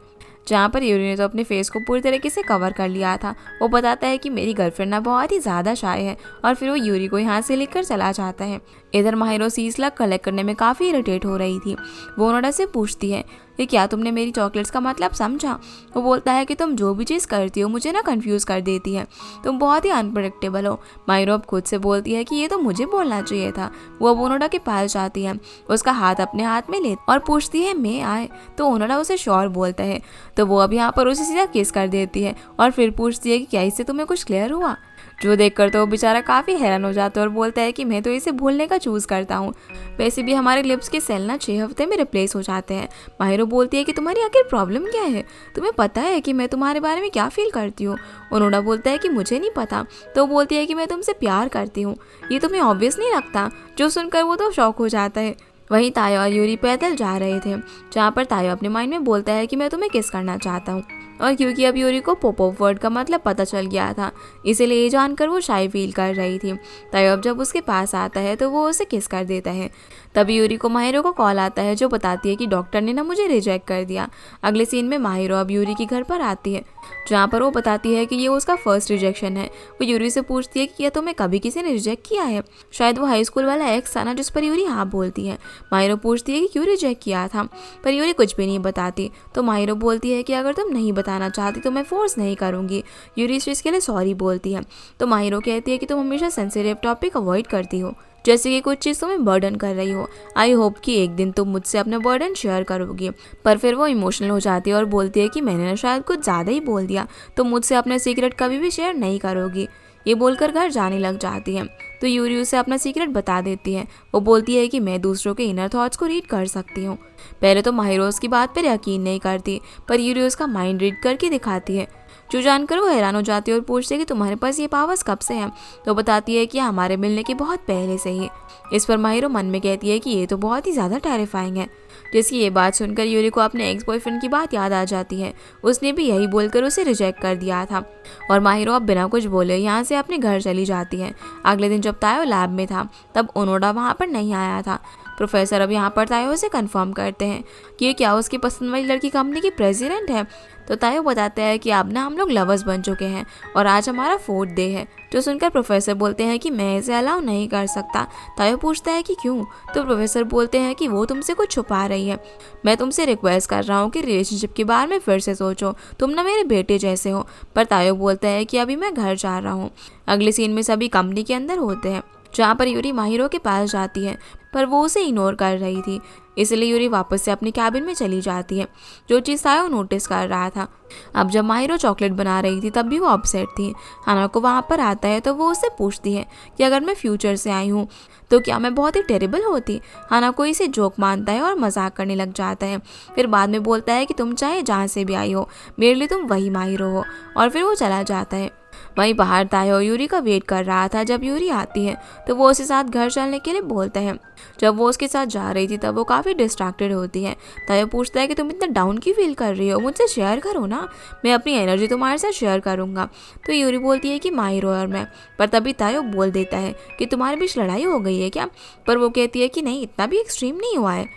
जहाँ पर यूरी ने तो अपने फेस को पूरी तरीके से कवर कर लिया था। वो बताता है कि मेरी गर्लफ्रेंड ना बहुत ही ज़्यादा शाय है, और फिर वो यूरी को यहाँ से लेकर चला जाता है। इधर माहिरो सीसलक कलेक्ट करने में काफ़ी इरिटेट हो रही थी। वो ओनोडा से पूछती है कि क्या तुमने मेरी चॉकलेट्स का मतलब समझा। वो बोलता है कि तुम जो भी चीज़ करती हो मुझे ना कंफ्यूज कर देती है, तुम बहुत ही अनप्रडिक्टेबल हो। माहिरो अब खुद से बोलती है कि ये तो मुझे बोलना चाहिए था। वो अब ओनोडा के पास जाती है, उसका हाथ अपने हाथ में ले और पूछती है मैं आए, तो ओनोडा उसे श्योर बोलता है। तो वो अब यहाँ पर उसे सीधा किस कर देती है और फिर पूछती है कि क्या इससे तुम्हें कुछ क्लियर हुआ। जो देखकर तो वो बेचारा काफ़ी हैरान हो जाता है और बोलता है कि मैं तो इसे भूलने का चूज़ करता हूँ। वैसे भी हमारे लिप्स के सेल ना 6 हफ्ते में रिप्लेस हो जाते हैं। माहिरो बोलती है कि तुम्हारी आखिर प्रॉब्लम क्या है, तुम्हें पता है कि मैं तुम्हारे बारे में क्या फील करती हूँ। ओनोडा बोलता है कि मुझे नहीं पता। तो वो बोलती है कि मैं तुमसे प्यार करती हूँ। ये तुम्हें ऑब्वियस नहीं लगता। जो सुनकर वो तो शॉक हो जाता है। वहीं तायो और यूरी पैदल जा रहे थे, जहाँ पर तायो अपने माइंड में बोलता है कि मैं तुम्हें किस करना चाहता हूँ। और क्योंकि अब यूरी को पॉप अप वर्ड का मतलब पता चल गया था, इसीलिए ये जानकर वो शाय फील कर रही थी। तायो अब जब उसके पास आता है तो वो उसे किस कर देता है। तभी यूरी को माहिरो को कॉल आता है, जो बताती है कि डॉक्टर ने ना मुझे रिजेक्ट कर दिया। अगले सीन में माहिरो अब यूरी के घर पर आती है, जहाँ पर वो बताती है कि ये उसका फर्स्ट रिजेक्शन है। वो यूरी से पूछती है कि क्या तुम्हें कभी किसी ने रिजेक्ट किया है। शायद वो हाई स्कूल वाला एक्स था ना, जिस पर यूरी हाँ बोलती है। माहिरो पूछती है कि क्यों रिजेक्ट किया था, पर यूरी कुछ भी नहीं बताती। तो माहिरो बोलती है कि अगर तुम नहीं बताना चाहती तो मैं फोर्स नहीं करूँगी। यूरी इस चीज़ के लिए सॉरी बोलती है। तो माहिरो कहती है कि तुम हमेशा सेंसिटिव टॉपिक अवॉइड करती हो, जैसे कि कुछ चीज़ तुम्हें बर्डन कर रही हो। आई होप कि एक दिन तुम मुझसे अपने बर्डन शेयर करोगी। पर फिर वो इमोशनल हो जाती है और बोलती है कि मैंने ना शायद कुछ ज़्यादा ही बोल दिया, तुम मुझसे अपने सीक्रेट कभी भी शेयर नहीं करोगी। ये बोलकर घर जाने लग जाती है। तो यूरी उसे अपना सीक्रेट बता देती है। वो बोलती है कि मैं दूसरों के इनर थॉट्स को रीड कर सकती हूँ। पहले तो माहिरो उसकी बात पर यकीन नहीं करती, पर यूरी उसका माइंड रीड करके दिखाती है, जो जानकर वो हैरान हो जाती है और पूछती है कि तुम्हारे पास ये पावर्स कब से हैं। तो बताती है कि हमारे मिलने के बहुत पहले से ही। इस पर माहिरो मन में कहती है कि ये तो बहुत ही ज़्यादा टेरिफाइंग है। जिसकी ये बात सुनकर यूरी को अपने एक्स बॉयफ्रेंड की बात याद आ जाती है। उसने भी यही बोलकर उसे रिजेक्ट कर दिया था। और माहिरो अब बिना कुछ बोले यहाँ से अपने घर चली जाती है। अगले दिन जब तायो लैब में था, तब ओनोडा वहाँ पर नहीं आया था। प्रोफेसर अब यहाँ पर तायो से कंफर्म करते हैं कि क्या उसकी पसंद वाली लड़की कंपनी की प्रेसिडेंट है। तो तायो बताता है कि अब ना हम लोग लवर्स बन चुके हैं और आज हमारा 4th डे है। जो सुनकर प्रोफेसर बोलते हैं कि मैं इसे अलाउ नहीं कर सकता। तायो पूछता है कि क्यों। तो प्रोफेसर बोलते हैं कि वो तुमसे कुछ छुपा रही है। मैं तुमसे रिक्वेस्ट कर रहा हूँ कि रिलेशनशिप के बारे में फिर से सोचो, तुम ना मेरे बेटे जैसे हो। पर तायो बोलता है कि अभी मैं घर जा रहा हूँ। अगले सीन में सभी कंपनी के अंदर होते हैं, जहाँ पर यूरी माहिरो के पास जाती है, पर वो उसे इग्नोर कर रही थी। इसलिए यूरी वापस से अपने कैबिन में चली जाती है, जो चीज़ तायो नोटिस कर रहा था। अब जब माहिरो चॉकलेट बना रही थी, तब भी वो अपसेट थी। हानाको वहाँ पर आता है, तो वो उससे पूछती है कि अगर मैं फ्यूचर से आई हूँ तो क्या मैं बहुत ही टेरिबल होती। हानाको इसे जोक मानता है और मजाक करने लग जाता है। फिर बाद में बोलता है कि तुम चाहे जहाँ से भी आई हो, मेरे लिए तुम वही माहिरो हो। और फिर वो चला जाता है। वहीं बाहर तायो यूरी का वेट कर रहा था। जब यूरी आती है तो वो उसके साथ घर चलने के लिए बोलता है। जब वो उसके साथ जा रही थी तब वो काफ़ी डिस्ट्रैक्टेड होती है। तायो पूछता है कि तुम इतना डाउन क्यों फील कर रही हो, मुझसे शेयर करो ना, मैं अपनी एनर्जी तुम्हारे साथ शेयर करूँगा। तो यूरी बोलती है कि माहिरो और मैं। पर तभी तायो बोल देता है कि तुम्हारे बीच लड़ाई हो गई है क्या। पर वो कहती है कि नहीं, इतना भी एक्सट्रीम नहीं हुआ है।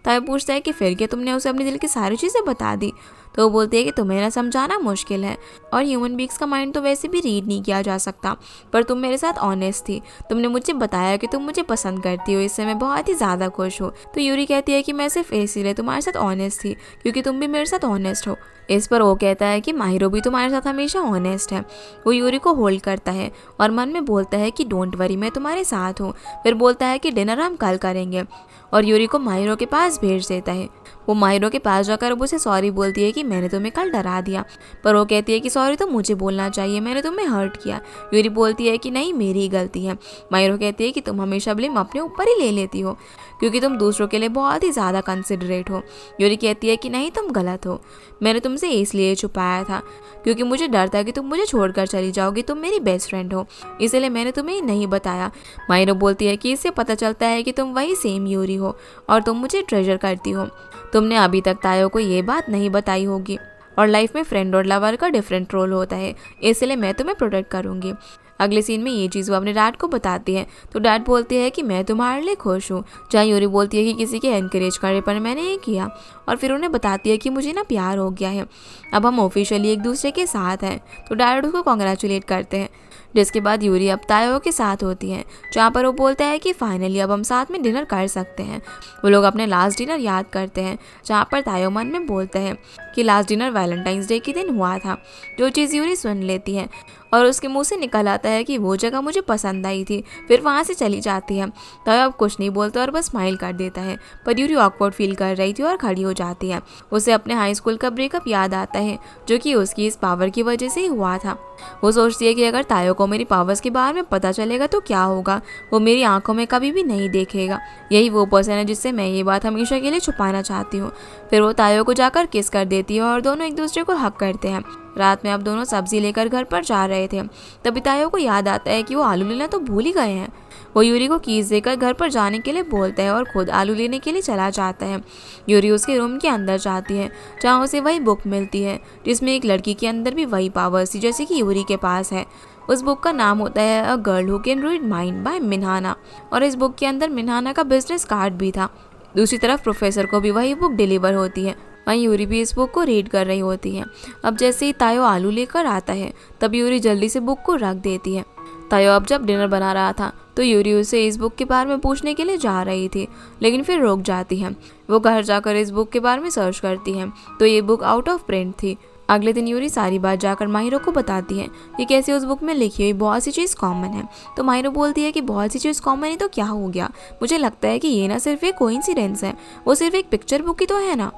तायो पूछता है कि फिर क्या तुमने उसे अपने दिल की सारी चीज़ें बता दी। तो वो बोलती है कि तुम्हें ना समझाना मुश्किल है, और ह्यूमन बींग्स का माइंड तो वैसे भी रीड नहीं किया जा सकता। पर तुम मेरे साथ ऑनेस्ट थी, तुमने मुझे बताया कि तुम मुझे पसंद करती हो, इससे मैं बहुत ही ज़्यादा खुश हूँ। तो यूरी कहती है कि मैं सिर्फ इसीलिए तुम्हारे साथ ऑनेस्ट थी क्योंकि तुम भी मेरे साथ ऑनेस्ट हो। इस पर वो कहता है कि माहिरो भी तुम्हारे साथ हमेशा ऑनेस्ट है। वो यूरी को होल्ड करता है और मन में बोलता है कि डोंट वरी, मैं तुम्हारे साथ हूँ। फिर बोलता है कि डिनर हम कल करेंगे और यूरी को माहिरो के पास भेज देता है। वो माहिरो के पास जाकर अब उसे सॉरी बोलती है कि मैंने तुम्हें कल डरा दिया, पर वो कहती है कि सॉरी तो मुझे बोलना चाहिए, मैंने तुम्हें हर्ट किया। यूरी बोलती है कि नहीं, मेरी ही गलती है। माहिरो कहती है कि तुम हमेशा ब्लेम अपने ऊपर ही ले लेती हो क्योंकि तुम दूसरों के लिए बहुत ही ज़्यादा कंसिडरेट हो। यूरी कहती है कि नहीं, तुम गलत हो, मैंने तुमसे इसलिए छुपाया था क्योंकि मुझे डर था कि तुम मुझे छोड़कर चली जाओगी, तुम मेरी बेस्ट फ्रेंड हो, इसलिए मैंने तुम्हें नहीं बताया। माहिरो बोलती है कि इससे पता चलता है कि तुम वही सेम यूरी हो और तुम मुझे ट्रेजर करती हो। तुमने अभी तक तायो को ये बात नहीं बताई होगी और लाइफ में फ्रेंड और लवर का डिफरेंट रोल होता है, इसलिए मैं तुम्हें प्रोटेक्ट करूँगी। अगले सीन में ये चीज़ वो अपने डैड को बताती है तो डैड बोलते हैं कि मैं तुम्हारे लिए खुश हूँ। जहाँ यूरी बोलती है कि किसी के एनकरेज करने पर मैंने ये किया और फिर उन्हें बताती है कि मुझे ना प्यार हो गया है, अब हम ऑफिशियली एक दूसरे के साथ हैं। तो डैड उसको कॉन्ग्रेचुलेट करते हैं, जिसके बाद यूरी अब तायो के साथ होती है जहाँ पर वो बोलता है कि फाइनली अब हम साथ में डिनर कर सकते हैं। वो लोग अपने लास्ट डिनर याद करते हैं जहाँ पर तायो मन में बोलते हैं कि लास्ट डिनर वैलेंटाइंस डे के दिन हुआ था। जो चीज़ यूरी सुन लेती है और उसके मुंह से निकल आता है कि वो जगह मुझे पसंद आई थी, फिर वहाँ से चली जाती है। तायो अब कुछ नहीं बोलता और बस स्माइल कर देता है, पर यूरी ऑकवर्ड फील कर रही थी और खड़ी हो जाती है। उसे अपने हाई स्कूल का ब्रेकअप याद आता है जो कि उसकी इस पावर की वजह से ही हुआ था। वो सोचती है कि अगर तायो को मेरी पावर्स के बारे में पता चलेगा तो क्या होगा, वो मेरी आंखों में कभी भी नहीं देखेगा। यही वो पर्सन है जिससे मैं ये बात हमेशा के लिए छुपाना चाहती हूँ। फिर वो तायो को जाकर किस कर देती है और दोनों एक दूसरे को हक करते हैं। रात में अब दोनों सब्जी लेकर घर पर जा रहे थे, तभी तायो को याद आता है कि वो आलू लेना तो भूल ही गए हैं। वो यूरी को कीज देकर घर पर जाने के लिए बोलता है और खुद आलू लेने के लिए चला जाता है। यूरी उसके रूम के अंदर जाती है जहाँ उसे वही बुक मिलती है जिसमें एक लड़की के अंदर भी वही पावर्स थी जैसे कि यूरी के पास है। उस बुक का नाम होता है a girl who can read mind by Minhana और इस बुक के अंदर मिन्हाना का बिजनेस कार्ड भी था। दूसरी तरफ प्रोफेसर को भी वही बुक डिलीवर होती है। वहीं यूरी भी इस बुक को रीड कर रही होती है। अब जैसे ही तायो आलू लेकर आता है तब यूरी जल्दी से बुक को रख देती है। तायो अब जब डिनर बना रहा था तो यूरी उसे इस बुक के बारे में पूछने के लिए जा रही थी, लेकिन फिर रुक जाती है। वो घर जाकर इस बुक के बारे में सर्च करती है तो ये बुक आउट ऑफ प्रिंट थी। अगले दिन यूरी सारी बात जाकर माहिरो को बताती है कि कैसे उस बुक में लिखी हुई बहुत सी चीज़ कॉमन है। तो माहिरो बोलती है कि बहुत सी चीज़ कॉमन है तो क्या हो गया, मुझे लगता है कि ये ना सिर्फ एक कोइंसिडेंस है, वो सिर्फ एक पिक्चर बुक ही तो है ना।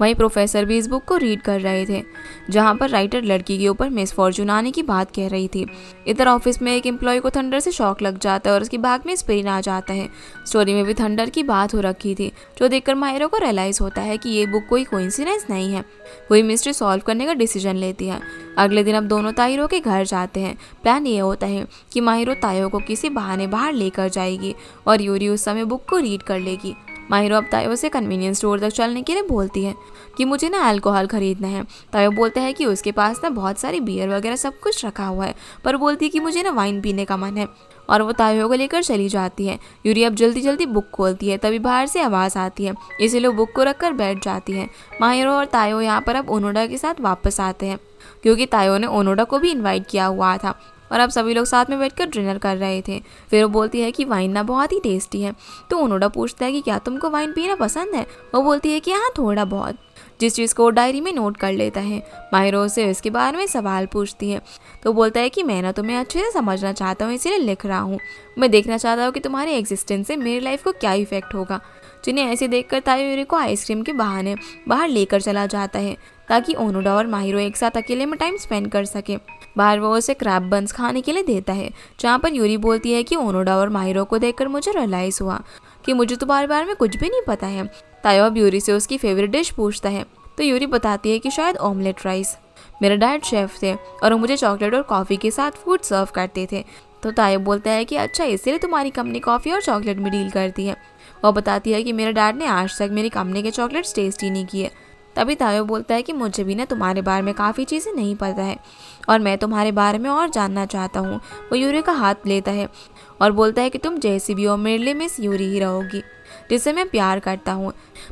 वहीं प्रोफेसर भी इस बुक को रीड कर रहे थे जहाँ पर राइटर लड़की के ऊपर मिसफॉर्चून आने की बात कह रही थी। इधर ऑफिस में एक एम्प्लॉय को थंडर से शॉक लग जाता है और उसकी बैग में स्पेन आ जाता है। स्टोरी में भी थंडर की बात हो रखी थी जो देखकर माहिरो को रियलाइज होता है कि ये बुक कोई कोइंसिडेंस नहीं है। वही मिस्ट्री सॉल्व करने का डिसीजन लेती है। अगले दिन अब दोनों ताहिरो के घर जाते हैं। प्लान ये होता है कि माहिरो तायो को किसी बहाने बाहर लेकर जाएगी और यूरी उस समय बुक को रीड कर लेगी। माहिरो अब तायो से कन्वीनियंस स्टोर तक चलने के लिए बोलती है कि मुझे ना अल्कोहल खरीदना है। तायो बोलता है कि उसके पास ना बहुत सारी बियर वगैरह सब कुछ रखा हुआ है, पर बोलती है कि मुझे ना वाइन पीने का मन है और वो तायो को लेकर चली जाती है। यूरी अब जल्दी जल्दी बुक खोलती है, तभी बाहर से आवाज़ आती है, इसीलिए बुक को रखकर बैठ जाती है। माहिरो और तायो यहाँ पर अब ओनोडा के साथ वापस आते हैं क्योंकि तायो ने ओनोडा को भी इनवाइट किया हुआ था और अब सभी लोग साथ में बैठकर डिनर कर रहे थे। फिर वो बोलती है कि वाइन ना बहुत ही टेस्टी है। तो ओनोडा पूछता है कि क्या तुमको वाइन पीना पसंद है। वो बोलती है कि हाँ, थोड़ा बहुत, जिस चीज़ को वो डायरी में नोट कर लेता है। माहिरो से इसके बारे में सवाल पूछती है तो बोलता है कि मैं ना तुम्हें अच्छे से समझना चाहता हूँ, इसीलिए लिख रहा हूँ। मैं देखना चाहता हूँ कि तुम्हारे एग्जिस्टेंस से मेरी लाइफ को क्या इफेक्ट होगा। जिन्हें ऐसे देखकर तायो यूरी को आइसक्रीम के बहाने बाहर लेकर चला जाता है ताकि ओनोडा और माहिरो एक साथ अकेले में टाइम स्पेंड कर सके। बाहर वो उसे क्रैब बंस खाने के लिए देता है जहाँ पर यूरी बोलती है कि ओनोडा और माहिरो को देखकर मुझे रियलाइज़ हुआ कि मुझे तो बार में कुछ भी नहीं पता है। तायो अब यूरी से उसकी फेवरेट डिश पूछता है तो यूरी बताती है कि शायद ऑमलेट राइस। मेरे डैड शेफ थे और वो मुझे चॉकलेट और कॉफ़ी के साथ फूड सर्व करते थे। तो तायो बोलता है कि अच्छा, इसीलिए तुम्हारी कंपनी कॉफ़ी और चॉकलेट में डील करती है। वो बताती है कि मेरे डैड ने आज तक मेरी कंपनी के चॉकलेट्स टेस्ट ही नहीं किए। तभी तायो बोलता है कि मुझे भी ना तुम्हारे बारे में काफ़ी चीज़ें नहीं पता है और मैं तुम्हारे बारे में और जानना चाहता हूँ। वो यूरी का हाथ लेता है और बोलता है कि तुम जैसी भी हो मेरे लिए मिस यूरी ही रहोगी, जिससे मैं प्यार करता हूँ।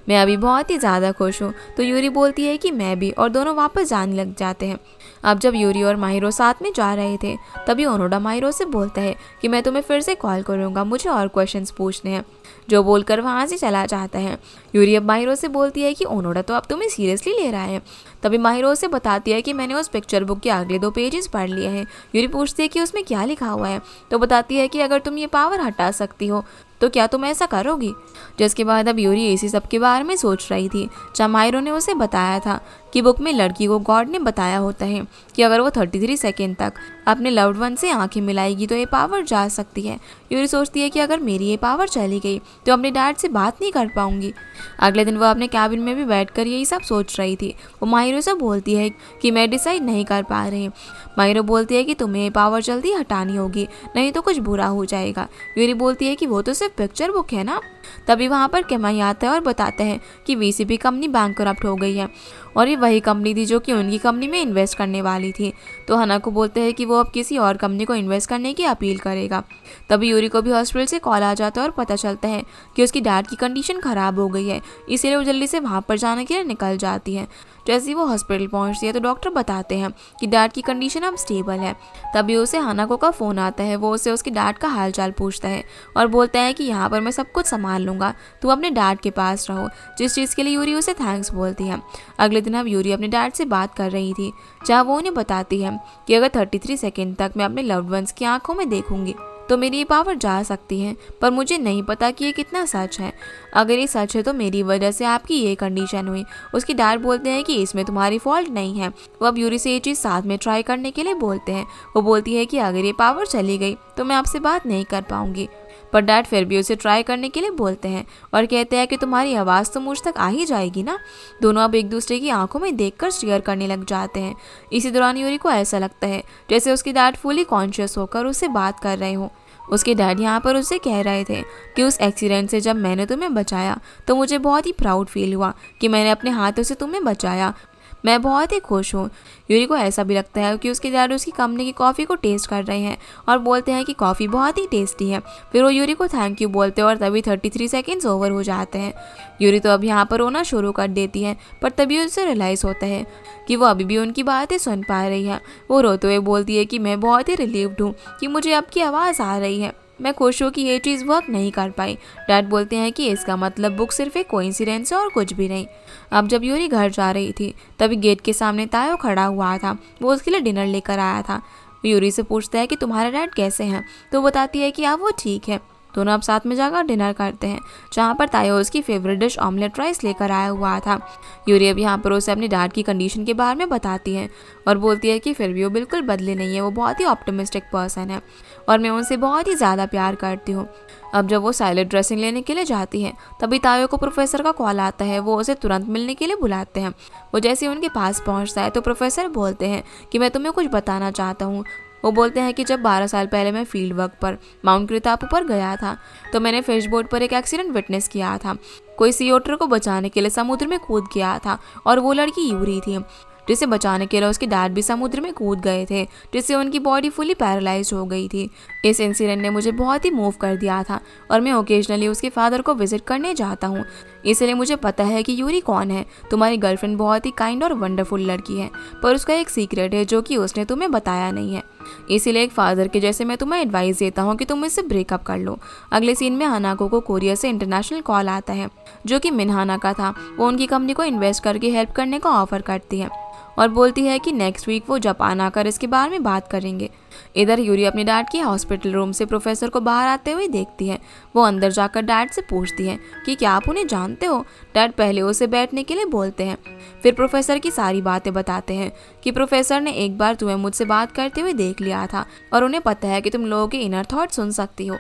मैं अभी बहुत ही ज़्यादा खुश हूँ। तो यूरी बोलती है कि मैं भी, और दोनों वापस जाने लग जाते हैं। अब जब यूरी और माहिरो साथ में जा रहे थे तभी ओनोडा माहिरो से बोलता है कि मैं तुम्हें फिर से कॉल करूंगा, मुझे और क्वेश्चंस पूछने हैं, जो बोलकर वहाँ से चला जाता है। यूरी अब माहिरो से बोलती है कि ओनोडा तो अब तुम्हें सीरियसली ले रहा है। तभी माहिरो उसे बताती है कि मैंने उस पिक्चर बुक के अगले 2 पेजेस पढ़ लिए हैं। यूरी पूछती है कि उसमें क्या लिखा हुआ है, तो बताती है कि अगर तुम ये पावर हटा सकती हो तो क्या तुम ऐसा करोगी। जिसके बाद अब यूरी इसी सब के बारे में सोच रही थी जहाँ माहिरो ने उसे बताया था कि बुक में लड़की को गॉड ने बताया होता है कि अगर वो 33 सेकेंड तक अपने लव्ड वन से आंखें मिलाएगी तो ये पावर जा सकती है। यूरी सोचती है कि अगर मेरी ये पावर चली गई तो अपने डैड से बात नहीं कर पाऊंगी। अगले दिन वो अपने कैबिन में भी बैठकर यही सब सोच रही थी। वो माहिरो से बोलती है कि मैं डिसाइड नहीं कर पा रही। माहिरो बोलती है कि तुम्हें ये पावर जल्दी हटानी होगी, नहीं तो कुछ बुरा हो जाएगा। यूरी बोलती है कि वो तो सिर्फ पिक्चर बुक है ना। तभी वहाँ पर केमाई आता है और बताता है कि वीसीपी कंपनी बैंकरप्ट हो गई है और ये वही कंपनी थी जो कि उनकी कंपनी में इन्वेस्ट करने वाली थी। तो हना को बोलते हैं कि वो अब किसी और कंपनी को इन्वेस्ट करने की अपील करेगा। तभी यूरी को भी हॉस्पिटल से कॉल आ जाता है और पता चलता है कि उसकी डैड की कंडीशन ख़राब हो गई है, इसीलिए वो जल्दी से वहाँ पर जाने के लिए निकल जाती है। जैसे ही वो हॉस्पिटल पहुँचती है तो डॉक्टर बताते हैं कि डैड की कंडीशन अब स्टेबल है। तभी उसे हानाको का फ़ोन आता है। वो उसे उसके डैड का हालचाल पूछता है और बोलता है कि यहाँ पर मैं सब कुछ संभाल लूँगा, तुम अपने डैड के पास रहो, जिस चीज़ के लिए यूरी उसे थैंक्स बोलती है। अगले दिन अब यूरी अपने डैड से बात कर रही थी जहाँ वो उन्हें बताती है कि अगर 33 सेकेंड तक मैं अपने लव्ड वंस की आंखों में देखूंगी तो मेरी ये पावर जा सकती है, पर मुझे नहीं पता कि ये कितना सच है। अगर ये सच है तो मेरी वजह से आपकी ये कंडीशन हुई। उसकी डैड बोलते हैं कि इसमें तुम्हारी फॉल्ट नहीं है। वो अब यूरी से ये चीज़ साथ में ट्राई करने के लिए बोलते हैं। वो बोलती है कि अगर ये पावर चली गई तो मैं आपसे बात नहीं कर पाऊंगी, पर डैड फिर भी उसे ट्राई करने के लिए बोलते हैं और कहते हैं कि तुम्हारी आवाज़ तो मुझ तक आ ही जाएगी ना। दोनों अब एक दूसरे की आंखों में देखकर शेयर करने लग जाते हैं। इसी दौरान यूरी को ऐसा लगता है जैसे उसके डैड फुली कॉन्शियस होकर उससे बात कर रहे हों। उसके डैड यहाँ पर उससे कह रहे थे कि उस एक्सीडेंट से जब मैंने तुम्हें बचाया तो मुझे बहुत ही प्राउड फील हुआ कि मैंने अपने हाथों से तुम्हें बचाया, मैं बहुत ही खुश हूँ। यूरी को ऐसा भी लगता है कि उसके डैड उसकी कंपनी की कॉफ़ी को टेस्ट कर रहे हैं और बोलते हैं कि कॉफ़ी बहुत ही टेस्टी है। फिर वो यूरी को थैंक यू बोलते हैं और तभी 33 सेकेंड्स ओवर हो जाते हैं। यूरी तो अब यहाँ पर रोना शुरू कर देती है, पर तभी उसे रियलाइज़ होता है कि वो अभी भी उनकी बातें सुन पा रही है। वो रोते हुए बोलती है कि मैं बहुत ही रिलीव्ड हूँ कि मुझे आपकी आवाज़ आ रही है, मैं खुश हूँ कि ये चीज़ वर्क नहीं कर पाई। डैड बोलते हैं कि इसका मतलब बुक सिर्फ एक कोइंसिडेंस है और कुछ भी नहीं। अब जब यूरी घर जा रही थी तभी गेट के सामने तायो खड़ा हुआ था। वो उसके लिए डिनर लेकर आया था। यूरी से पूछता है कि तुम्हारे डैड कैसे हैं, तो बताती है कि अब वो ठीक है। दोनों अब साथ में जाकर डिनर करते हैं जहाँ पर तायो उसकी फेवरेट डिश ऑमलेट राइस लेकर आया हुआ था। यूरी अब यहाँ पर उसे अपनी डैड की कंडीशन के बारे में बताती है और बोलती है कि फिर भी वो बिल्कुल बदले नहीं है, वो बहुत ही ऑप्टिमिस्टिक पर्सन है और मैं उनसे बहुत ही ज़्यादा प्यार करती हूँ। अब जब वो साइलेंट ड्रेसिंग लेने के लिए जाती है तभी तायो को प्रोफेसर का कॉल आता है। वो उसे तुरंत मिलने के लिए बुलाते हैं। वो जैसे उनके पास पहुँचता है तो प्रोफेसर बोलते हैं कि मैं तुम्हें कुछ बताना चाहता हूँ। वो बोलते हैं कि जब 12 साल पहले मैं फील्ड वर्क पर माउंट क्रितापू पर गया था तो मैंने फिश बोट पर एक एक्सीडेंट विटनेस किया था। कोई सी ओटर को बचाने के लिए समुद्र में कूद गया था और वो लड़की यूरी थी, जिसे बचाने के लिए उसके डैड भी समुद्र में कूद गए थे, जिससे उनकी बॉडी फुली पैरालाइज हो गई थी। इस इंसिडेंट ने मुझे बहुत ही मूव कर दिया था और मैं ओकेजनली उसके फादर को विजिट करने जाता हूँ, इसलिए मुझे पता है कि यूरी कौन है। तुम्हारी गर्लफ्रेंड बहुत ही काइंड और वंडरफुल लड़की है, पर उसका एक सीक्रेट है जो कि उसने तुम्हें बताया नहीं है। इसीलिए एक फादर के जैसे मैं तुम्हें एडवाइस देता हूँ कि तुम इससे ब्रेकअप कर लो। अगले सीन में हानाको को कोरिया से इंटरनेशनल कॉल आता है जो कि मिनहाना का था। वो उनकी कंपनी को इन्वेस्ट करके हेल्प करने का ऑफर करती है और बोलती है कि नेक्स्ट वीक वो जापान आकर इसके बारे में बात करेंगे। इधर यूरी अपने डैड के हॉस्पिटल रूम से प्रोफेसर को बाहर आते हुए देखती है। वो अंदर जाकर डैड से पूछती है कि क्या आप उन्हें जानते हो। डैड पहले उसे बैठने के लिए बोलते हैं, फिर प्रोफेसर की सारी बातें बताते हैं कि प्रोफेसर ने एक बार तुम्हें मुझसे बात करते हुए देख लिया था और उन्हें पता है कि तुम लोगों के इनर थॉट सुन सकती हो।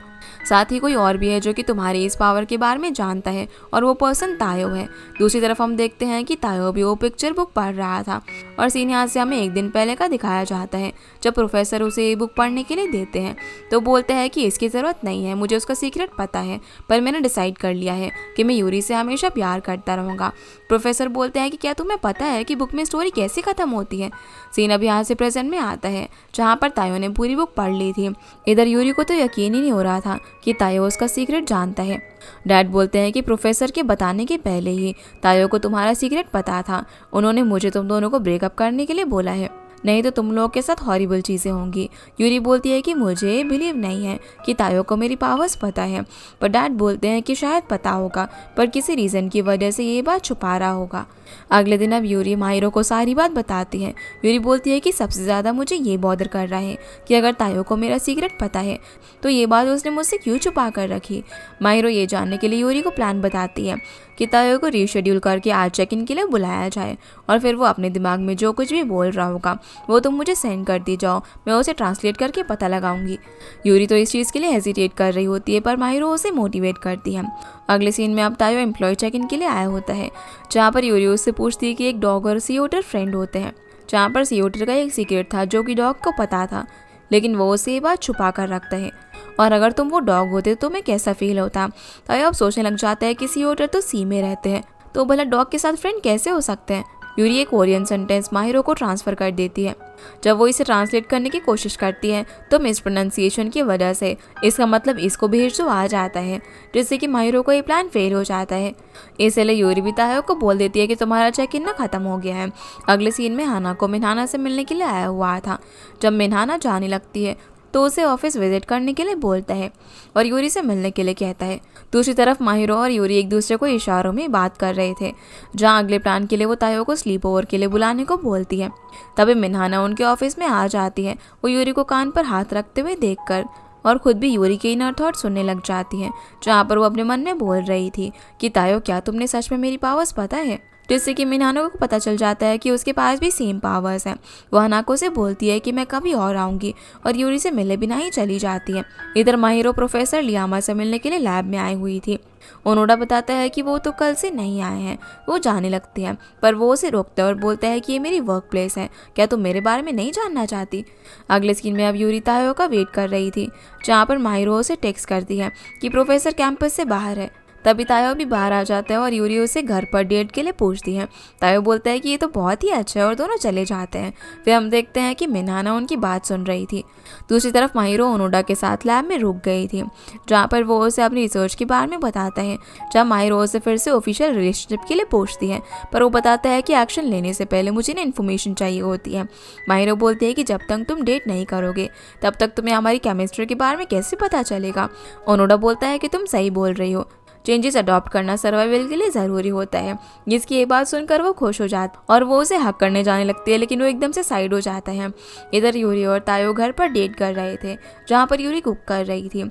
साथ ही कोई और भी है जो कि तुम्हारी इस पावर के बारे में जानता है और वो पर्सन तायो है। दूसरी तरफ हम देखते हैं कि तायो भी वो पिक्चर बुक पढ़ रहा था और सीन यहाँ से हमें एक दिन पहले का दिखाया जाता है जब प्रोफेसर उसे ये बुक पढ़ने के लिए देते हैं तो बोलते हैं कि इसकी ज़रूरत नहीं है, मुझे उसका सीक्रेट पता है, पर मैंने डिसाइड कर लिया है कि मैं यूरी से हमेशा प्यार करता रहूँगा। प्रोफेसर बोलते हैं कि क्या तुम्हें पता है कि बुक में स्टोरी कैसे ख़त्म होती है। सीन अब यहाँ से प्रेजेंट में आता है जहाँ पर तायो ने पूरी बुक पढ़ ली थी। इधर यूरी को तो यकीन ही नहीं हो रहा था कि तायो उसका सीक्रेट जानता है। डैड बोलते हैं कि प्रोफेसर के बताने के पहले ही तायो को तुम्हारा सीक्रेट पता था, उन्होंने मुझे तुम दोनों को ब्रेकअप करने के लिए बोला है। नहीं तो तुम लोगों के साथ हॉरिबल चीज़ें होंगी। यूरी बोलती है कि मुझे बिलीव नहीं है कि तायो को मेरी पावर्स पता है, पर डैड बोलते हैं कि शायद पता होगा, पर किसी रीज़न की वजह से ये बात छुपा रहा होगा। अगले दिन अब यूरी माहिरो को सारी बात बताती है। यूरी बोलती है कि सबसे ज़्यादा मुझे ये बॉदर कर रहा है कि अगर तायो को मेरा सीक्रेट पता है तो ये बात उसने मुझसे क्यों छुपा कर रखी। माहिरो ये जानने के लिए यूरी को प्लान बताती है कि तायो को रीशेड्यूल करके आज चेक इन के लिए बुलाया जाए और फिर वो अपने दिमाग में जो कुछ भी बोल रहा होगा वो तुम मुझे सेंड कर दी जाओ, मैं उसे ट्रांसलेट करके पता लगाऊंगी। यूरी तो इस चीज़ के लिए हेजिटेट कर रही होती है, पर माहिरो उसे मोटिवेट करती है। अगले सीन में अब तायो एम्प्लॉय चेक इन के लिए आया होता है, जहाँ पर यूरी उससे पूछती है कि एक डॉग और सी ओटर फ्रेंड होते हैं, जहाँ पर सी ओटर का एक सीक्रेट था जो कि डॉग को पता था, लेकिन वो उसे ये बात छुपा कर रखता है। और अगर तुम वो डॉग होते तो मैं कैसा फील होता। तायो अब सोचने लग जाता है कि सी ओटर तो सी में रहते हैं, तो भला डॉग के साथ फ्रेंड कैसे हो सकते हैं। यूरी एक कोरियन सेंटेंस माहिरो को ट्रांसफ़र कर देती है। जब वो इसे ट्रांसलेट करने की कोशिश करती है तो मिसप्रोनाउंसिएशन की वजह से इसका मतलब इसको भेज दो आ जाता है, जिससे कि माहिरो को ये प्लान फेल हो जाता है। इसलिए यूरी भी तायो को बोल देती है कि तुम्हारा चेक इन ना ख़त्म हो गया है। अगले सीन में हाना को मिन्हाना से मिलने के लिए आया हुआ था। जब मिन्हाना जाने लगती है तो उसे ऑफिस विजिट करने के लिए बोलता है और यूरी से मिलने के लिए कहता है। दूसरी तरफ माहिरो और यूरी एक दूसरे को इशारों में बात कर रहे थे, जहां अगले प्लान के लिए वो तायो को स्लीप ओवर के लिए बुलाने को बोलती है। तभी मिन्हाना उनके ऑफिस में आ जाती है। वो यूरी को कान पर हाथ रखते हुए देखकर और खुद भी यूरी के इनर थॉट सुनने लग जाती है, जहाँ पर वो अपने मन में बोल रही थी कि तायो क्या तुमने सच में मेरी पावर्स पता है, जिससे कि मिन्हाना को पता चल जाता है कि उसके पास भी सेम पावर्स हैं। वो हनाको से बोलती है कि मैं कभी और आऊँगी और यूरी से मिले बिना ही चली जाती है। इधर माहिरो प्रोफेसर लियामा से मिलने के लिए लैब में आई हुई थी। ओनोडा बताता है कि वो तो कल से नहीं आए हैं। वो जाने लगती है, पर वो उसे रोकता है और बोलता है कि ये मेरी वर्क प्लेस है, क्या तुम मेरे बारे में नहीं जानना चाहती। अगले सीन में अब यूरी तायो का वेट कर रही थी, जहाँ पर माहिरो उसे टेक्स्ट करती है कि प्रोफेसर कैंपस से बाहर है। तभी तायो भी बाहर आ जाता है और यूरी उसे घर पर डेट के लिए पूछती है। तायो बोलता है कि ये तो बहुत ही अच्छा है और दोनों चले जाते हैं। फिर हम देखते हैं कि मिन्हाना उनकी बात सुन रही थी। दूसरी तरफ माहिरो ओनोडा के साथ लैब में रुक गई थी, जहाँ पर वो उसे अपनी रिसर्च के बारे में बताता है। जब माहिरो उसे फिर से ऑफिशियल रिलेशनशिप के लिए पूछती है, पर वो बताता है कि एक्शन लेने से पहले मुझे ना इन्फॉर्मेशन चाहिए होती है। माहिरो बोलती है कि जब तक तुम डेट नहीं करोगे तब तक तुम्हें हमारी केमिस्ट्री के बारे में कैसे पता चलेगा। ओनोडा बोलता है कि तुम सही बोल रही हो, चेंजेस अडॉप्ट करना सर्वाइवल के लिए ज़रूरी होता है। जिसकी ये बात सुनकर वो खुश हो जाता और वो उसे हक करने जाने लगती है, लेकिन वो एकदम से साइड हो जाता है। इधर यूरी और तायो घर पर डेट कर रहे थे, जहाँ पर यूरी कुक कर रही थी।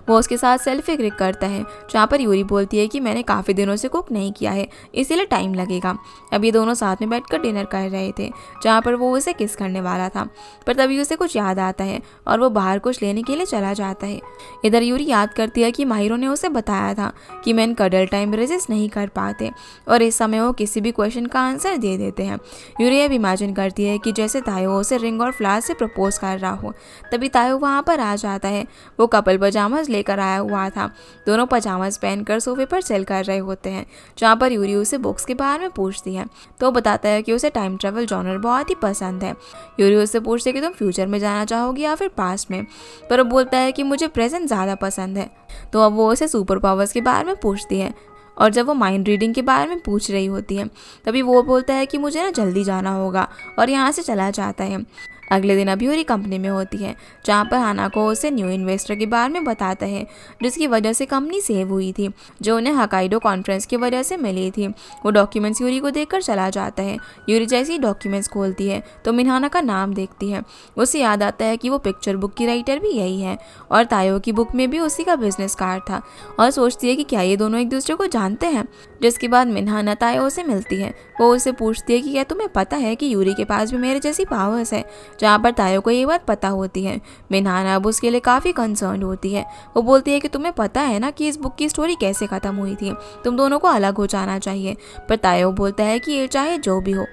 वो उसके साथ सेल्फी क्लिक करता है, जहाँ पर यूरी बोलती है कि मैंने काफ़ी दिनों से कुक नहीं किया है, इसीलिए टाइम लगेगा। अब ये दोनों साथ में बैठकर डिनर कर रहे थे, जहाँ पर वो उसे किस करने वाला था, पर तभी उसे कुछ याद आता है और वो बाहर कुछ लेने के लिए चला जाता है। इधर यूरी याद करती है कि माहिरो ने उसे बताया था कि मैन कडल टाइम रेजिस्ट नहीं कर पाते और इस समय वो किसी भी क्वेश्चन का आंसर दे देते हैं। यूरी अब इमेजिन करती है कि जैसे तायो उसे रिंग और फ्लावर से प्रपोज कर रहा हो। तभी तायो वहाँ पर आ जाता है। वो कपल पजामाज लेकर आया हुआ था। दोनों पजामाज पहनकर सोफे पर चिल कर रहे होते हैं, जहाँ पर यूरी उसे बुक्स के बारे में पूछती है, तो वो बताता है कि उसे टाइम ट्रेवल जॉनर बहुत ही पसंद है। यूरी उससे पूछती है कि तुम फ्यूचर में जाना चाहोगी या फिर पास्ट में, पर वो बोलता है कि मुझे प्रेजेंट ज़्यादा पसंद है। तो अब वो उसे सुपर पावर्स के बारे में पूछती है और जब वो माइंड रीडिंग के बारे में पूछ रही होती है तभी वो बोलता है कि मुझे ना जल्दी जाना होगा और यहाँ से चला जाता है। अगले दिन अब यूरी कंपनी में होती है, जहाँ पर हानाको उसे न्यू इन्वेस्टर के बारे में बताता है, जिसकी वजह से कंपनी सेव हुई थी, जो उन्हें हकाइडो कॉन्फ्रेंस की वजह से मिली थी। वो डॉक्यूमेंट्स यूरी को देखकर चला जाता है। यूरी जैसे ही डॉक्यूमेंट्स खोलती है तो मिन्हाना का नाम देखती है। उसे याद आता है कि वो पिक्चर बुक की राइटर भी यही है और तायो की बुक में भी उसी का बिजनेस कार्ड था, और सोचती है कि क्या ये दोनों एक दूसरे को जानते हैं। जिसके बाद मिन्हाना तायो से मिलती है। वो उससे पूछती है कि क्या तुम्हें पता है कि यूरी के पास भी मेरे जैसी पावर्स है, जहाँ पर तायो को ये बात पता होती है। मिन्हाना अब उसके लिए काफ़ी कंसर्न होती है। वो बोलती है कि तुम्हें पता है ना कि इस बुक की स्टोरी कैसे ख़त्म हुई थी, तुम दोनों को अलग हो जाना चाहिए। पर तायो बोलता है कि ये चाहे जो भी हो,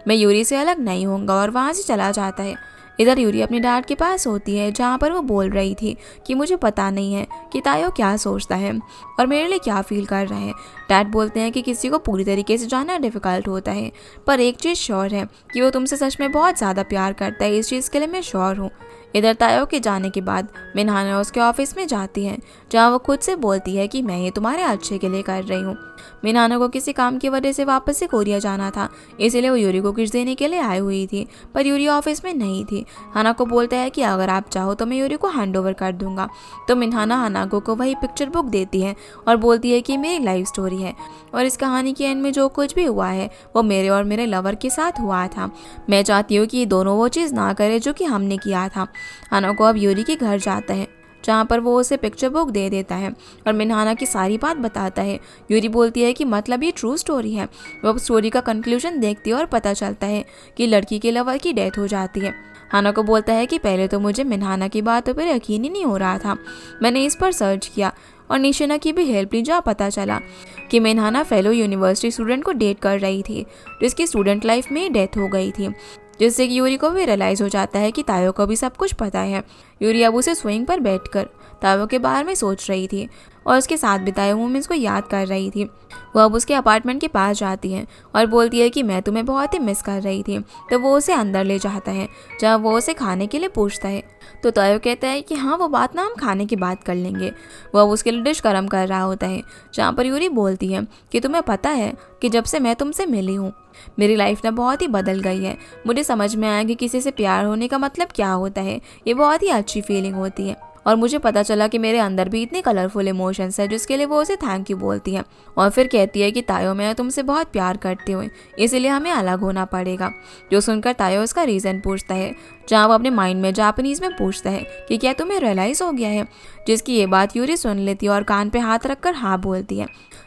मैं यूरी से अलग नहीं होऊंगा, और वहाँ से चला जाता है। इधर यूरी अपने डैड के पास होती है, जहाँ पर वो बोल रही थी कि मुझे पता नहीं है कि तायो क्या सोचता है और मेरे लिए क्या फील कर रहा है। डैड बोलते हैं कि किसी को पूरी तरीके से जानना डिफ़िकल्ट होता है, पर एक चीज़ श्योर है कि वो तुमसे सच में बहुत ज़्यादा प्यार करता है, इस चीज़ के लिए मैं श्योर हूँ। इधर तायो के जाने के बाद मिन्हाना उसके ऑफिस में जाती है, जहाँ वो खुद से बोलती है कि मैं ये तुम्हारे अच्छे के लिए कर रही हूँ। मिनहाना को किसी काम की वजह से वापस से कोरिया जाना था, इसलिए वो यूरी को किस देने के लिए आई हुई थी, पर यूरी ऑफिस में नहीं थी। हानाको बोलता है कि अगर आप चाहो तो मैं यूरी को हैंड ओवर कर दूंगा। तो मिनहाना हानाको को वही पिक्चर बुक देती है और बोलती है कि मेरी लाइफ स्टोरी है और इस कहानी के एंड में जो कुछ भी हुआ है वो मेरे और मेरे लवर के साथ हुआ था। मैं चाहती हूँ कि ये दोनों वो चीज़ ना करे जो कि हमने किया था। हानाको अब यूरी के घर जाता है, जहाँ पर वो उसे पिक्चर बुक दे देता है और मिनहाना की सारी बात बताता है। यूरी बोलती है कि मतलब ये ट्रू स्टोरी है। वो स्टोरी का कंक्लूजन देखती है और पता चलता है कि लड़की के लवर की डेथ हो जाती है। हानाको बोलता है कि पहले तो मुझे मिनहाना की बातों पर यकीन ही नहीं हो रहा था। मैंने इस पर सर्च किया और निशिना की भी हेल्प ली, जहाँ पता चला कि मिनहाना फेलो यूनिवर्सिटी स्टूडेंट को डेट कर रही थी, जिसकी स्टूडेंट लाइफ में डेथ हो गई थी, जिससे कि यूरी को भी रियलाइज़ हो जाता है कि तायो को भी सब कुछ पता है। यूरी अब उसे स्विंग पर बैठकर तायो के बारे में सोच रही थी और उसके साथ बिताए मोमेंट्स को याद कर रही थी। वो अब उसके अपार्टमेंट के पास जाती है और बोलती है कि मैं तुम्हें बहुत ही मिस कर रही थी। तो वो उसे अंदर ले जाता है, जहाँ वो उसे खाने के लिए पूछता है। तो तायो कहता है कि हाँ, वो बात ना हम खाने की बात कर लेंगे। वो अब उसके लिए डिश गर्म कर रहा होता है, जहाँ पर यूरी बोलती है कि तुम्हें पता है कि जब से मैं तुमसे मिली हूँ मेरी लाइफ ना बहुत ही बदल गई है। मुझे समझ में आया कि किसी से प्यार होने का मतलब क्या होता है। ये बहुत ही अच्छी फीलिंग होती है और मुझे पता चला कि मेरे अंदर भी इतने कलरफुल इमोशंस है, जिसके लिए वो उसे थैंक यू बोलती है। और फिर कहती है कि तायो, मैं तुमसे बहुत प्यार करती हूँ, इसलिए हमें अलग होना पड़ेगा। जो सुनकर तायो उसका रीज़न पूछता है, जहाँ वो अपने माइंड में जापानीज़ में पूछता है कि क्या तुम्हें रियलाइज़ हो गया है, जिसकी ये बात यूरी सुन लेती है और कान पे हाथ रखकर हाँ बोलती है।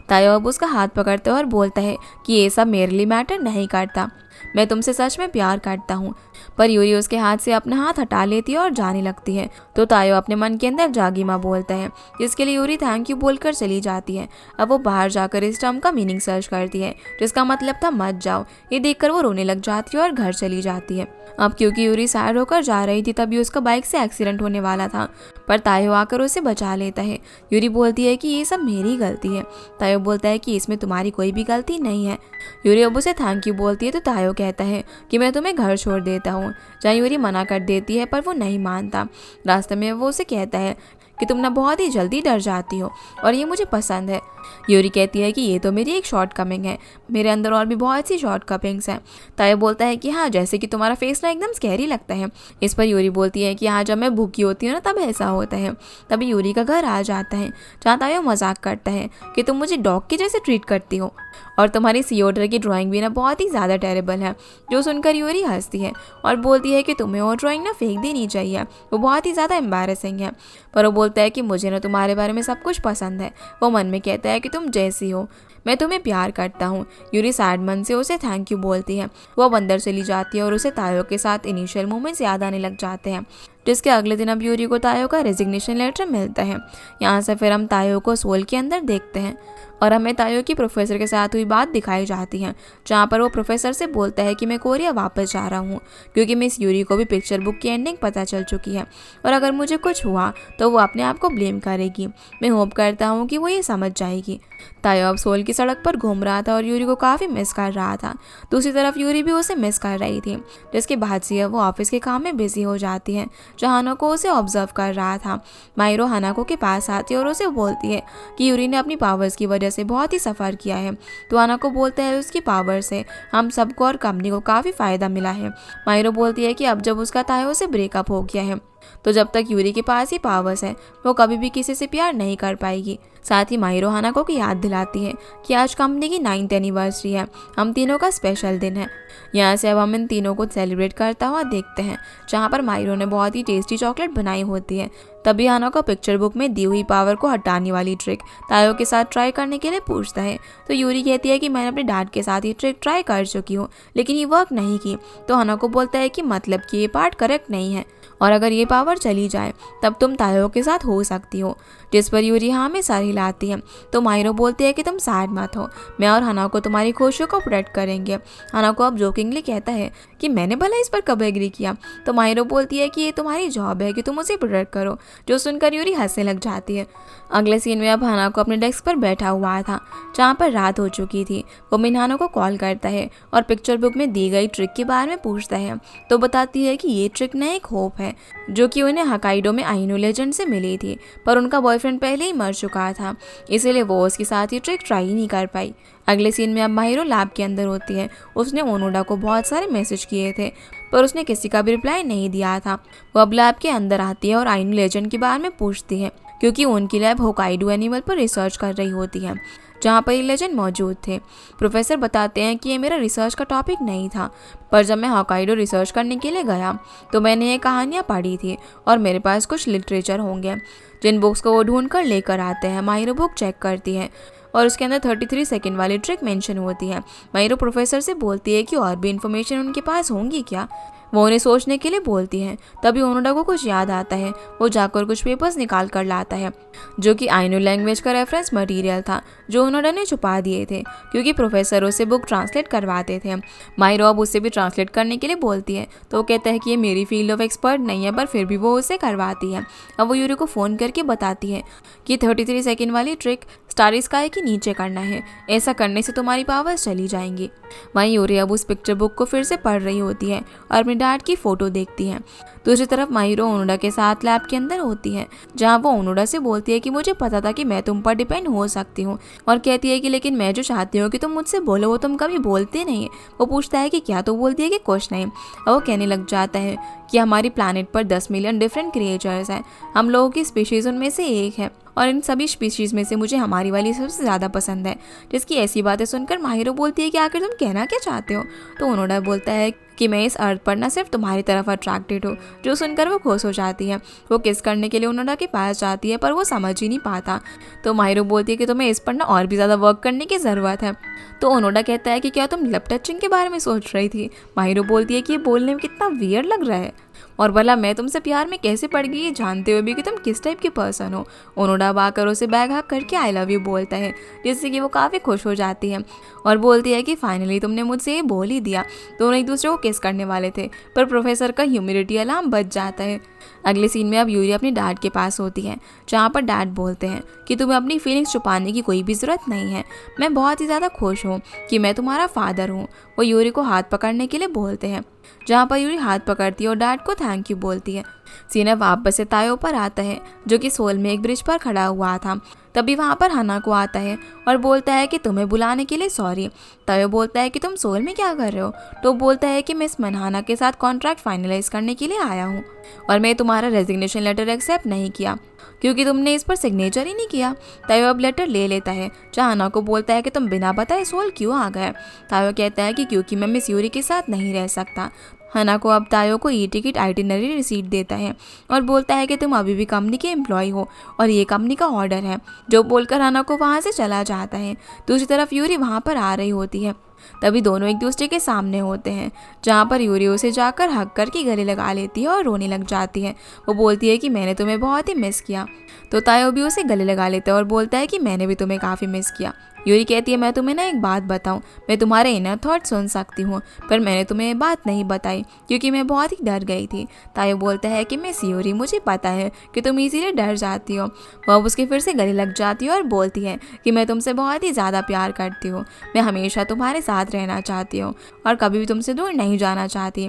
तायो अब उसका हाथ पकड़ते और बोलता है कि ये सब मेरे लिए मैटर नहीं करता, मैं तुमसे सच में प्यार करता हूँ। पर यूरी उसके हाथ से अपना हाथ हटा लेती है और जाने लगती है। तो तायो अपने मन के अंदर जागिमा बोलता है, जिसके लिए यूरी थैंक यू बोलकर चली जाती है। अब वो बाहर जाकर इस टर्म का मीनिंग सर्च करती है, जिसका मतलब था मत जाओ। ये देखकर वो रोने लग जाती है और घर चली जाती है। अब क्योंकि यूरी सैड होकर जा रही थी, तभी उसका बाइक से एक्सीडेंट होने वाला था, पर तायो आकर उसे बचा लेता है। यूरी बोलती है कि ये सब मेरी गलती है। तायो बोलता है कि इसमें तुम्हारी कोई भी गलती नहीं है। यूरी अब उसे थैंक यू बोलती है, तो तायो कहता है कि मैं तुम्हें घर छोड़ देता हूँ, जहाँ यूरी मना कर देती है, पर वो नहीं मानता। रास्ते में वो उसे कहता है कि तुम ना बहुत ही जल्दी डर जाती हो और ये मुझे पसंद है। यूरी कहती है कि ये तो मेरी एक शॉर्ट कमिंग है, मेरे अंदर और भी बहुत सी शॉर्ट कमिंग्स हैं। तायो बोलता है कि हाँ, जैसे कि तुम्हारा फेस ना एकदम स्कैरी लगता है। इस पर यूरी बोलती है कि हाँ, जब मैं भूखी होती हूँ ना तब ऐसा होता है। तभी यूरी का घर आ जाता है, जहाँ तायो मजाक करता है कि तुम मुझे डॉग की जैसे ट्रीट करती हो और तुम्हारी सी ऑर्डर की ड्राइंग भी ना बहुत ही ज़्यादा टेरेबल है। जो सुनकर यूरी हंसती है और बोलती है कि तुम्हें वो ड्राइंग ना फेंक देनी चाहिए, वो बहुत ही ज़्यादा एम्बैरेसिंग है। पर वो बोलता है कि मुझे ना तुम्हारे बारे में सब कुछ पसंद है। वो मन में कहता है कि तुम जैसी हो, मैं तुम्हें प्यार करता हूँ। यूरी सैड मन से उसे थैंक यू बोलती है। वो अब अंदर चली जाती है और उसे तायो के साथ इनिशियल मोमेंट्स याद आने लग जाते हैं, जिसके अगले दिन अब यूरी को तायो का रेजिग्नेशन लेटर मिलता है। यहाँ से फिर हम तायो को सोल के अंदर देखते हैं और हमें तायो की प्रोफेसर के साथ हुई बात दिखाई जाती है, जहाँ पर वो प्रोफेसर से बोलता है कि मैं कोरिया वापस जा रहा हूँ, क्योंकि मिस यूरी को भी पिक्चर बुक की एंडिंग पता चल चुकी है और अगर मुझे कुछ हुआ तो वो अपने आप को ब्लेम करेगी। मैं होप करता हूँ कि वो ये समझ जाएगी। तायो अब सोल की सड़क पर घूम रहा था और यूरी को काफ़ी मिस कर रहा था। दूसरी तरफ यूरी भी उसे मिस कर रही थी, जिसके बाद से वो ऑफिस के काम में बिजी हो जाती है, जहाँ हानाको उसे ऑब्जर्व कर रहा था। माइरो हानाको के पास आती है और उसे बोलती है कि यूरी ने अपनी पावर्स की वजह से बहुत ही सफ़र किया है। तो हानाको बोलता है उसकी पावर से हम सबको और कंपनी को काफ़ी फ़ायदा मिला है। माइरो बोलती है कि अब जब उसका तायो से ब्रेकअप हो गया है तो जब तक यूरी के पास ही पावर्स है वो कभी भी किसी से प्यार नहीं कर पाएगी। साथ ही माइरो हानाको को याद दिलाती है कि आज कंपनी की 9th एनिवर्सरी है, हम तीनों का स्पेशल दिन है। यहाँ से अब हम इन तीनों को सेलिब्रेट करता हुआ देखते हैं, जहाँ पर माइरो ने बहुत ही टेस्टी चॉकलेट बनाई होती है। तभी हानाको पिक्चर बुक में दी हुई पावर को हटाने वाली ट्रिक तायो के साथ ट्राई करने के लिए पूछता है। तो यूरी कहती है कि मैंने अपने डैड के साथ ये ट्रिक ट्राई कर चुकी हूँ, लेकिन ये वर्क नहीं की। तो हानाको बोलता है कि मतलब कि ये पार्ट करेक्ट नहीं है और अगर ये पावर चली जाए तब तुम तायो के साथ हो सकती हो, जिस पर यूरी हाँ में सर हिलाती है। तो माइरो बोलती है कि तुम सैड मत हो, मैं और हानाको तुम्हारी खुशियों को प्रोटेक्ट करेंगे। हानाको अब जोकिंगली कहता है कि मैंने भला इस पर कब एग्री किया। तो माहिरो बोलती है कि ये तुम्हारी जॉब है कि तुम उसे प्रोटेक्ट करो, जो सुनकर यूरी हंसने लग जाती है। अगले सीन में अब हाना को अपने डेस्क पर बैठा हुआ था, जहाँ पर रात हो चुकी थी। वो मिनहानो को कॉल करता है और पिक्चर बुक में दी गई ट्रिक के बारे में पूछता है। तो बताती है कि ये ट्रिक ना एक होप है जो कि उन्हें हकाइडो में आइनो लेजेंड से मिली थी, पर उनका बॉयफ्रेंड पहले ही मर चुका था, इसीलिए वो उसके साथ ये ट्रिक ट्राई नहीं कर पाई। अगले सीन में अब माहिरो लैब के अंदर होती है। उसने ओनोडा को बहुत सारे मैसेज किए थे, पर उसने किसी का भी रिप्लाई नहीं दिया था। वो अब लैब के अंदर आती है और आइनो लेजेंड के बारे में पूछती है, क्योंकि उनकी लैब होकाइडो एनिमल पर रिसर्च कर रही होती है, जहाँ पर ये लेजेंड मौजूद थे। प्रोफेसर बताते हैं कि ये मेरा रिसर्च का टॉपिक नहीं था, पर जब मैं होकाइडो रिसर्च करने के लिए गया तो मैंने ये कहानियाँ पढ़ी थी और मेरे पास कुछ लिटरेचर होंगे, जिन बुक्स को वो ढूंढ कर लेकर आते हैं। माहिरो बुक चेक करती है और उसके अंदर 33 सेकंड वाली ट्रिक मेंशन होती है। माहिरो प्रोफेसर से बोलती है कि और भी इन्फॉर्मेशन उनके पास होंगी क्या। वो उन्हें सोचने के लिए बोलती है। तभी ओनोडा को कुछ याद आता है। वो जाकर कुछ पेपर्स निकाल कर लाता है, जो कि आइनो लैंग्वेज का रेफरेंस मटेरियल था, जो ओनोडा ने छुपा दिए थे, क्योंकि प्रोफेसर उसे बुक ट्रांसलेट करवाते थे। माहिरो अब उसे भी ट्रांसलेट करने के लिए बोलती है, तो वो कहता है कि ये मेरी फील्ड ऑफ एक्सपर्ट नहीं है, पर फिर भी वो उसे करवाती है। अब वो यूरी को फ़ोन करके बताती है कि 33 सेकेंड वाली ट्रिक स्टार स्काई के नीचे करना है, ऐसा करने से तुम्हारी पावर्स चली जाएंगी। वहीं यूरी अब उस पिक्चर बुक को फिर से पढ़ रही होती है और अपने डैड की फ़ोटो देखती है। दूसरी तरफ माहिरो ओनोडा के साथ लैब के अंदर होती है, जहाँ वो ओनोडा से बोलती है कि मुझे पता था कि मैं तुम पर डिपेंड हो सकती हूँ, और कहती है कि लेकिन मैं जो चाहती हूँ कि तुम मुझसे बोलो वो तुम कभी बोलते नहीं। वो पूछता है कि क्या, तो बोलती है कि कुछ नहीं। और वो कहने लग जाता है कि हमारी प्लानट पर 10 मिलियन डिफरेंट क्रिएचर्स हैं, हम लोगों की स्पीशीज़ उनमें से एक है, और इन सभी स्पीशीज़ में से मुझे हमारी वाली सबसे ज़्यादा पसंद है। जिसकी ऐसी बातें सुनकर माहिरो बोलती है कि आखिर तुम कहना क्या चाहते हो। तो ओनोडा बोलता है कि मैं इस अर्थ पर न सिर्फ तुम्हारी तरफ अट्रैक्टेड हूँ, जो सुनकर वो खुश हो जाती है। वो किस करने के लिए ओनोडा के पास जाती है, पर वो समझ ही नहीं पाता। तो माहिरो बोलती है कि तुम्हें इस पर ना और भी ज़्यादा वर्क करने की ज़रूरत है। तो ओनोडा कहता है कि क्या तुम लिप टचिंग के बारे में सोच रही थी। माहिरो बोलती है कि ये बोलने में कितना वियर्ड लग रहा है, और भला मैं तुमसे प्यार में कैसे पड़ गई, ये जानते हुए भी कि तुम किस टाइप के पर्सन हो। ओनोडा अब आकर उसे बैग हक करके आई लव यू बोलता है, जिससे कि वो काफ़ी खुश हो जाती है और बोलती है कि फाइनली तुमने मुझसे ये बोल ही दिया। दोनों एक दूसरे को किस करने वाले थे, पर प्रोफेसर का ह्यूमिडिटी अलार्म बज जाता है। अगले सीन में अब यूरी अपनी डैड के पास होती है, जहाँ पर डैड बोलते हैं कि तुम्हें अपनी फीलिंग्स छुपाने की कोई भी ज़रूरत नहीं है, मैं बहुत ही ज़्यादा खुश हूँ कि मैं तुम्हारा फादर हूँ। वो यूरी को हाथ पकड़ने के लिए बोलते हैं, जहाँ पर यूरी हाथ पकड़ती है और डैड को थैंक यू बोलती है। सीन अब वापस से तायो पर आता है, जो कि सोल में एक ब्रिज पर खड़ा हुआ था। तभी वहाँ पर हाना को आता है और बोलता है कि तुम्हें बुलाने के लिए सॉरी। तायो बोलता है कि तुम सोल में क्या कर रहे हो। तो बोलता है कि मैं इस मनहाना के साथ कॉन्ट्रैक्ट फाइनलाइज करने के लिए आया हूँ, और मैं तुम्हारा रेजिग्नेशन लेटर एक्सेप्ट नहीं किया क्योंकि तुमने इस पर सिग्नेचर ही नहीं किया। तायो अब लेटर ले लेता है, जहाँ हाना को बोलता है कि तुम बिना बताए सोल क्यों आ गए। तायो कहता है कि क्योंकि मैं मिस यूरी के साथ नहीं रह सकता। हाना को अब तायो को ई टिकट आइटिनरी रिसीट देता है और बोलता है कि तुम अभी भी कंपनी के एम्प्लॉय हो और ये कंपनी का ऑर्डर है, जो बोलकर हाना को वहाँ से चला जाता है। दूसरी तरफ यूरी वहाँ पर आ रही होती है। तभी दोनों एक दूसरे के सामने होते हैं, जहाँ पर यूरी उसे जाकर हग करके गले लगा लेती है और रोने लग जाती है। वो बोलती है कि मैंने तुम्हें बहुत ही मिस किया। तो तायो भी उसे गले लगा लेता है और बोलता है कि मैंने भी तुम्हें काफ़ी मिस किया। यूरी कहती है मैं तुम्हें ना एक बात बताऊं, मैं तुम्हारे इनर थॉट सुन सकती हूँ, पर मैंने तुम्हें ये बात नहीं बताई क्योंकि मैं बहुत ही डर गई थी। तायो बोलता है कि मिस यूरी, मुझे पता है कि तुम इसीलिए डर जाती हो। वह उसके फिर से गले लग जाती है और बोलती है कि मैं तुमसे बहुत ही ज़्यादा प्यार करती हूँ, मैं हमेशा तुम्हारे साथ रहना चाहती हूँ और कभी भी तुमसे दूर नहीं जाना चाहती।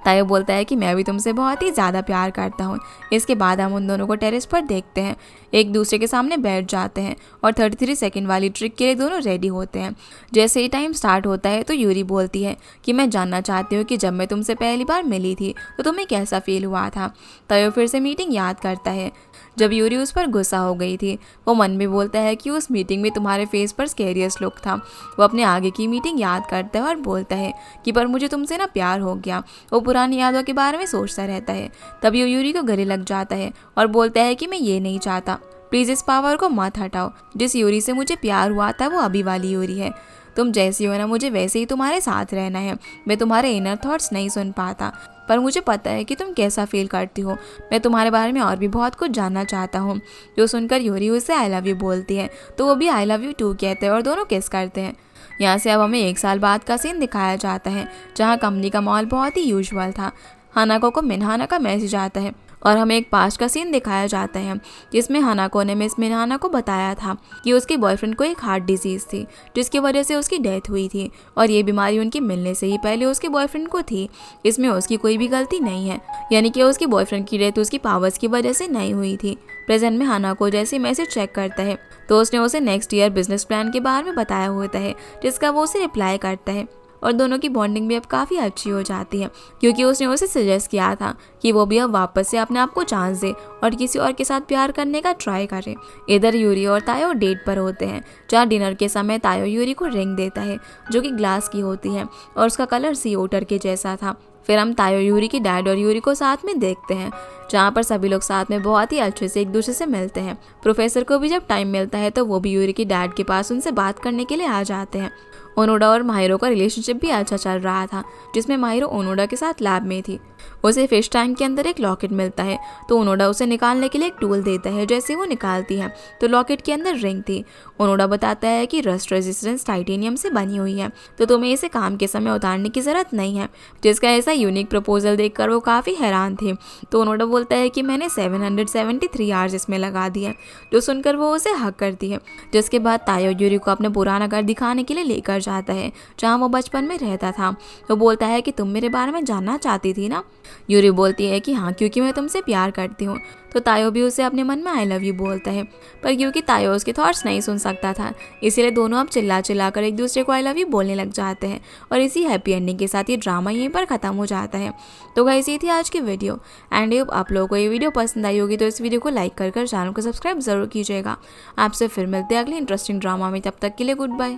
तायो बोलता है कि मैं भी तुमसे बहुत ही ज़्यादा प्यार करता हूँ। इसके बाद हम उन दोनों को टेरेस पर देखते हैं, एक दूसरे के सामने बैठ जाते हैं और 33 सेकंड वाली ट्रिक के लिए दोनों रेडी होते हैं। जैसे ही टाइम स्टार्ट होता है तो यूरी बोलती है कि मैं जानना चाहती हूँ कि जब मैं तुमसे पहली बार मिली थी तो तुम्हें कैसा फील हुआ था। तायो फिर से मीटिंग याद करता है जब यूरी उस पर गुस्सा हो गई थी। वो मन में बोलता है कि उस मीटिंग में तुम्हारे फेस पर स्कैरियस लुक था। वो अपने आगे की मीटिंग याद करता है और बोलता है कि पर मुझे तुमसे ना प्यार हो गया। वो पुरानी यादों के बारे में सोचता रहता है। तभी वो यूरी को गले लग जाता है और बोलता है कि मैं ये नहीं चाहता, प्लीज़ इस पावर को मत हटाओ। जिस यूरी से मुझे प्यार हुआ था वो अभी वाली यूरी है। तुम जैसी हो ना, मुझे वैसे ही तुम्हारे साथ रहना है। मैं तुम्हारे इनर थॉट्स नहीं सुन पाता, पर मुझे पता है कि तुम कैसा फील करती हो। मैं तुम्हारे बारे में और भी बहुत कुछ जानना चाहता हूँ। जो सुनकर यूरी उसे आई लव यू बोलती है, तो वो भी आई लव यू टू कहते हैं और दोनों किस करते हैं। यहाँ से अब हमें 1 साल बाद का सीन दिखाया जाता है, जहाँ कंपनी का माहौल बहुत ही यूजुअल था। हानाको को मिनहाना का मैसेज आता है और हमें एक पास्ट का सीन दिखाया जाता है, जिसमें हानाको ने मिस मिनहाना को बताया था कि उसके बॉयफ्रेंड को एक हार्ट डिजीज़ थी, जिसकी वजह से उसकी डेथ हुई थी और ये बीमारी उनकी मिलने से ही पहले उसके बॉयफ्रेंड को थी। इसमें उसकी कोई भी गलती नहीं है, यानी कि उसके बॉयफ्रेंड की डेथ उसकी पावर्स की वजह से नहीं हुई थी। प्रेजेंट में हानाको जैसे मैसेज चेक करता है तो उसने उसे नेक्स्ट ईयर बिजनेस प्लान के बारे में बताया होता है, जिसका वो उसे रिप्लाई करता है और दोनों की बॉन्डिंग भी अब काफ़ी अच्छी हो जाती है, क्योंकि उसने उसे सजेस्ट किया था कि वो भी अब वापस से अपने आप को चांस दे और किसी और के साथ प्यार करने का ट्राई करे। इधर यूरी और तायो डेट पर होते हैं, जहाँ डिनर के समय तायो यूरी को रिंग देता है जो कि ग्लास की होती है और उसका कलर सी ओटर के जैसा था। फिर हम तायो यूरी की डैड और यूरी को साथ में देखते हैं, जहाँ पर सभी लोग साथ में बहुत ही अच्छे से एक दूसरे से मिलते हैं। प्रोफेसर को भी जब टाइम मिलता है तो वो भी यूरी की डैड के पास उनसे बात करने के लिए आ जाते हैं। ओनोडा और माहिरो का रिलेशनशिप भी अच्छा चल रहा था, जिसमें माहिरो ओनोडा के साथ लैब में थी। उसे फिश टैंक के अंदर एक लॉकेट मिलता है तो ओनोडा उसे निकालने के लिए एक टूल देता है। जैसे वो निकालती है तो लॉकेट के अंदर रिंग थी। ओनोडा बताता है कि रस्ट रेजिस्टेंस टाइटेनियम से बनी हुई है, तो तुम्हें इसे काम के समय उतारने की ज़रूरत नहीं है। जिसका ऐसा यूनिक प्रपोजल देखकर वो काफ़ी हैरान थे। तो ओनोडा बोलता है कि मैंने 773 आवर्स इसमें लगा दिए, जो सुनकर वो उसे हक करती है। जिसके बाद तायो यूरी को अपने पुराना घर दिखाने के लिए लेकर जाता है, जहाँ वो बचपन में रहता था। वो बोलता है कि तुम मेरे बारे में जानना चाहती थी ना। यूरी बोलती है कि हाँ, क्योंकि मैं तुमसे प्यार करती हूँ। तो तायो भी उसे अपने मन में आई लव यू बोलता है, पर क्योंकि तायो उसके थॉट्स नहीं सुन सकता था, इसीलिए दोनों अब चिल्ला चिल्ला कर एक दूसरे को आई लव यू बोलने लग जाते हैं और इसी हैप्पी एंडिंग के साथ ये ड्रामा यहीं पर ख़त्म हो जाता है। तो गाइस, ये थी आज की वीडियो एंड होप आप लोगों को ये वीडियो पसंद आई होगी। तो इस वीडियो को लाइक कर चैनल को सब्सक्राइब जरूर कीजिएगा। आपसे फिर मिलते हैं अगले इंटरेस्टिंग ड्रामा में, तब तक के लिए गुड बाय।